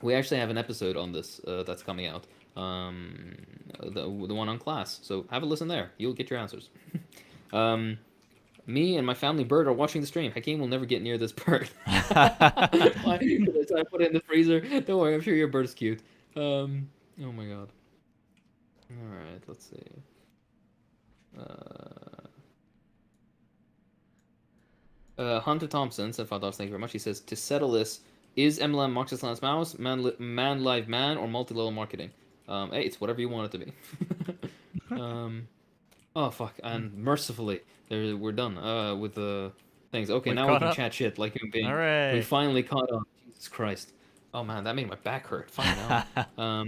S2: We actually have an episode on this that's coming out. The one on class. So have a listen there. You'll get your answers. Me and my family bird are watching the stream. Hakeem will never get near this bird. Why? Because I put it in the freezer. Don't worry, I'm sure your bird's cute. Oh my God. All right, let's see. Hunter Thompson said $5. Thank you very much. He says, to settle this, is MLM Marxist Lance Mouse, man live man, or multi-level marketing? Hey, it's whatever you want it to be. Oh fuck! And mercifully, we're done with the things. Okay, now we can chat shit like human beings.
S1: All right.
S2: We finally caught up. Jesus Christ! Oh man, that made my back hurt. Fine now.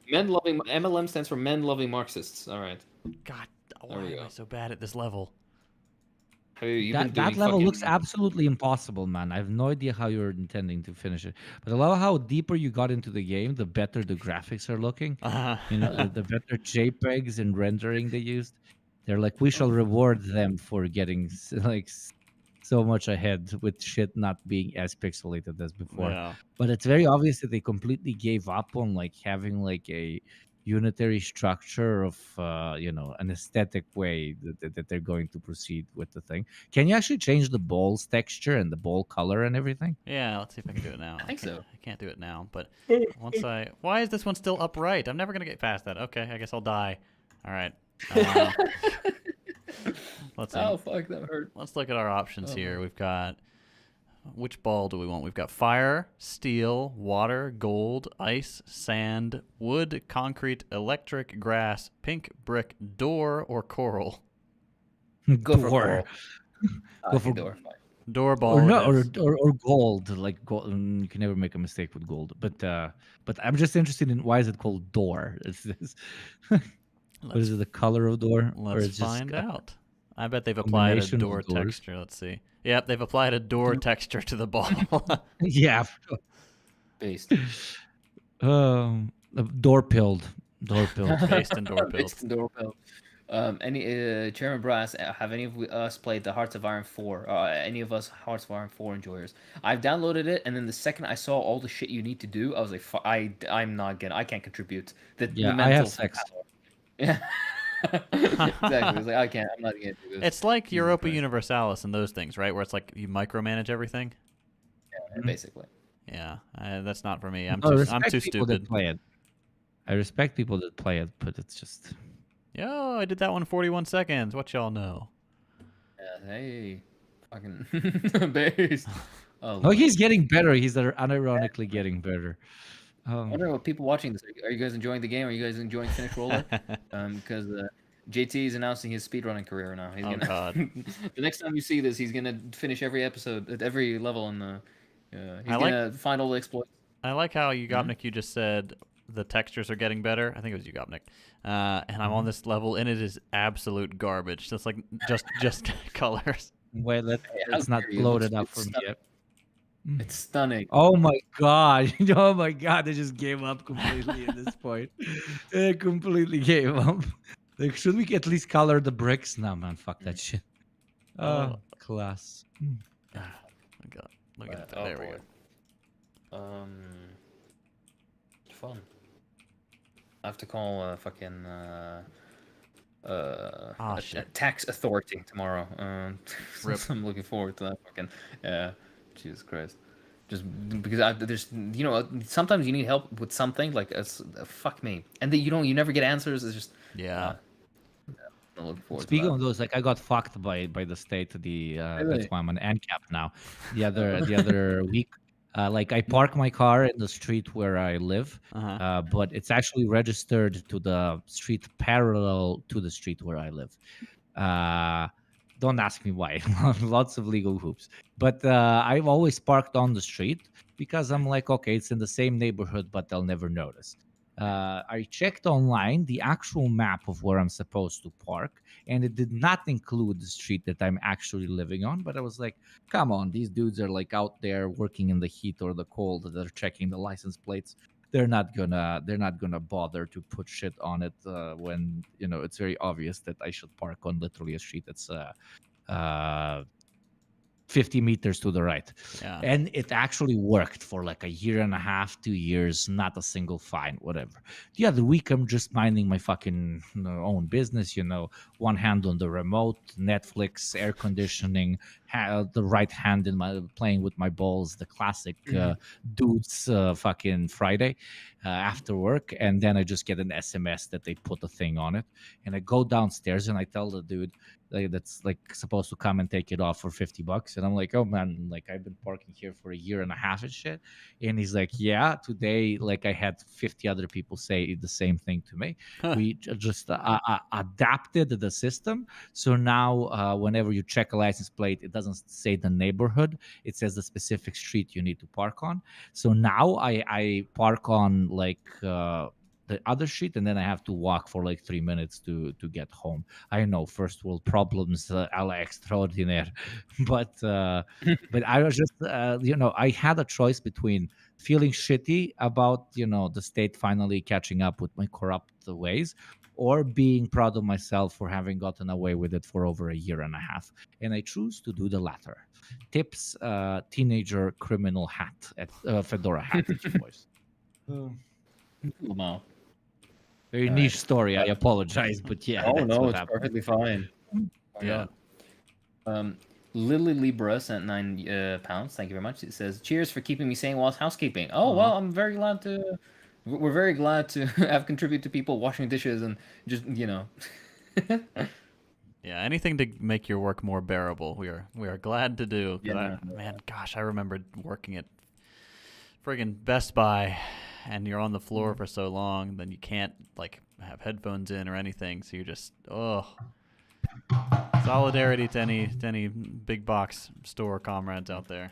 S2: Men loving MLM stands for men loving Marxists. All right.
S1: God, why am I so bad at this level?
S2: You've been
S3: That
S2: doing
S3: level looks
S2: fucking.
S3: absolutely impossible, man. I have no idea how you're intending to finish it. But I love how deeper you got into the game, the better the graphics are looking.
S1: Uh,
S3: You know, the better JPEGs and rendering they used. They're like, we shall reward them for getting so much ahead with shit not being as pixelated as before.
S1: yeah.
S3: But it's very obvious that they completely gave up on like having like a unitary structure of an aesthetic way that they're going to proceed with the thing. Can you actually change the ball's texture and the ball color and everything?
S1: Yeah, let's see if I can do it now.
S2: I think so.
S1: I can't do it now, but why is this one still upright? I'm never gonna get past that. Okay, I guess I'll die. All right. Let's see.
S2: Oh fuck, that hurt.
S1: Let's look at our options
S2: Oh,
S1: here.
S2: man.
S1: We've got which ball do we want? We've got fire, steel, water, gold, ice, sand, wood, concrete, electric, grass, pink, brick, door, or coral.
S2: Go for
S3: Door.
S2: coral.
S3: Go for
S2: door. Fine.
S1: Door ball.
S3: or
S1: it
S3: no,
S1: is.
S3: or gold. Like gold, you can never make a mistake with gold. But I'm just interested in why is it called door? Is this what
S1: Let's,
S3: is it? The color of door, or
S1: let's
S3: it's just
S1: find
S3: a
S1: out. I bet they've applied a
S3: combination
S1: door
S3: of doors?
S1: texture. Let's see. Yep, they've applied a door texture to the ball.
S3: Yeah.
S2: Based.
S3: Door pilled. Door pilled.
S1: Based in door pills.
S2: Based in door pill. Any Chairman Brass, have any of us played the Hearts of Iron 4? Any of us Hearts of Iron 4 enjoyers? I've downloaded it, and then the second I saw all the shit you need to do, I was like, I'm not gonna, I can't contribute. The
S3: Yeah, I
S2: mental
S3: have sex.
S2: power. Yeah. Exactly. It's like I can't. I'm not gonna do this.
S1: It's like
S2: Jesus
S1: Europa
S2: Christ.
S1: Universalis and those things, right? Where it's like you micromanage everything.
S2: Yeah, basically.
S1: Yeah, that's not for me. I'm
S3: I
S1: too
S3: respect people that
S1: stupid.
S3: play it. I respect people that play it, but it's just
S1: Yo, I did that one in 41 seconds. What y'all know?
S2: Yeah, hey, fucking based. Oh,
S3: oh,
S2: Lord.
S3: he's getting better. He's unironically getting better.
S2: I wonder what people watching this are you guys enjoying the game? Are you guys enjoying Finish Roller? Because JT is announcing his speedrunning career now. He's
S1: Oh,
S2: gonna.
S1: God.
S2: The next time you see this, he's gonna finish every episode, every level, and he's
S1: I like-
S2: gonna find all the exploits.
S1: I like how Ugopnik, you just said the textures are getting better. I think it was Ugopnik. And I'm on this level, and it is absolute garbage. Just like just colors.
S3: Wait,
S2: Hey, how
S3: let's not
S2: dare you?
S3: load
S2: It's-
S3: it up
S2: it's
S3: for me
S2: stunning.
S3: yet.
S2: It's stunning.
S3: Oh my god! Oh my god! They just gave up completely at this point. They completely gave up. Like, should we at least color the bricks? No, man, fuck that shit.
S1: Oh.
S3: Class.
S1: Oh, God. Look at that.
S2: Oh,
S1: There we
S2: boy.
S1: go.
S2: Fun. I have to call fucking
S1: Shit.
S2: tax authority tomorrow.
S1: Rip.
S2: I'm looking forward to that fucking Jesus Christ. Just because there's sometimes you need help with something like fuck me, and then you never get answers. It's just
S1: Yeah.
S2: I'm looking forward
S3: Speaking
S2: to
S3: of those, like I got fucked by the state.
S2: Really?
S3: That's why I'm an ANCAP now. The other week, like I park my car in the street where I live,
S1: Uh-huh.
S3: but it's actually registered to the street parallel to the street where I live. Don't ask me why. Lots of legal hoops. But I've always parked on the street because I'm like, okay, it's in the same neighborhood, but they'll never notice. I checked online the actual map of where I'm supposed to park, and it did not include the street that I'm actually living on. But I was like, come on, these dudes are like out there working in the heat or the cold. They're checking the license plates. They're not gonna bother to put shit on it when it's very obvious that I should park on literally a street that's 50 meters to the right.
S1: Yeah.
S3: And it actually worked for like a year and a half, 2 years, not a single fine, whatever. The other week, I'm just minding my fucking own business, one hand on the remote, Netflix, air conditioning, the right hand in my playing with my balls, the classic dudes fucking Friday after work. And then I just get an SMS that they put a thing on it. And I go downstairs and I tell the dude, that's like supposed to come and take it off for $50, and I'm like, oh man, like I've been parking here for a year and a half and shit. And he's like, yeah, today like I had 50 other people say the same thing to me. We just adapted the system, so now whenever you check a license plate, it doesn't say the neighborhood, it says the specific street you need to park on. So now I park on like the the other sheet, and then I have to walk for like 3 minutes to get home. I know, first world problems, a la extraordinaire, but I was just I had a choice between feeling shitty about the state finally catching up with my corrupt ways, or being proud of myself for having gotten away with it for over a year and a half. And I choose to do the latter. Tips, teenager criminal hat, fedora hat at your voice.
S4: Wow.
S3: Very
S4: All
S3: niche
S4: right.
S3: story. I apologize, but yeah,
S4: Oh
S3: that's
S4: no,
S3: what
S4: it's
S3: happened.
S4: perfectly fine.
S1: Yeah.
S4: Lily Libra sent £9. Thank you very much. It says, "Cheers for keeping me sane whilst housekeeping." Oh
S1: Aw.
S4: well, I'm very glad to. We're very glad to have contributed to people washing dishes and just
S1: Yeah, anything to make your work more bearable, we are glad to do. 'Cause
S4: Yeah.
S1: man, gosh, I remember working at friggin' Best Buy, and you're on the floor for so long, then you can't like have headphones in or anything, so you're just solidarity to any big box store comrades out there.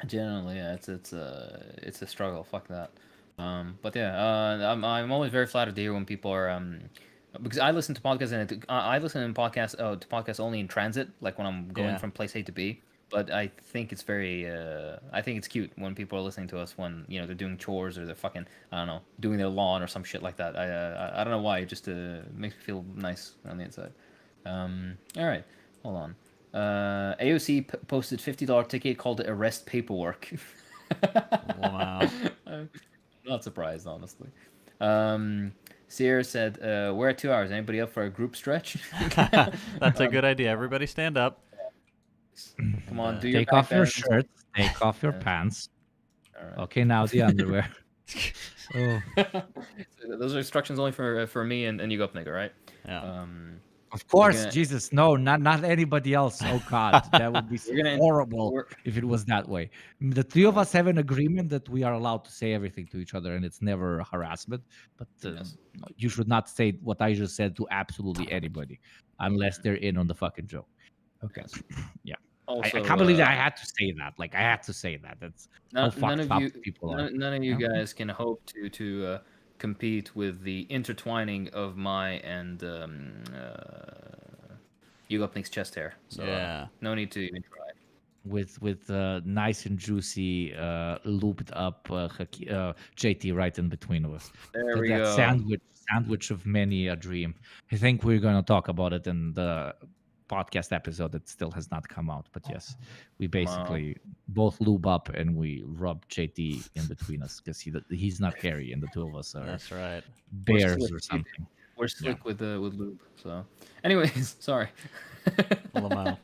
S4: Generally, yeah, it's a struggle. Fuck that. But yeah, I'm always very flattered to hear when people are because I listen to podcasts and I listen to podcasts only in transit, like when I'm going
S1: Yeah.
S4: from place A to B. But I think it's I think it's cute when people are listening to us when they're doing chores or they're fucking I don't know doing their lawn or some shit like that. I don't know why, it just makes me feel nice on the inside. All right, hold on. AOC posted $50 ticket, called it arrest paperwork.
S1: Wow.
S4: I'm not surprised, honestly. Sierra said, "We're at 2 hours. Anybody up for a group stretch?"
S1: That's a good idea. Everybody stand up.
S4: Come on, do your
S3: Take off your
S4: back bends.
S3: shirt, take off your pants.
S4: All right.
S3: Okay, now the underwear. Oh,
S4: Those are instructions only for me and you go up, Nick. All right.
S1: Yeah.
S3: of course,
S4: gonna-
S3: Jesus, no, not anybody else. Oh God, that would be so
S4: We're gonna-
S3: horrible
S4: we're-
S3: if it was that way. The three of us have an agreement that we are allowed to say everything to each other, and it's never harassment. But
S4: Yes.
S3: no, you should not say what I just said to absolutely anybody, unless they're in on the fucking joke. Okay.
S4: Yes.
S3: Yeah.
S4: Also,
S3: I can't believe that I had to say that. Like I had to say that. That's how
S4: none
S3: fucked
S4: of
S3: up
S4: you,
S3: people are.
S4: none of you
S3: Yeah.
S4: guys can hope to compete with the intertwining of my and Yugopnik's chest hair. So
S1: Yeah.
S4: no need to even try.
S3: With nice and juicy, looped up JT right in between of us.
S4: There
S3: That-
S4: we
S3: that
S4: go.
S3: sandwich of many a dream. I think we're gonna talk about it in the podcast episode that still has not come out. But yes, we basically both lube up and we rub JT in between us because he's not hairy and the two of us are
S1: That's right.
S3: bears
S4: slick.
S3: or something.
S4: We're slick with lube. So, anyways, sorry.
S1: Lamau.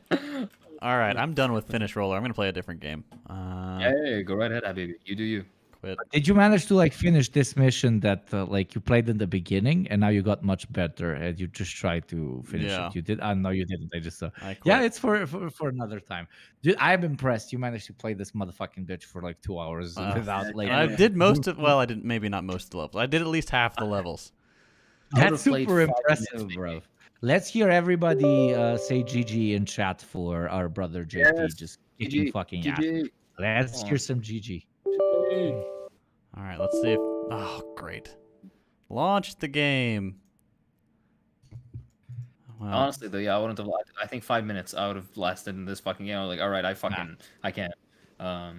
S1: All right, I'm done with Finnish Roller. I'm gonna play a different game.
S4: Hey, go right ahead, Habibi. You do you.
S1: Quit.
S3: Did you manage to like finish this mission that like you played in the beginning and now you got much better and you just tried to finish
S1: Yeah.
S3: it? You did? No, you didn't. I just
S1: I quit.
S3: yeah, it's for another time. Dude, I'm impressed. You managed to play this motherfucking bitch for like 2 hours without like.
S1: I did most of. Well, I didn't. Maybe not most of the levels. I did at least half the levels.
S4: I would've
S3: That's
S4: played
S3: super
S4: 5
S3: impressive,
S4: minutes,
S3: bro. Let's hear everybody say GG in chat for our brother JT
S4: Yes,
S3: just kicking
S4: GG,
S3: fucking ass.
S4: GG.
S3: Let's
S4: Come
S3: hear
S4: on.
S3: some GG.
S1: All right, let's see if. Oh, great! Launch the game. Well,
S4: Honestly, though, yeah, I wouldn't have. I think 5 minutes I would have lasted in this fucking game. I was like, all right, I can't.
S1: well,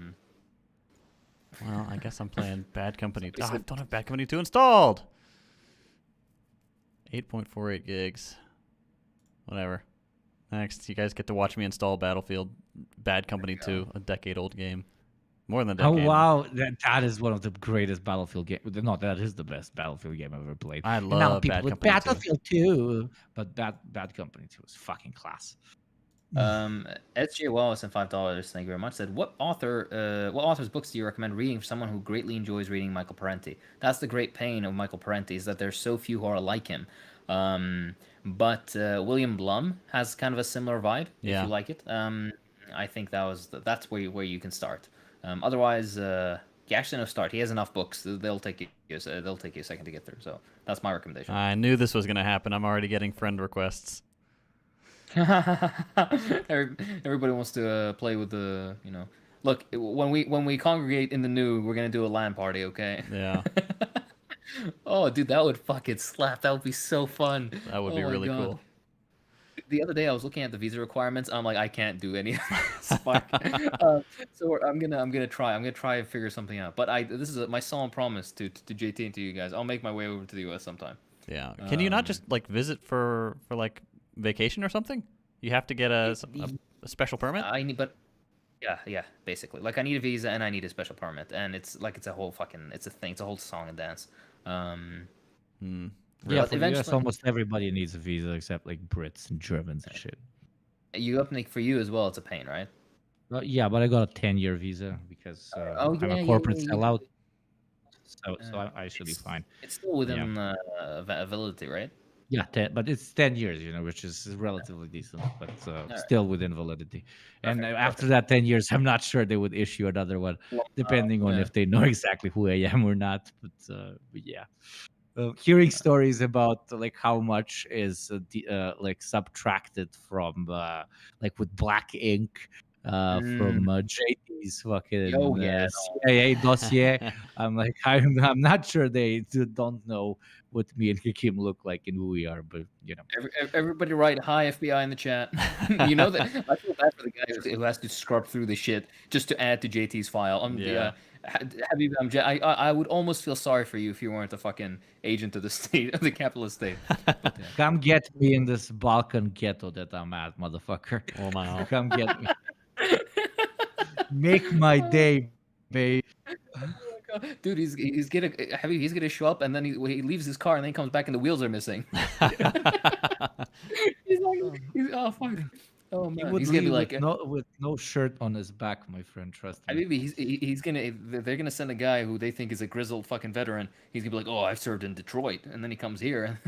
S1: I guess I'm playing Bad Company.
S4: So-
S1: I don't have Bad Company 2 installed. 8.48 gigs. Whatever. Next, you guys get to watch me install Battlefield Bad Company 2, a decade-old game. More than a
S3: Oh
S1: decade.
S3: wow, that is one of the greatest Battlefield games. No, that is the best Battlefield game I've ever played.
S1: I
S3: And now
S1: love
S3: people
S1: Bad
S3: with
S1: Company 2.
S3: Battlefield 2, but Bad Company 2 is fucking class.
S4: SJ Wallace and $5. Thank you very much. Said, what author's books do you recommend reading for someone who greatly enjoys reading Michael Parenti? That's the great pain of Michael Parenti, is that there's so few who are like him. But William Blum has kind of a similar vibe.
S1: Yeah.
S4: If you like it, I think that's where you can start. Otherwise, actually no, start. He has enough books. They'll take you a second to get through. So that's my recommendation.
S1: I knew this was going to happen. I'm already getting friend requests.
S4: Everybody wants to play with the Look, when we congregate in the new, we're gonna do a LAN party, okay?
S1: Yeah.
S4: Oh, dude, that would fucking slap. That would be so fun.
S1: That would
S4: Oh
S1: be
S4: my
S1: really
S4: God.
S1: cool.
S4: The other day I was looking at the visa requirements. I'm like, I can't do any of this. Fuck. So I'm gonna try and figure something out. But this is my solemn promise to JT and to you guys. I'll make my way over to the US sometime.
S1: Yeah. Can you not just like visit for like vacation or something? You have to get a special permit?
S4: I need, but yeah, basically. Like I need a visa and I need a special permit, and it's a whole fucking it's a thing. It's a whole song and dance.
S1: Hmm.
S3: Yeah,
S4: But
S3: for the US,
S4: eventually,
S3: almost everybody needs a visa except like Brits and Germans and shit.
S4: for you as well. It's a pain, right?
S3: Yeah, but I got a 10-year visa because
S4: Oh
S3: I'm a
S4: yeah,
S3: corporate
S4: you
S3: sellout,
S4: do.
S3: so I should be fine.
S4: It's still
S3: Yeah.
S4: within validity, right?
S3: Yeah, but it's 10 years, which is relatively decent, but
S4: Alright.
S3: still within validity. And
S4: Perfect,
S3: after that 10 years, I'm not sure they would issue another one, depending on
S4: yeah.
S3: if they know exactly who I am or not. But yeah, hearing stories about like how much is like subtracted from like with black ink from JT's
S4: Oh
S3: fucking
S4: yeah,
S3: CIA dossier. I'm like, I'm not sure they don't know what me and Hakim look like and who we are, but
S4: everybody write hi FBI in the chat. You know that I feel bad for the guy who has to scrub through the shit just to add to JT's file.
S1: Yeah.
S4: Habib, I would almost feel sorry for you if you weren't a fucking agent of the state, of the capitalist state.
S3: come get me in this Balkan ghetto that I'm at, motherfucker.
S1: Oh my.
S3: Come get me. Make my day, babe.
S4: Dude, he's gonna show up and then he leaves his car and then he comes back and the wheels are missing. Oh fuck. Oh
S3: He
S4: man,
S3: would
S4: he's gonna be
S3: leave
S4: like,
S3: with no shirt on his back, my friend. Trust me.
S4: maybe he's gonna they're gonna send a guy who they think is a grizzled fucking veteran. He's gonna be like, oh, I've served in Detroit, and then he comes here.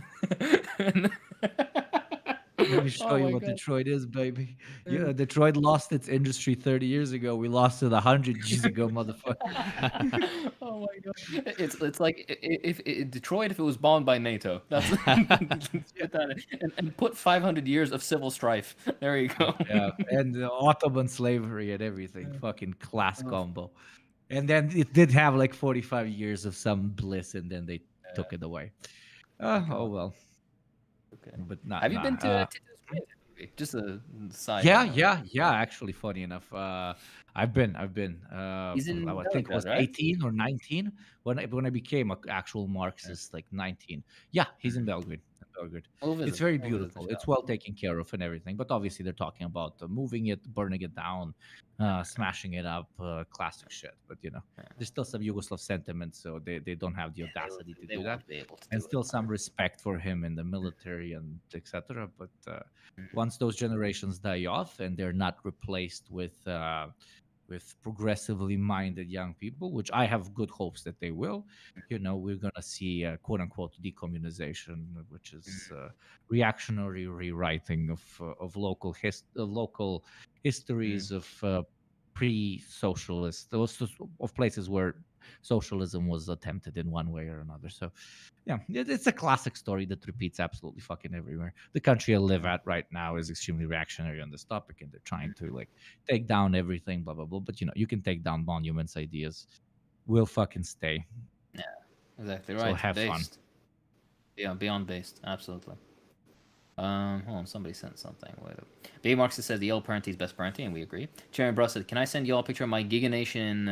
S4: And
S3: Let me show
S4: Oh
S3: you
S4: my
S3: what
S4: God.
S3: Detroit is, baby. Yeah, Detroit lost its industry 30 years ago. We lost it 100 years ago, motherfucker.
S4: Oh my God, it's like if Detroit, if it was bombed by NATO, that's get that in. And put 500 years of civil strife. There you go.
S3: Yeah, and Ottoman slavery and everything. Fucking class
S4: Oh.
S3: combo. And then it did have like 45 years of some bliss, and then they took it away. Oh well.
S4: Okay.
S3: But not.
S4: Have you been to
S3: nah.
S4: Tito's Grave? Just a side.
S3: Yeah. Actually, funny enough, I've been.
S4: He's in
S3: I think I was
S4: Belgrade, right?
S3: 18 or 19 when I became an actual Marxist, like 19. Yeah, he's in Belgrade.
S4: We'll visit.
S3: It's very
S4: We'll visit the
S3: beautiful. It's
S4: show.
S3: well taken care of and everything. But obviously, they're talking about moving it, burning it down, smashing it up, classic shit. But there's still some Yugoslav sentiment, so they don't have the audacity to
S4: They
S3: do that.
S4: won't be able to
S3: And
S4: do
S3: still
S4: it.
S3: some respect for him in the military and etc. But once those generations die off and they're not replaced with progressively minded young people, which I have good hopes that they will, we're gonna see quote unquote decommunization, which is reactionary rewriting of local local histories of pre-socialist, of places where socialism was attempted in one way or another. So yeah, it's a classic story that repeats absolutely fucking everywhere. The country I live at right now is extremely reactionary on this topic, and they're trying to like take down everything, blah blah blah. But you can take down monuments, ideas will fucking stay.
S4: Yeah, exactly
S3: So
S4: right.
S3: have fun.
S4: Based. Yeah, beyond based, absolutely. Hold on, somebody sent something. Wait up. B Marxist said the yellow parenting is best parenting, and we agree. Chairman Bruss said, "Can I send you all a picture of my Giga Nation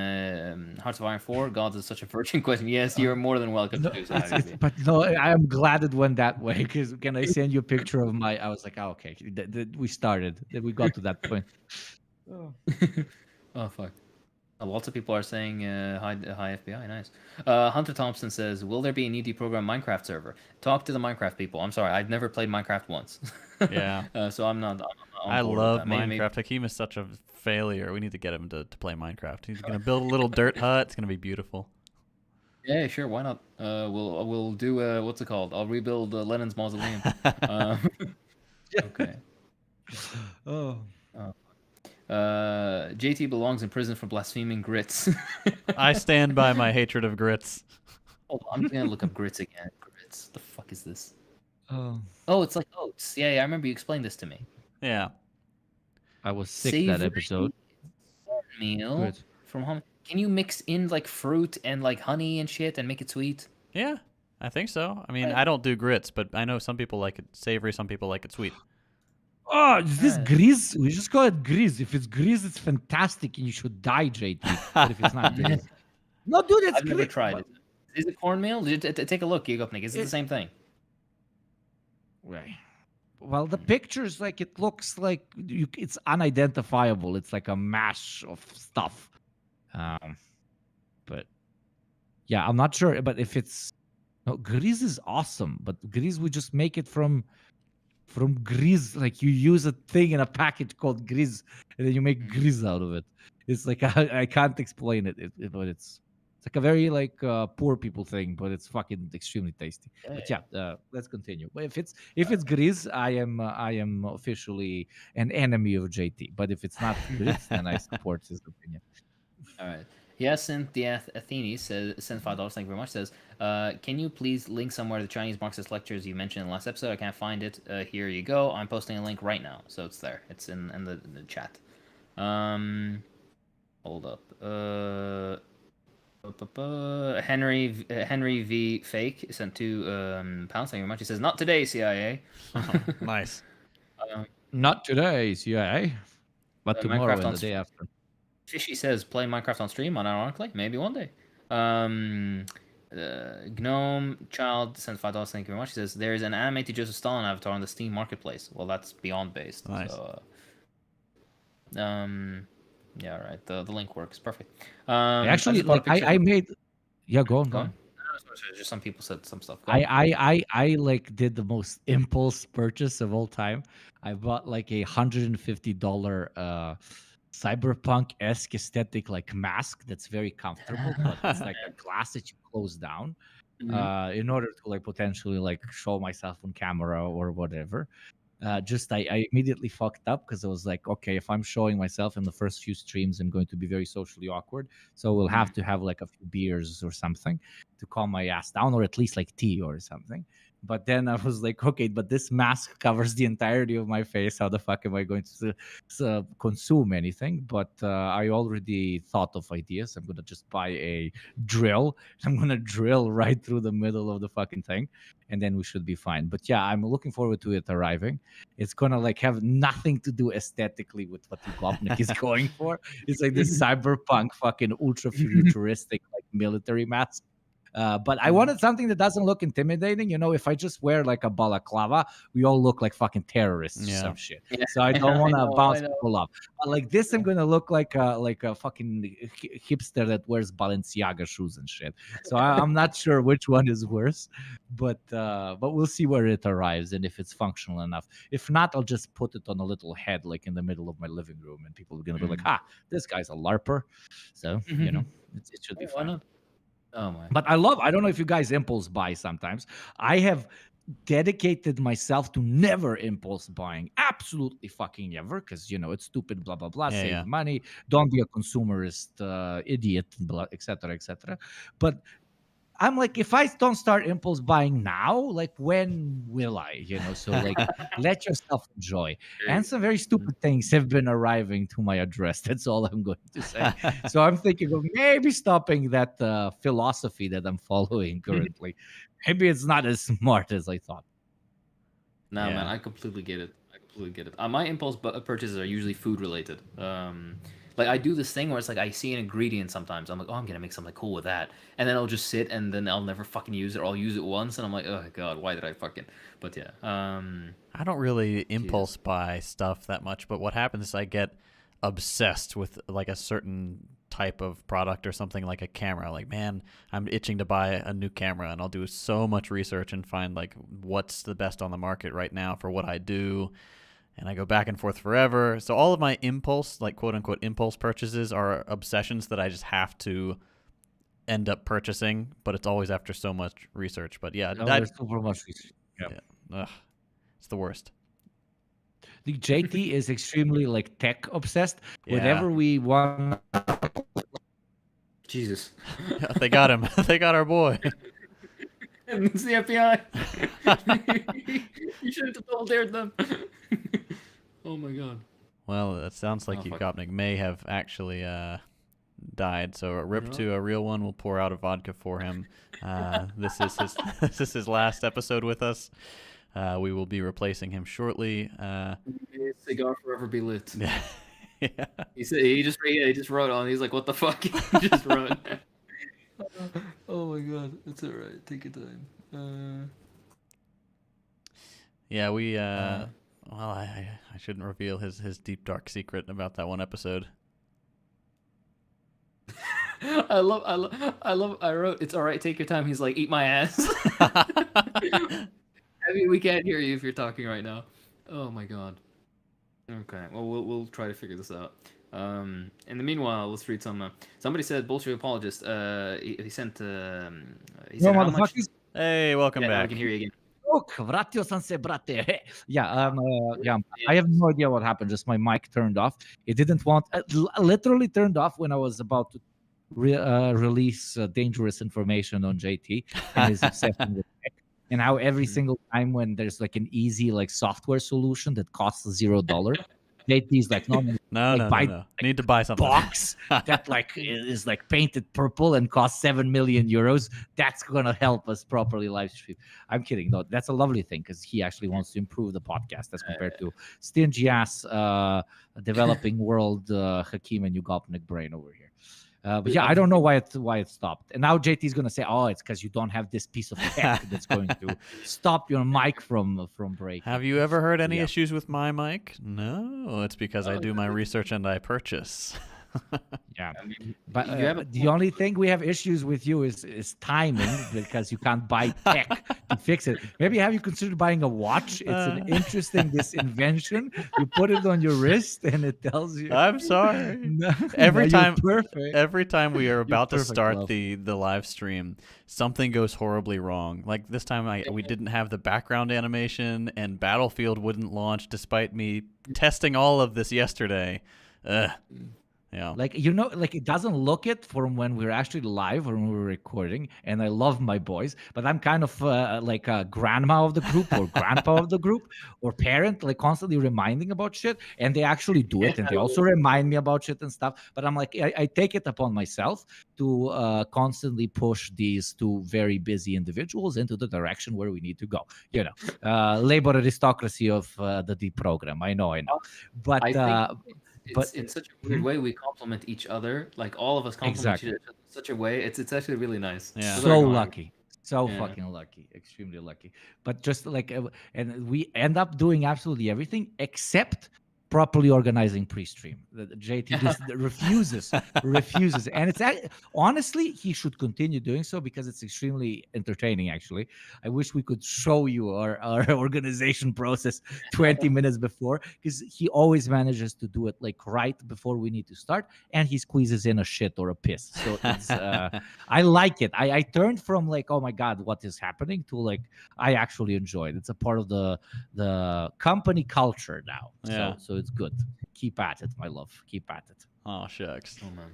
S4: Hearts of Iron 4? God is such a virgin question. Yes, you're more than welcome
S3: No,
S4: to do so. Habibi.
S3: but no, I am glad it went that way. Because can I send you a picture of my? I was like, oh, okay, we started, we got to that point. Oh.
S4: Oh fuck. Lots of people are saying hi FBI. Nice. Hunter Thompson says, "Will there be a new Deprogram Minecraft server?" Talk to the Minecraft people. I'm sorry, I've never played Minecraft once.
S1: Yeah.
S4: So I'm not.
S1: I
S4: on board with
S1: love
S4: that.
S1: Minecraft. Hakeem is such a failure. We need to get him to play Minecraft. He's gonna build a little dirt hut. It's gonna be beautiful.
S4: Yeah, sure. Why not? We'll do what's it called? I'll rebuild Lenin's mausoleum. Okay.
S3: Oh.
S4: JT belongs in prison for blaspheming grits.
S1: I stand by my hatred of grits.
S4: Hold on, I'm just gonna look up grits again. Grits. The fuck is this?
S3: Oh.
S4: Oh, it's like oats. Yeah, I remember you explained this to me.
S1: Yeah.
S3: I was sick that
S4: Savory
S3: episode.
S4: Meal
S3: Good.
S4: from home. Can you mix in like fruit and like honey and shit and make it sweet?
S1: Yeah. I think so. I mean, I don't do grits, but I know some people like it savory, some people like it sweet.
S3: Oh, is this
S4: Alright.
S3: grizz? We just call it grizz. If it's grizz, it's fantastic, and you should die, JT. But if it's not grizz, no, dude, it's
S4: I've never
S3: great.
S4: tried it. Is it cornmeal? Take a look, Gigopnik. Is it the same thing?
S3: Right. Well, the pictures, like, it looks like it's unidentifiable. It's like a mash of stuff. But yeah, I'm not sure. But if it's no, grizz is awesome. But grizz, we just make it from grizz. Like, you use a thing in a package called grizz, and then you make grizz out of it. It's like I can't explain it. But it's like a very like poor people thing, but it's fucking extremely tasty. But yeah, let's continue. But if it's grizz, I am officially an enemy of JT. But if it's not grizz, then I support his opinion.
S4: All right. Hyacinth the Athene sends $5. Thank you very much. Says, can you please link somewhere to the Chinese Marxist lectures you mentioned in the last episode? I can't find it. Here you go. I'm posting a link right now, so it's there. It's in the chat. Hold up. Henry V Fake sent £2. Thank you very much. He says, not today, CIA.
S1: Nice.
S3: Not today, CIA, but tomorrow
S4: Minecraft
S3: and
S4: on
S3: the day after.
S4: Fishy says, play Minecraft on stream, unironically. Maybe one day. Gnome Child sends $5. Thank you very much. He says, there is an animated Joseph Stalin avatar on the Steam Marketplace. Well, that's Beyond based.
S1: Nice.
S4: So, yeah, right. The link works. Perfect.
S3: Actually,
S4: just bought a
S3: like, I
S4: picture-
S3: made. Yeah, go on.
S4: Go on. No, just some people said some stuff. Go
S3: I,
S4: on.
S3: I like did the most impulse purchase of all time. I bought like a $150 cyberpunk-esque aesthetic like mask that's very comfortable, but it's like a glass that you close down in order to like potentially like show myself on camera or whatever. I immediately fucked up because I was like, okay, if I'm showing myself in the first few streams, I'm going to be very socially awkward. So we'll have to have like a few beers or something to calm my ass down, or at least like tea or something. But then I was like, okay, but this mask covers the entirety of my face. How the fuck am I going to consume anything? But I already thought of ideas. I'm going to just buy a drill. I'm going to drill right through the middle of the fucking thing, and then we should be fine. But yeah, I'm looking forward to it arriving. It's going to like have nothing to do aesthetically with what Gopnik is going for. It's like this cyberpunk fucking ultra futuristic like military mask. But I wanted something that doesn't look intimidating. You know, if I just wear like a balaclava, we all look like fucking terrorists or some shit.
S4: Yeah.
S3: So I don't want to bounce
S4: I know.
S3: people up. But like this, I'm gonna look like a fucking hipster that wears Balenciaga shoes and shit. So I'm not sure which one is worse, but we'll see where it arrives and if it's functional enough. If not, I'll just put it on a little head like in the middle of my living room, and people are gonna be like, "Ha, this guy's a larper." So you know, it should be
S4: Why
S3: fine.
S4: not? Oh my.
S3: But I don't know if you guys impulse buy sometimes. I have dedicated myself to never impulse buying. Absolutely fucking never, because, you know, it's stupid, blah, blah, blah, save
S1: Yeah.
S3: money. Don't be a consumerist idiot, blah, et cetera, et cetera. But I'm like, if I don't start impulse buying now, like, when will I? You know, so like, let yourself enjoy. And some very stupid things have been arriving to my address. That's all I'm going to say. So I'm thinking of maybe stopping that philosophy that I'm following currently. Maybe it's not as smart as I thought.
S4: No,
S1: Yeah.
S4: man, I completely get it. My impulse purchases are usually food related. Like I do this thing where it's like I see an ingredient sometimes. I'm like, oh, I'm gonna make something cool with that, and then it'll just sit, and then I'll never fucking use it, or I'll use it once, and I'm like, oh god, why did I fucking? But yeah,
S1: I don't really impulse buy stuff that much, but what happens is I get obsessed with like a certain type of product or something, like a camera. Like, man, I'm itching to buy a new camera, and I'll do so much research and find like what's the best on the market right now for what I do. And I go back and forth forever. So all of my impulse, like quote unquote impulse purchases, are obsessions that I just have to end up purchasing, but it's always after so much research. But yeah,
S3: There's super much research.
S1: ugh, it's the worst.
S3: The JT is extremely like tech obsessed.
S1: Yeah.
S3: Whenever we want,
S4: Jesus,
S1: They got him. They got our boy.
S4: and it's the FBI. You should have double dared them. Oh my god.
S1: Well, it sounds like
S4: Oh,
S1: you,
S4: fuck.
S1: Gopnik, may have actually died. So a rip to a real one. We'll pour out a vodka for him. This is his this is his last episode with us. We will be replacing him shortly.
S2: Cigar forever be lit.
S1: Yeah.
S2: He said he just wrote on. He's like, what the fuck? He just wrote. Oh my god, it's alright. Take your time.
S1: Yeah, we well, I shouldn't reveal his deep dark secret about that one episode.
S2: I wrote, it's alright, take your time. He's like, eat my ass. I mean, we can't hear you if you're talking right now. Oh my god. Okay, well, we'll try to figure this out. In the meanwhile, let's read some. Somebody said, bullshit apologist. He sent. He said, how much?
S1: Hey, welcome
S2: Yeah, now we
S1: back.
S2: can hear you again.
S3: Yeah, yeah. I have no idea what happened. Just my mic turned off. It didn't want. Literally turned off when I was about to release dangerous information on JT and his obsession with tech. And how every single time when there's like an easy like software solution that costs $0, JT's like, no,
S1: no. Need to buy something.
S3: Box that like is like painted purple and costs 7 million euros. That's gonna help us properly live stream. I'm kidding. No, that's a lovely thing because he actually wants to improve the podcast as compared to stingy ass developing world Hakim and Yugopnik brain over here. But yeah, I don't know why it stopped. And now JT's gonna say, "Oh, it's because you don't have this piece of tech that's going to stop your mic from breaking."
S1: Have you ever heard any issues with my mic? No, it's because I do my research and I purchase.
S3: Yeah, but the only thing we have issues with you is timing because you can't buy tech to fix it. Maybe have you considered buying a watch? It's an interesting invention. You put it on your wrist and it tells you.
S1: I'm sorry.
S3: No,
S1: every time we are about to start
S3: love.
S1: the live stream, something goes horribly wrong. Like this time we didn't have the background animation and Battlefield wouldn't launch despite me testing all of this yesterday. Yeah.
S3: Like, like it doesn't look it from when we're actually live or when we're recording. And I love my boys, but I'm kind of like a grandma of the group or grandpa of the group or parent, like constantly reminding about shit. And they actually do it. And they also remind me about shit and stuff. But I'm like, I take it upon myself to constantly push these two very busy individuals into the direction where we need to go. Labor aristocracy of the Deprogram. I know. But
S2: But in such a weird way, we complement each other. Like all of us complement each other in such a way. It's actually really nice.
S1: Yeah.
S3: So lucky. So fucking lucky. Extremely lucky. But just like, and we end up doing absolutely everything except properly organizing pre-stream. The JT just refuses. And it's honestly, he should continue doing so because it's extremely entertaining, actually. I wish we could show you our organization process 20 minutes before because he always manages to do it like right before we need to start and he squeezes in a shit or a piss. So it's, I like it. I turned from like, oh my God, what is happening to like, I actually enjoy it. It's a part of the company culture now.
S1: Yeah.
S3: So it's good. Keep at it, my love. Keep at it.
S1: Oh, shucks.
S2: Oh, man.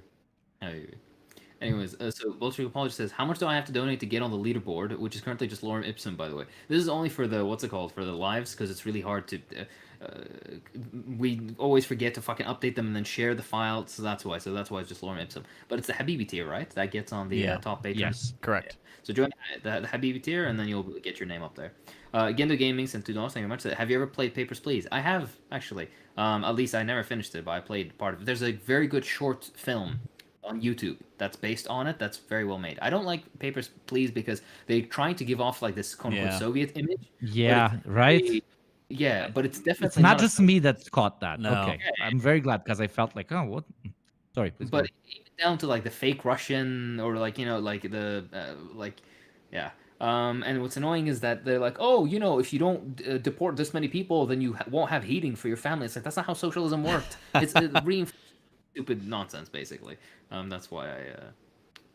S2: Anyways, so Bolshevik Apologist says, how much do I have to donate to get on the leaderboard, which is currently just lorem ipsum, by the way. This is only for the, for the lives, because it's really hard to, we always forget to fucking update them and then share the file, so that's why it's just lorem ipsum. But it's the Habibi tier, right? That gets on the top page.
S1: Yes, correct.
S2: Yeah. So join the Habibi tier, and then you'll get your name up there. Gendo Gaming sent $2. Thank you very much. Have you ever played Papers, Please? I have, actually. At least I never finished it, but I played part of it. There's a very good short film on YouTube that's based on it. That's very well made. I don't like Papers, Please because they try to give off like this quote-unquote Soviet image.
S3: Yeah, right?
S2: Yeah, but it's definitely
S3: it's not just me that caught that.
S1: No.
S3: Okay, I'm very glad because I felt like, oh, what? Sorry, please.
S2: But even down to like the fake Russian or like like the and what's annoying is that they're like, oh, if you don't deport this many people, then you won't have heating for your family. It's like that's not how socialism worked. It's stupid nonsense, basically. That's why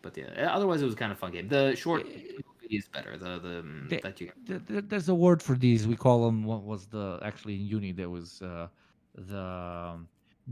S2: but yeah. Otherwise, it was kind of fun game. The short is better.
S3: There's a word for these. We call them. What was actually in uni? There was the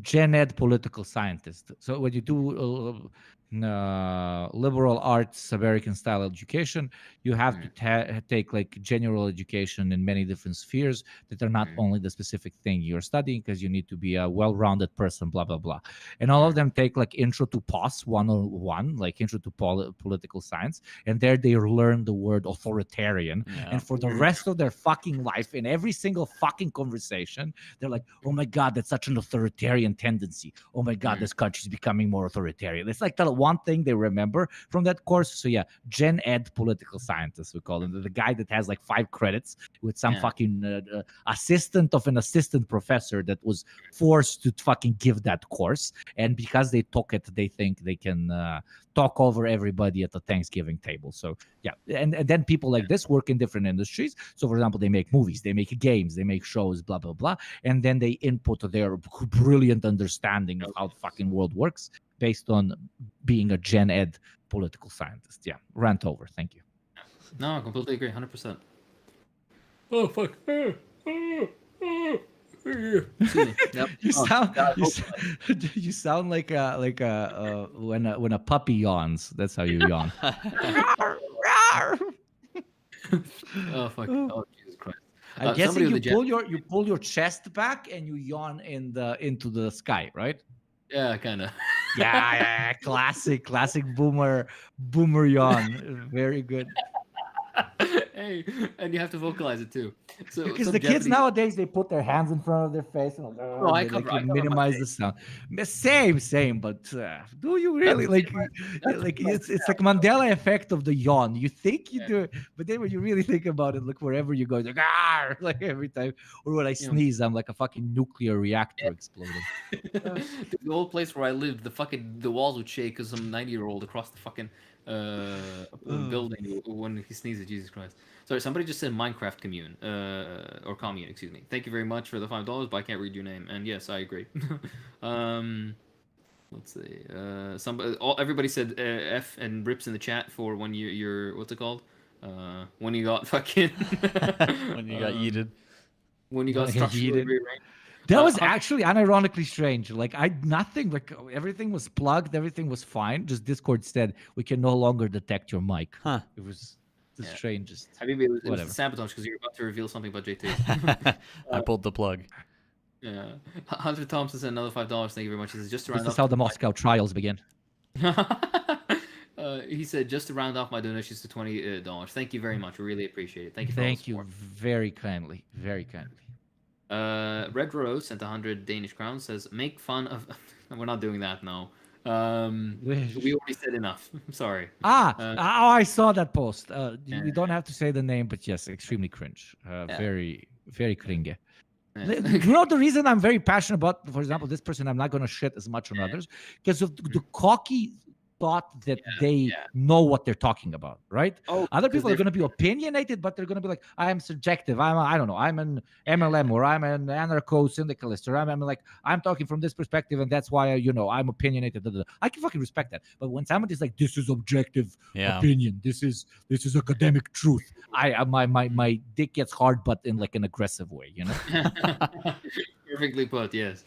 S3: gen ed political scientist. So what you do liberal arts American style education. You have to take like general education in many different spheres that are not only the specific thing you're studying, because you need to be a well-rounded person, blah blah blah. And all of them take like intro to POS 101, like intro to political science, and there they learn the word authoritarian.
S1: Yeah.
S3: And for the rest of their fucking life, in every single fucking conversation, they're like, oh my god, that's such an authoritarian tendency. Oh my god, this country's becoming more authoritarian. It's like the one thing they remember from that course. So yeah, Gen Ed political scientist, we call him, the guy that has like 5 credits with some fucking assistant of an assistant professor that was forced to fucking give that course, and because they took it, they think they can talk over everybody at the Thanksgiving table. So yeah, and then people like this work in different industries. So for example, they make movies, they make games, they make shows, blah blah blah, and then they input their brilliant understanding of how the fucking world works based on being a Gen Ed political scientist. Yeah, rant over. Thank you.
S2: No, I completely agree, 100%.
S4: Oh fuck.
S2: Yep.
S3: You sound like when a puppy yawns. That's how you yawn.
S2: Oh fuck. Oh Jesus Christ.
S3: I'm guessing
S2: somebody with
S3: you pull your chest back and you yawn into the sky, right?
S2: Yeah, kind of.
S3: Yeah, classic boomer yawn. Very good.
S2: Hey, and you have to vocalize it too. So
S3: Because
S2: some
S3: the kids
S2: Japanese-
S3: nowadays, they put their hands in front of their face and
S2: I
S3: they
S2: cover my
S3: minimize the sound. Same, but do you really like it's like Mandela effect of the yawn. You think you do it, but then when you really think about it, look, wherever you go, it's like like every time. Or when I sneeze, I'm like a fucking nuclear reactor exploding.
S2: the old place where I lived, the walls would shake because some 90-year-old across the fucking building when he sneezes. Jesus Christ. Sorry, somebody just said Minecraft commune, or commune, excuse me. Thank you very much for the $5, but I can't read your name. And yes, I agree. Let's see. Everybody said F and rips in the chat for when you're what's it called? When you got fucking
S1: When you got yeeted.
S2: when you got
S3: When I got
S2: structurally
S3: yeeted.
S2: rearranged.
S3: That was actually unironically strange. Like nothing, like everything was plugged, everything was fine. Just Discord said we can no longer detect your mic.
S1: Huh.
S3: It was the strangest.
S2: Habibi, it was
S3: Whatever.
S2: sabotage because you're about to reveal something about JT.
S1: I pulled the plug.
S2: Yeah. Hunter Thompson said another $5. Thank you very much. He says just to round
S3: This is
S2: off.
S3: how the Moscow trials begin.
S2: He said just to round off my donations to $20. Thank you very much. We really appreciate it. Thank you. For
S3: Thank
S2: all the
S3: you
S2: support.
S3: very kindly. Very kindly.
S2: Red Rose sent 100 Danish crowns. Says make fun of. We're not doing that now. We already said enough. I'm sorry.
S3: I saw that post. You don't have to say the name, but yes, extremely cringe. Very, very cringe. You know the reason I'm very passionate about, for example, this person, I'm not going to shit as much on others because of the cocky thought that they know what they're talking about, right? Other people are going to be opinionated, but they're going to be like, I am subjective. I don't know. I'm an MLM or I'm an anarcho-syndicalist or I'm talking from this perspective and that's why, I'm opinionated. I can fucking respect that. But when somebody's like, this is objective opinion, this is academic truth, my dick gets hard, but in like an aggressive way,
S2: Perfectly put. Yes,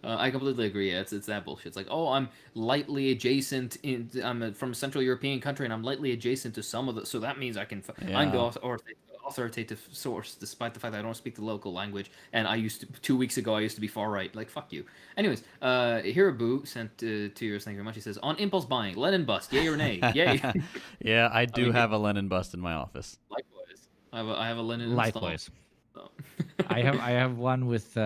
S2: I completely agree. It's that bullshit. It's like, I'm lightly adjacent. I'm from a Central European country, and I'm lightly adjacent to some of the. So that means I can. I'm the authoritative source, despite the fact that I don't speak the local language. And 2 weeks ago, I used to be far right. Like, fuck you. Anyways, Hirabu sent 2 euros. Thank you very much. He says, on impulse buying, Lenin bust, yay or nay? Yay.
S1: Yeah, I do have a Lenin bust in my office.
S2: Likewise, I have a Lenin.
S3: Likewise.
S2: So.
S3: I have one with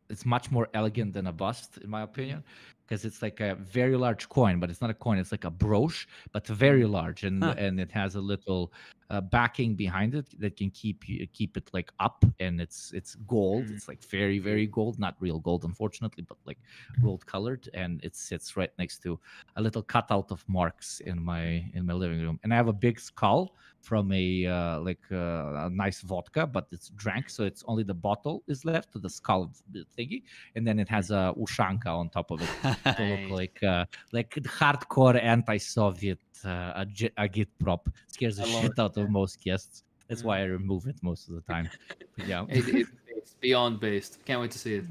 S3: it's much more elegant than a bust in my opinion, because it's like a very large coin, but it's not a coin, it's like a brooch, but very large, and it has a little backing behind it that can keep it like up, and it's gold. It's like very, very gold, not real gold unfortunately, but like gold colored, and it sits right next to a little cutout of Marx in my living room. And I have a big skull from a nice vodka, but it's drank, so it's only the bottle is left to the skull thingy, and then it has a ushanka on top of it to look like hardcore anti-Soviet agitprop. Scares the shit out of most guests. That's why I remove it most of the time. But yeah,
S2: It's beyond based. Can't wait to see it.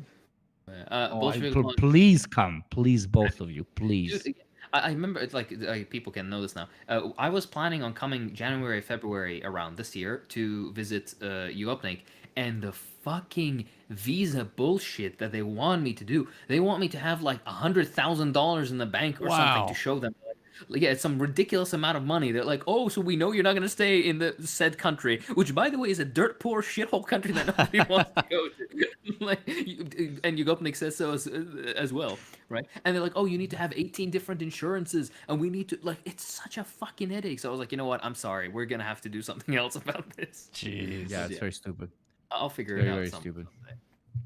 S3: Oh,
S2: Bolshevik launch.
S3: please come, please, both of you, please.
S2: Dude, I remember it's like people can know this now. I was planning on coming January, February around this year to visit Yugoslavia, and the fucking visa bullshit that they want me to do. They want me to have like $100,000 in the bank or something to
S1: Wow.
S2: show them. Like, yeah, it's some ridiculous amount of money. They're like, oh, so we know you're not gonna stay in the said country, which by the way is a dirt poor shithole country that nobody wants to go to. Like, and Yugoslavia says so as well, right? And they're like, oh, you need to have 18 different insurances, and we need to like, it's such a fucking headache. So I was like, you know what? I'm sorry, we're gonna have to do something else about this.
S1: Jeez.
S3: Yeah, it's
S2: Yeah.
S3: very stupid.
S2: I'll figure
S3: Very,
S2: it out
S3: very
S2: someday.
S3: stupid.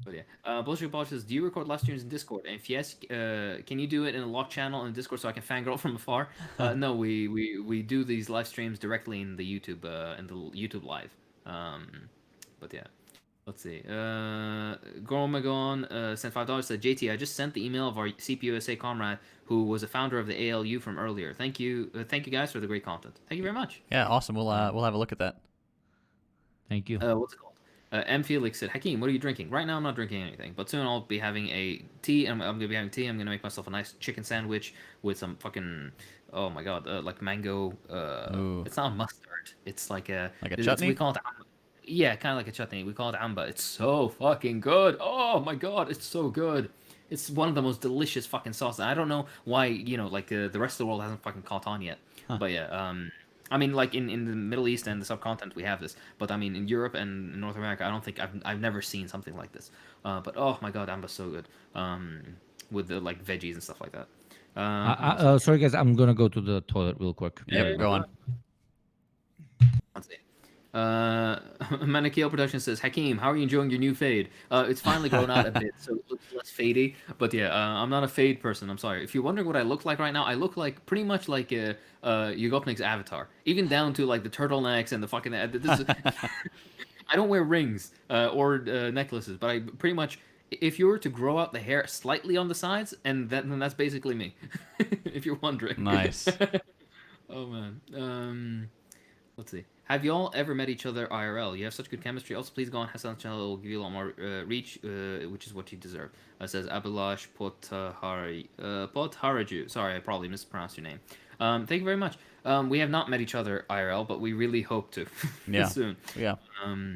S2: But yeah, Bullshit Boss says, do you record live streams in Discord? And if yes, can you do it in a locked channel in Discord so I can fangirl from afar? No, we do these live streams directly in the YouTube live. But yeah, let's see. Gormagon sent $5. Said, JT, I just sent the email of our CPUSA comrade who was a founder of the ALU from earlier. Thank you guys for the great content. Thank you very much.
S1: Yeah, awesome. We'll have a look at that.
S3: Thank you.
S2: What's it called? M. Felix said, Hakeem, what are you drinking? Right now, I'm not drinking anything, but soon I'll be having a tea. I'm going to be having tea. I'm going to make myself a nice chicken sandwich with some fucking, oh my god, like mango.
S1: Ooh.
S2: It's not mustard. It's like a
S1: chutney?
S2: We call it amba. Yeah, kind of like a chutney. We call it amba. It's so fucking good. Oh my god, it's so good. It's one of the most delicious fucking sauces. I don't know why, like the rest of the world hasn't fucking caught on yet.
S1: Huh.
S2: But yeah, I mean, like in the Middle East and the subcontinent, we have this. But I mean, in Europe and in North America, I don't think I've never seen something like this. But oh my god, amba's so good. With the like veggies and stuff like that.
S3: Sorry, guys, I'm gonna go to the toilet real quick.
S1: Yeah, go on.
S2: Let's see. Manakil Production says, Hakeem, how are you enjoying your new fade? It's finally grown out a bit, so it looks less fadey. But yeah, I'm not a fade person. I'm sorry. If you're wondering what I look like right now, I look like pretty much like Yugopnik's avatar, even down to like the turtlenecks and the fucking. This is, I don't wear rings or necklaces, but I pretty much. If you were to grow out the hair slightly on the sides, and then that's basically me. If you're wondering.
S1: Nice.
S2: Oh man. Let's see. Have y'all ever met each other IRL? You have such good chemistry. Also, please go on Hassan's channel. It will give you a lot more reach, which is what you deserve. It says Abhilash Potharaju. Sorry, I probably mispronounced your name. Thank you very much. We have not met each other IRL, but we really hope to.
S1: Yeah.
S2: Soon.
S1: Yeah.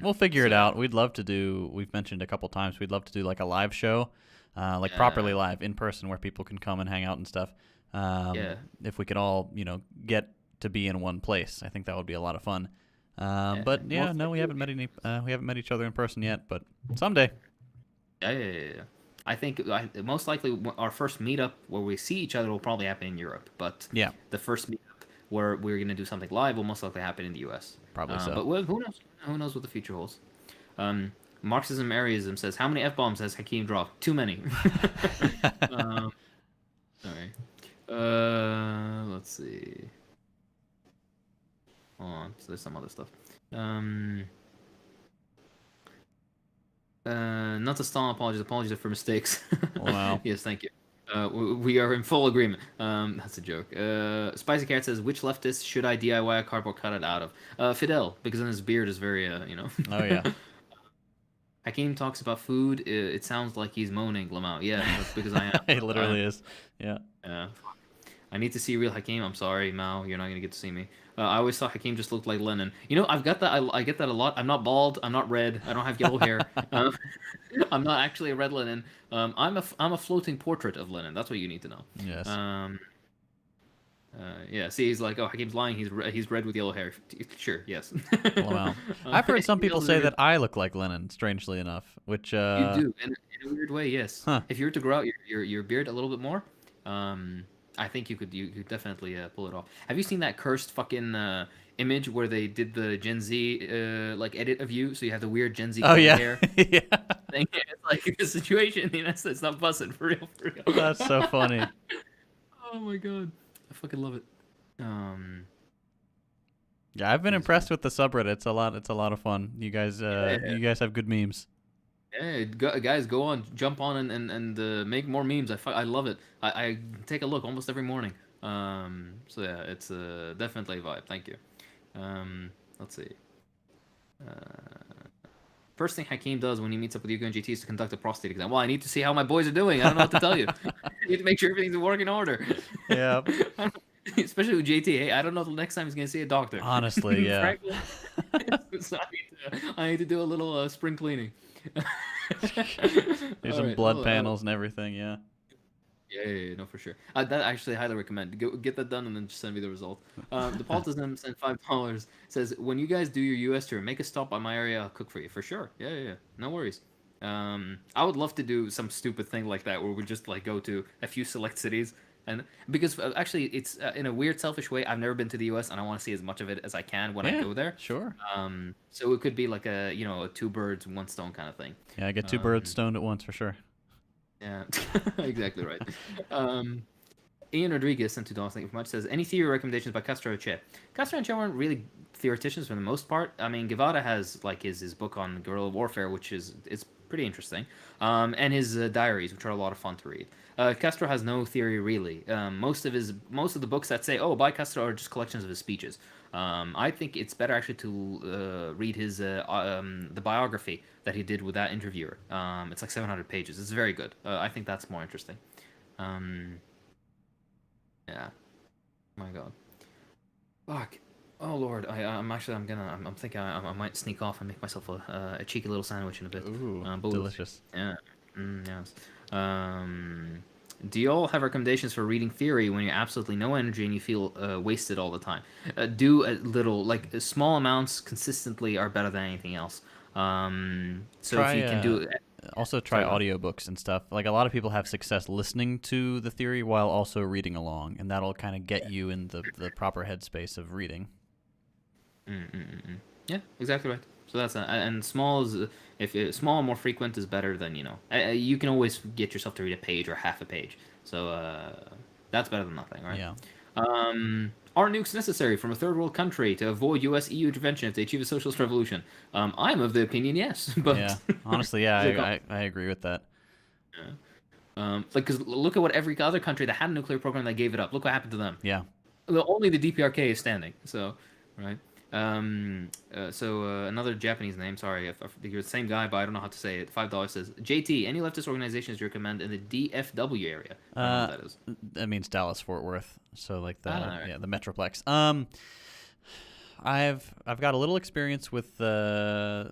S1: We'll figure it out. We'd love to do. We've mentioned a couple times. We'd love to do like a live show, like properly live in person, where people can come and hang out and stuff.
S2: Yeah.
S1: If we could all, get to be in one place, I think that would be a lot of fun. But yeah, no, we haven't met each other in person yet, but someday.
S2: Yeah. I think most likely our first meetup where we see each other will probably happen in Europe, but
S1: Yeah.
S2: the first meetup where we're going to do something live will most likely happen in the US.
S1: Probably so.
S2: But who knows? Who knows what the future holds? Marxism Arism says, how many F-bombs has Hakeem dropped? Too many. Sorry. Let's see. Hold on. So there's some other stuff. Not to stall apologies for mistakes.
S1: Wow.
S2: Yes, thank you. We are in full agreement. That's a joke. Spicy Cat says, which leftist should I DIY a cardboard cutout out of? Fidel, because then his beard is very,
S1: Oh yeah.
S2: Hakeem talks about food. It sounds like he's moaning, Lamau. Yeah, that's because I am.
S1: He literally is. Yeah.
S2: Yeah. I need to see real Hakeem. I'm sorry, Mao. You're not gonna get to see me. I always thought Hakeem just looked like Lenin. I've got that. I get that a lot. I'm not bald. I'm not red. I don't have yellow hair. I'm not actually a red Lenin. I'm a floating portrait of Lenin. That's what you need to know.
S1: Yes.
S2: Yeah. See, he's like, oh, Hakeem's lying. He's red with yellow hair. Sure. Yes.
S1: Wow. I've heard some people say that I look like Lenin. Strangely enough, which
S2: you do in a weird way. Yes.
S1: Huh.
S2: If you were to grow out your beard a little bit more, I think you could definitely pull it off. Have you seen that cursed fucking image where they did the Gen Z like edit of you? So you have the weird Gen Z hair.
S1: Yeah.
S2: Thing. It's like a situation. It's not busting for real.
S1: That's so funny.
S2: Oh my god, I fucking love it.
S1: Yeah, I've been impressed with the subreddit. It's a lot of fun. You guys have good memes.
S2: Yeah, guys, go on, jump on and make more memes. I love it. I take a look almost every morning. So yeah, it's definitely a vibe. Thank you. Let's see. first thing Hakeem does when he meets up with Yuko and GT is to conduct a prostate exam. Well, I need to see how my boys are doing. I don't know what to tell you. I need to make sure everything's in working order.
S1: Yeah.
S2: Especially with JT. Hey, I don't know the next time he's gonna see a doctor.
S1: Honestly, yeah.
S2: Frankly, so I need to do a little spring cleaning.
S1: There's some blood panels and everything. Yeah.
S2: Yeah, no, for sure. That I actually highly recommend. Get that done and then just send me the result. The Paltism sent $5. Says, when you guys do your US tour, make a stop by my area. I'll cook for you for sure. Yeah. No worries. I would love to do some stupid thing like that where we just like go to a few select cities. And because actually it's in a weird selfish way, I've never been to the US and I want to see as much of it as I can when I go there.
S1: Sure.
S2: So it could be like a two birds one stone kind of thing.
S1: Yeah, I get two birds stoned at once for sure.
S2: Yeah, exactly right. Ian Rodriguez sent $2. Thank you very much. Says, any theory recommendations by Castro or Che? Castro and Che weren't really theoreticians for the most part. I mean, Guevara has like his book on guerrilla warfare, which is pretty interesting, and his diaries, which are a lot of fun to read. Castro has no theory really. Most of the books that say, "Oh, by Castro," are just collections of his speeches. I think it's better actually to read his the biography that he did with that interviewer. It's like 700 pages. It's very good. I think that's more interesting. Yeah. Oh my God. Fuck. Oh Lord. I'm thinking I might sneak off and make myself a cheeky little sandwich in a bit.
S1: Ooh, delicious.
S2: Yeah. Yes. Do you all have recommendations for reading theory when you have absolutely no energy and you feel wasted all the time? Do a little, like small amounts consistently are better than anything else. So if you can do it.
S1: Also try audiobooks and stuff. Like a lot of people have success listening to the theory while also reading along, and that'll kind of get you in the proper headspace of reading.
S2: Yeah, exactly right. So that's and small is small and more frequent is better than you can always get yourself to read a page or half a page. So that's better than nothing, right?
S1: Yeah.
S2: Are nukes necessary from a third world country to avoid U.S.-EU intervention if they achieve a socialist revolution? I'm of the opinion yes, but
S1: yeah, honestly, yeah, I agree with that.
S2: Yeah. Because look at what every other country that had a nuclear program that gave it up. Look what happened to them.
S1: Yeah.
S2: Only the DPRK is standing. So, right. Another Japanese name. Sorry, you're the same guy, but I don't know how to say it. $5 says, JT, any leftist organizations you recommend in the DFW area? I don't know what that is.
S1: That means Dallas Fort Worth. So like the
S2: right.
S1: the Metroplex. I've got a little experience with the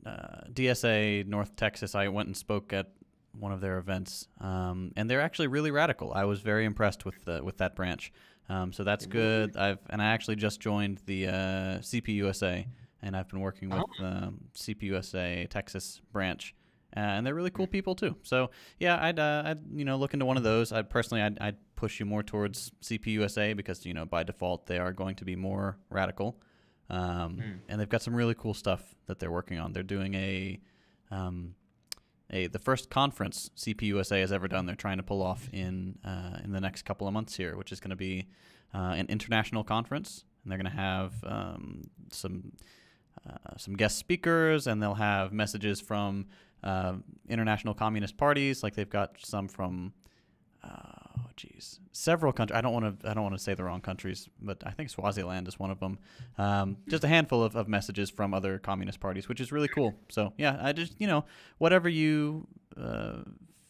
S1: DSA North Texas. I went and spoke at one of their events, and they're actually really radical. I was very impressed with that branch. So that's good. I actually just joined the CPUSA, and I've been working with CPUSA Texas branch, and they're really cool people too. So yeah, I'd look into one of those. I'd push you more towards CPUSA because by default they are going to be more radical, and they've got some really cool stuff that they're working on. They're doing the first conference CPUSA has ever done. They're trying to pull off in the next couple of months here, which is going to be an international conference, and they're going to have some guest speakers, and they'll have messages from international communist parties. Like they've got some from several countries. I don't want to say the wrong countries, but I think Swaziland is one of them. Just a handful of messages from other communist parties, which is really cool. So yeah, I just whatever you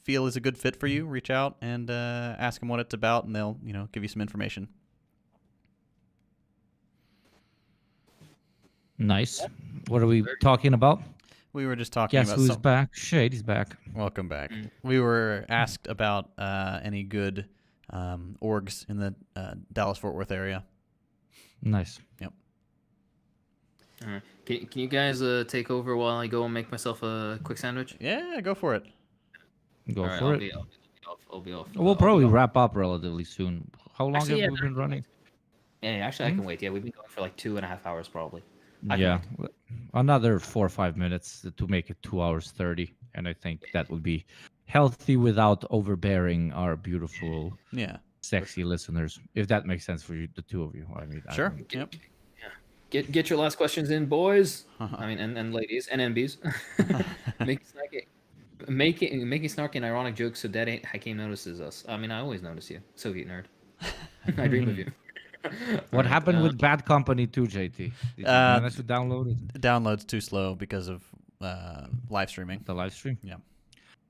S1: feel is a good fit for you, reach out and ask them what it's about, and they'll give you some information.
S3: Nice. What are we talking about?
S1: We were just talking
S3: Guess
S1: about
S3: who's back? Shady's back.
S1: Welcome back. We were asked about any good orgs in the Dallas-Fort Worth area.
S3: Nice.
S1: Yep.
S2: All right. Can you guys take over while I go and make myself a quick sandwich?
S1: Yeah, go for it.
S3: Go
S2: All right,
S3: for it.
S2: I'll be off.
S3: We'll probably wrap up relatively soon. How long
S2: Actually,
S3: have we been running?
S2: Yeah, actually, I can wait. Yeah, we've been going for like 2.5 hours probably.
S3: Yeah, another 4 or 5 minutes to make it 2 hours 30, and I think that would be healthy without overbearing our beautiful, sexy listeners. If that makes sense for you, the two of you. I mean,
S1: sure. Yep.
S2: Get your last questions in, boys. I mean, and ladies and MBs. making snarky and ironic jokes so Daddy Hakeem notices us. I mean, I always notice you, Soviet nerd. I dream of you.
S3: What happened with Bad Company 2, JT? Did you manage to download it?
S1: Download's too slow because of live streaming.
S3: The live stream.
S1: Yeah.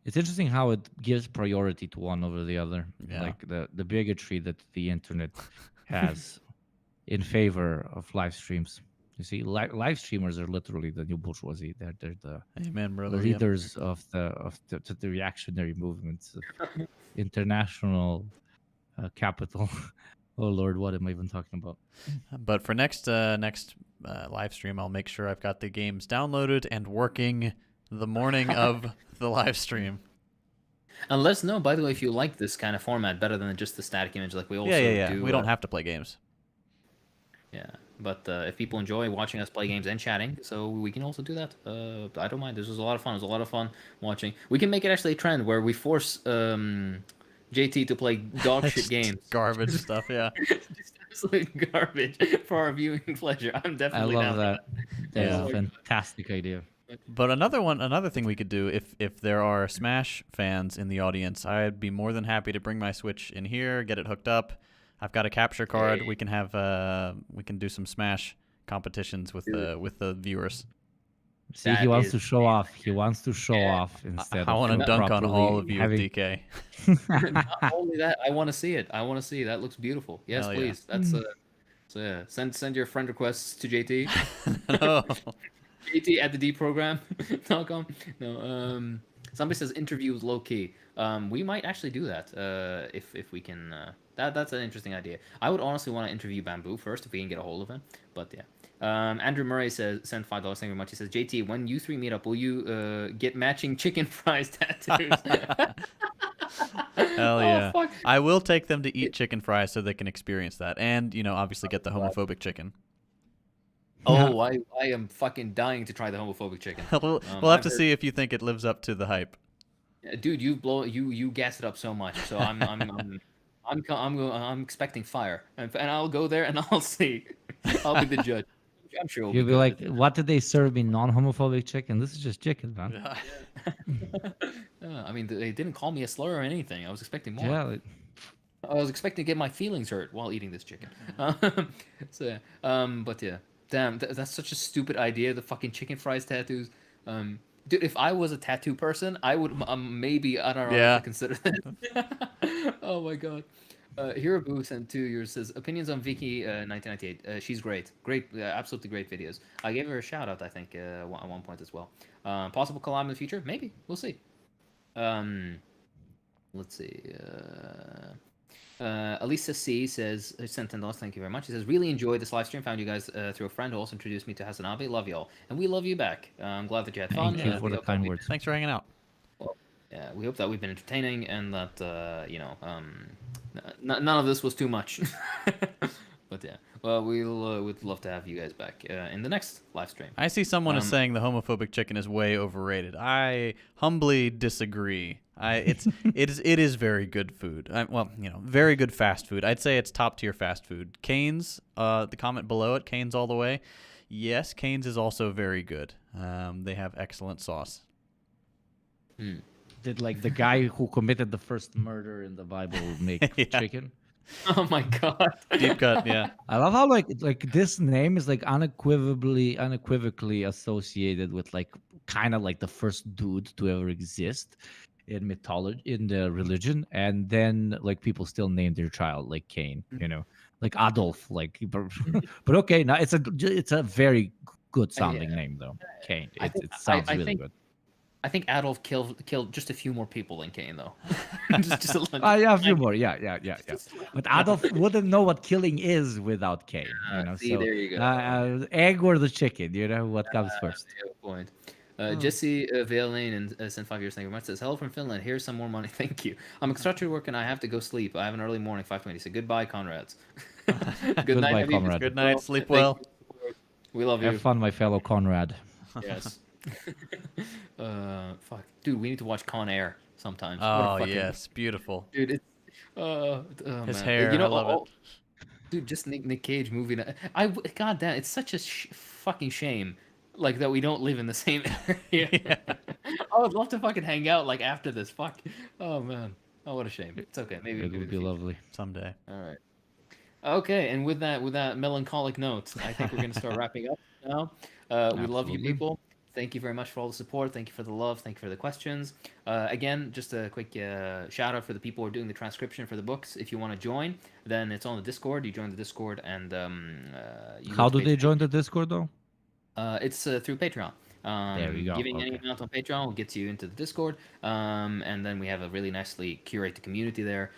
S3: It's interesting how it gives priority to one over the other.
S1: Yeah.
S3: Like the bigotry that the internet has in favor of live streams. You see, live streamers are literally the new bourgeoisie. They're the
S1: Amen, brother.
S3: the
S1: Yep.
S3: leaders of the reactionary movements, of international capital. Oh Lord, what am I even talking about?
S1: But for next live stream, I'll make sure I've got the games downloaded and working the morning of the live stream.
S4: And let us know, by the way, if you like this kind of format better than just the static image like we also
S1: Yeah.
S4: do.
S1: We don't have to play games.
S4: Yeah, but if people enjoy watching us play games and chatting, so we can also do that. I don't mind. This was a lot of fun. It was a lot of fun watching. We can make it actually a trend where we force JT to play dog shit games.
S1: Garbage stuff, yeah.
S4: Just absolute garbage for our viewing pleasure. I'm
S3: I
S4: definitely
S3: love
S4: down for
S3: that. That's
S1: Yeah.
S3: a fantastic idea.
S1: But another thing we could do, if there are Smash fans in the audience, I'd be more than happy to bring my Switch in here, get it hooked up. I've got a capture card. We can do some Smash competitions with the viewers.
S3: See, he wants to show off. He wants to show off instead.
S1: I want to
S3: of
S1: dunk on
S3: properly
S1: all of you,
S3: having-
S1: DK.
S4: Not only that, I want to see it. I want to see. That looks beautiful. Yes,
S1: Hell yeah.
S4: please. That's so yeah. Send your friend requests to JT.
S1: No.
S4: JT at the Deprogram.com. No, somebody says interview is low key. We might actually do that if we can. That's an interesting idea. I would honestly want to interview Bamboo first if we can get a hold of him. But yeah. Andrew Murray says send $5. Thank you very much. He says JT, when you three meet up, will you get matching chicken fries tattoos?
S1: Hell yeah.
S4: Oh, fuck.
S1: I will take them to eat chicken fries so they can experience that, and obviously get the homophobic chicken.
S4: Oh, I am fucking dying to try the homophobic chicken.
S1: we'll have
S4: I've
S1: to
S4: heard-
S1: see if you think it lives up to the hype.
S4: Dude, you gas it up so much. So I'm expecting fire, and I'll go there and I'll see. I'll be the judge. I'm sure it'll
S3: You'll be
S4: good.
S3: like, what did they serve me? Non-homophobic chicken? This is just chicken, man.
S4: I mean, they didn't call me a slur or anything. I was expecting more.
S3: Yeah,
S4: I was expecting to get my feelings hurt while eating this chicken. So, but yeah, damn, that's such a stupid idea. The fucking chicken fries tattoos. Dude, if I was a tattoo person, I would maybe I don't know
S1: Yeah.
S4: consider that. Oh my god. Hirabu sent 2 years says opinions on Vicky 1998. She's great, absolutely great videos. I gave her a shout out, I think, at one point as well. Possible collab in the future, maybe. We'll see. Let's see. Elisa C says, sent $10, thank you very much. She says, really enjoyed this live stream. Found you guys through a friend who also introduced me to Hasanabe. Love y'all. And we love you back. I'm glad that you had fun.
S3: thank you
S4: and
S3: for
S4: we
S3: the
S4: hope that
S3: kind
S4: we-
S3: words.
S1: Thanks for hanging out.
S4: Yeah, we hope that we've been entertaining and that, none of this was too much. But yeah, well, we'd love to have you guys back in the next live stream.
S1: I see someone is saying the homophobic chicken is way overrated. I humbly disagree. It is very good food. Very good fast food. I'd say it's top tier fast food. Cane's, the comment below it, Cane's all the way. Yes, Cane's is also very good. They have excellent sauce.
S3: Did like the guy who committed the first murder in the Bible make
S1: Yeah.
S3: chicken?
S4: Oh my god.
S1: Deep cut, yeah.
S3: I love how like this name is like unequivocally associated with like kind of like the first dude to ever exist in mythology, in the religion, and then like people still name their child like Cain, like Adolf, like but okay, now it's a very good sounding name though, Cain. It sounds really good.
S4: I think Adolf killed just a few more people than Cain, though. just a little.
S3: Yeah, a few more. Yeah. But Adolf wouldn't know what killing is without Cain.
S4: See, there you go.
S3: Egg or the chicken? What comes first?
S4: Good point. Jesse Valen and sent 5 years. Thank you very much. Says hello from Finland. Here's some more money. Thank you. I'm extra to work and I have to go sleep. I have an early morning. 5:20. So goodbye, Conrads. Good
S3: Goodbye,
S4: night,
S3: comrade.
S1: Good night. Sleep
S4: Thank
S1: well.
S4: you. We love you.
S3: Have fun, my fellow Conrad.
S4: Yes. Fuck, dude, we need to watch Con Air sometimes. What a
S1: Oh,
S4: fucking-
S1: yes. Beautiful.
S4: dude, it's
S1: His
S4: man.
S1: hair, I love it.
S4: Dude, just Nick Cage movie. God damn, it's such a fucking shame, like that we don't live in the same area.
S1: Yeah.
S4: I would love to fucking hang out like after this. Fuck. Oh man. Oh, what a shame. It's okay. Maybe
S3: It would be lovely.
S1: Someday.
S4: All right. Okay, and with that melancholic note, I think we're gonna start wrapping up now. We love you,
S3: Absolutely.
S4: people. Thank you very much for all the support. Thank you for the love. Thank you for the questions. Again, just a quick shout out for the people who are doing the transcription for the books. If you want to join, then it's on the Discord. You join the Discord, and you go
S3: How
S4: to
S3: do they
S4: Patreon.
S3: join the Discord though?
S4: It's through Patreon.
S3: There we go.
S4: Giving any
S3: Okay.
S4: amount on Patreon gets you into the Discord, and then we have a really nicely curated community there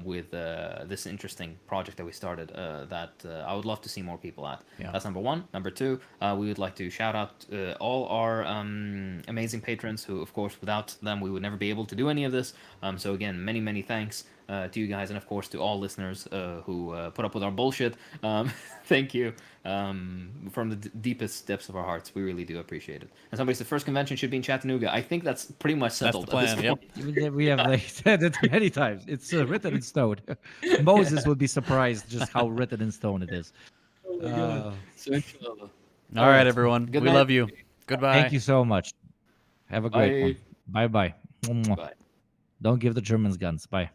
S4: with this interesting project that we started that I would love to see more people at.
S1: Yeah.
S4: That's number one. Number two, we would like to shout out all our amazing patrons who, of course, without them, we would never be able to do any of this. So again, many, many thanks to you guys, and of course to all listeners who put up with our bullshit. Thank you from the deepest depths of our hearts. We really do appreciate it. And somebody said first convention should be in Chattanooga. I think that's pretty much
S1: That's the
S4: settled. at this
S1: plan. Yep.
S4: point.
S3: We have like, said it many times. It's written in stone. Moses would be surprised just how written in stone it is.
S4: So inshallah.
S1: All right, everyone.
S2: Good
S1: we
S2: night.
S1: love you. Goodbye.
S3: Thank you so much. Have a great one. Bye bye.
S4: Bye.
S3: Don't give the Germans guns. Bye.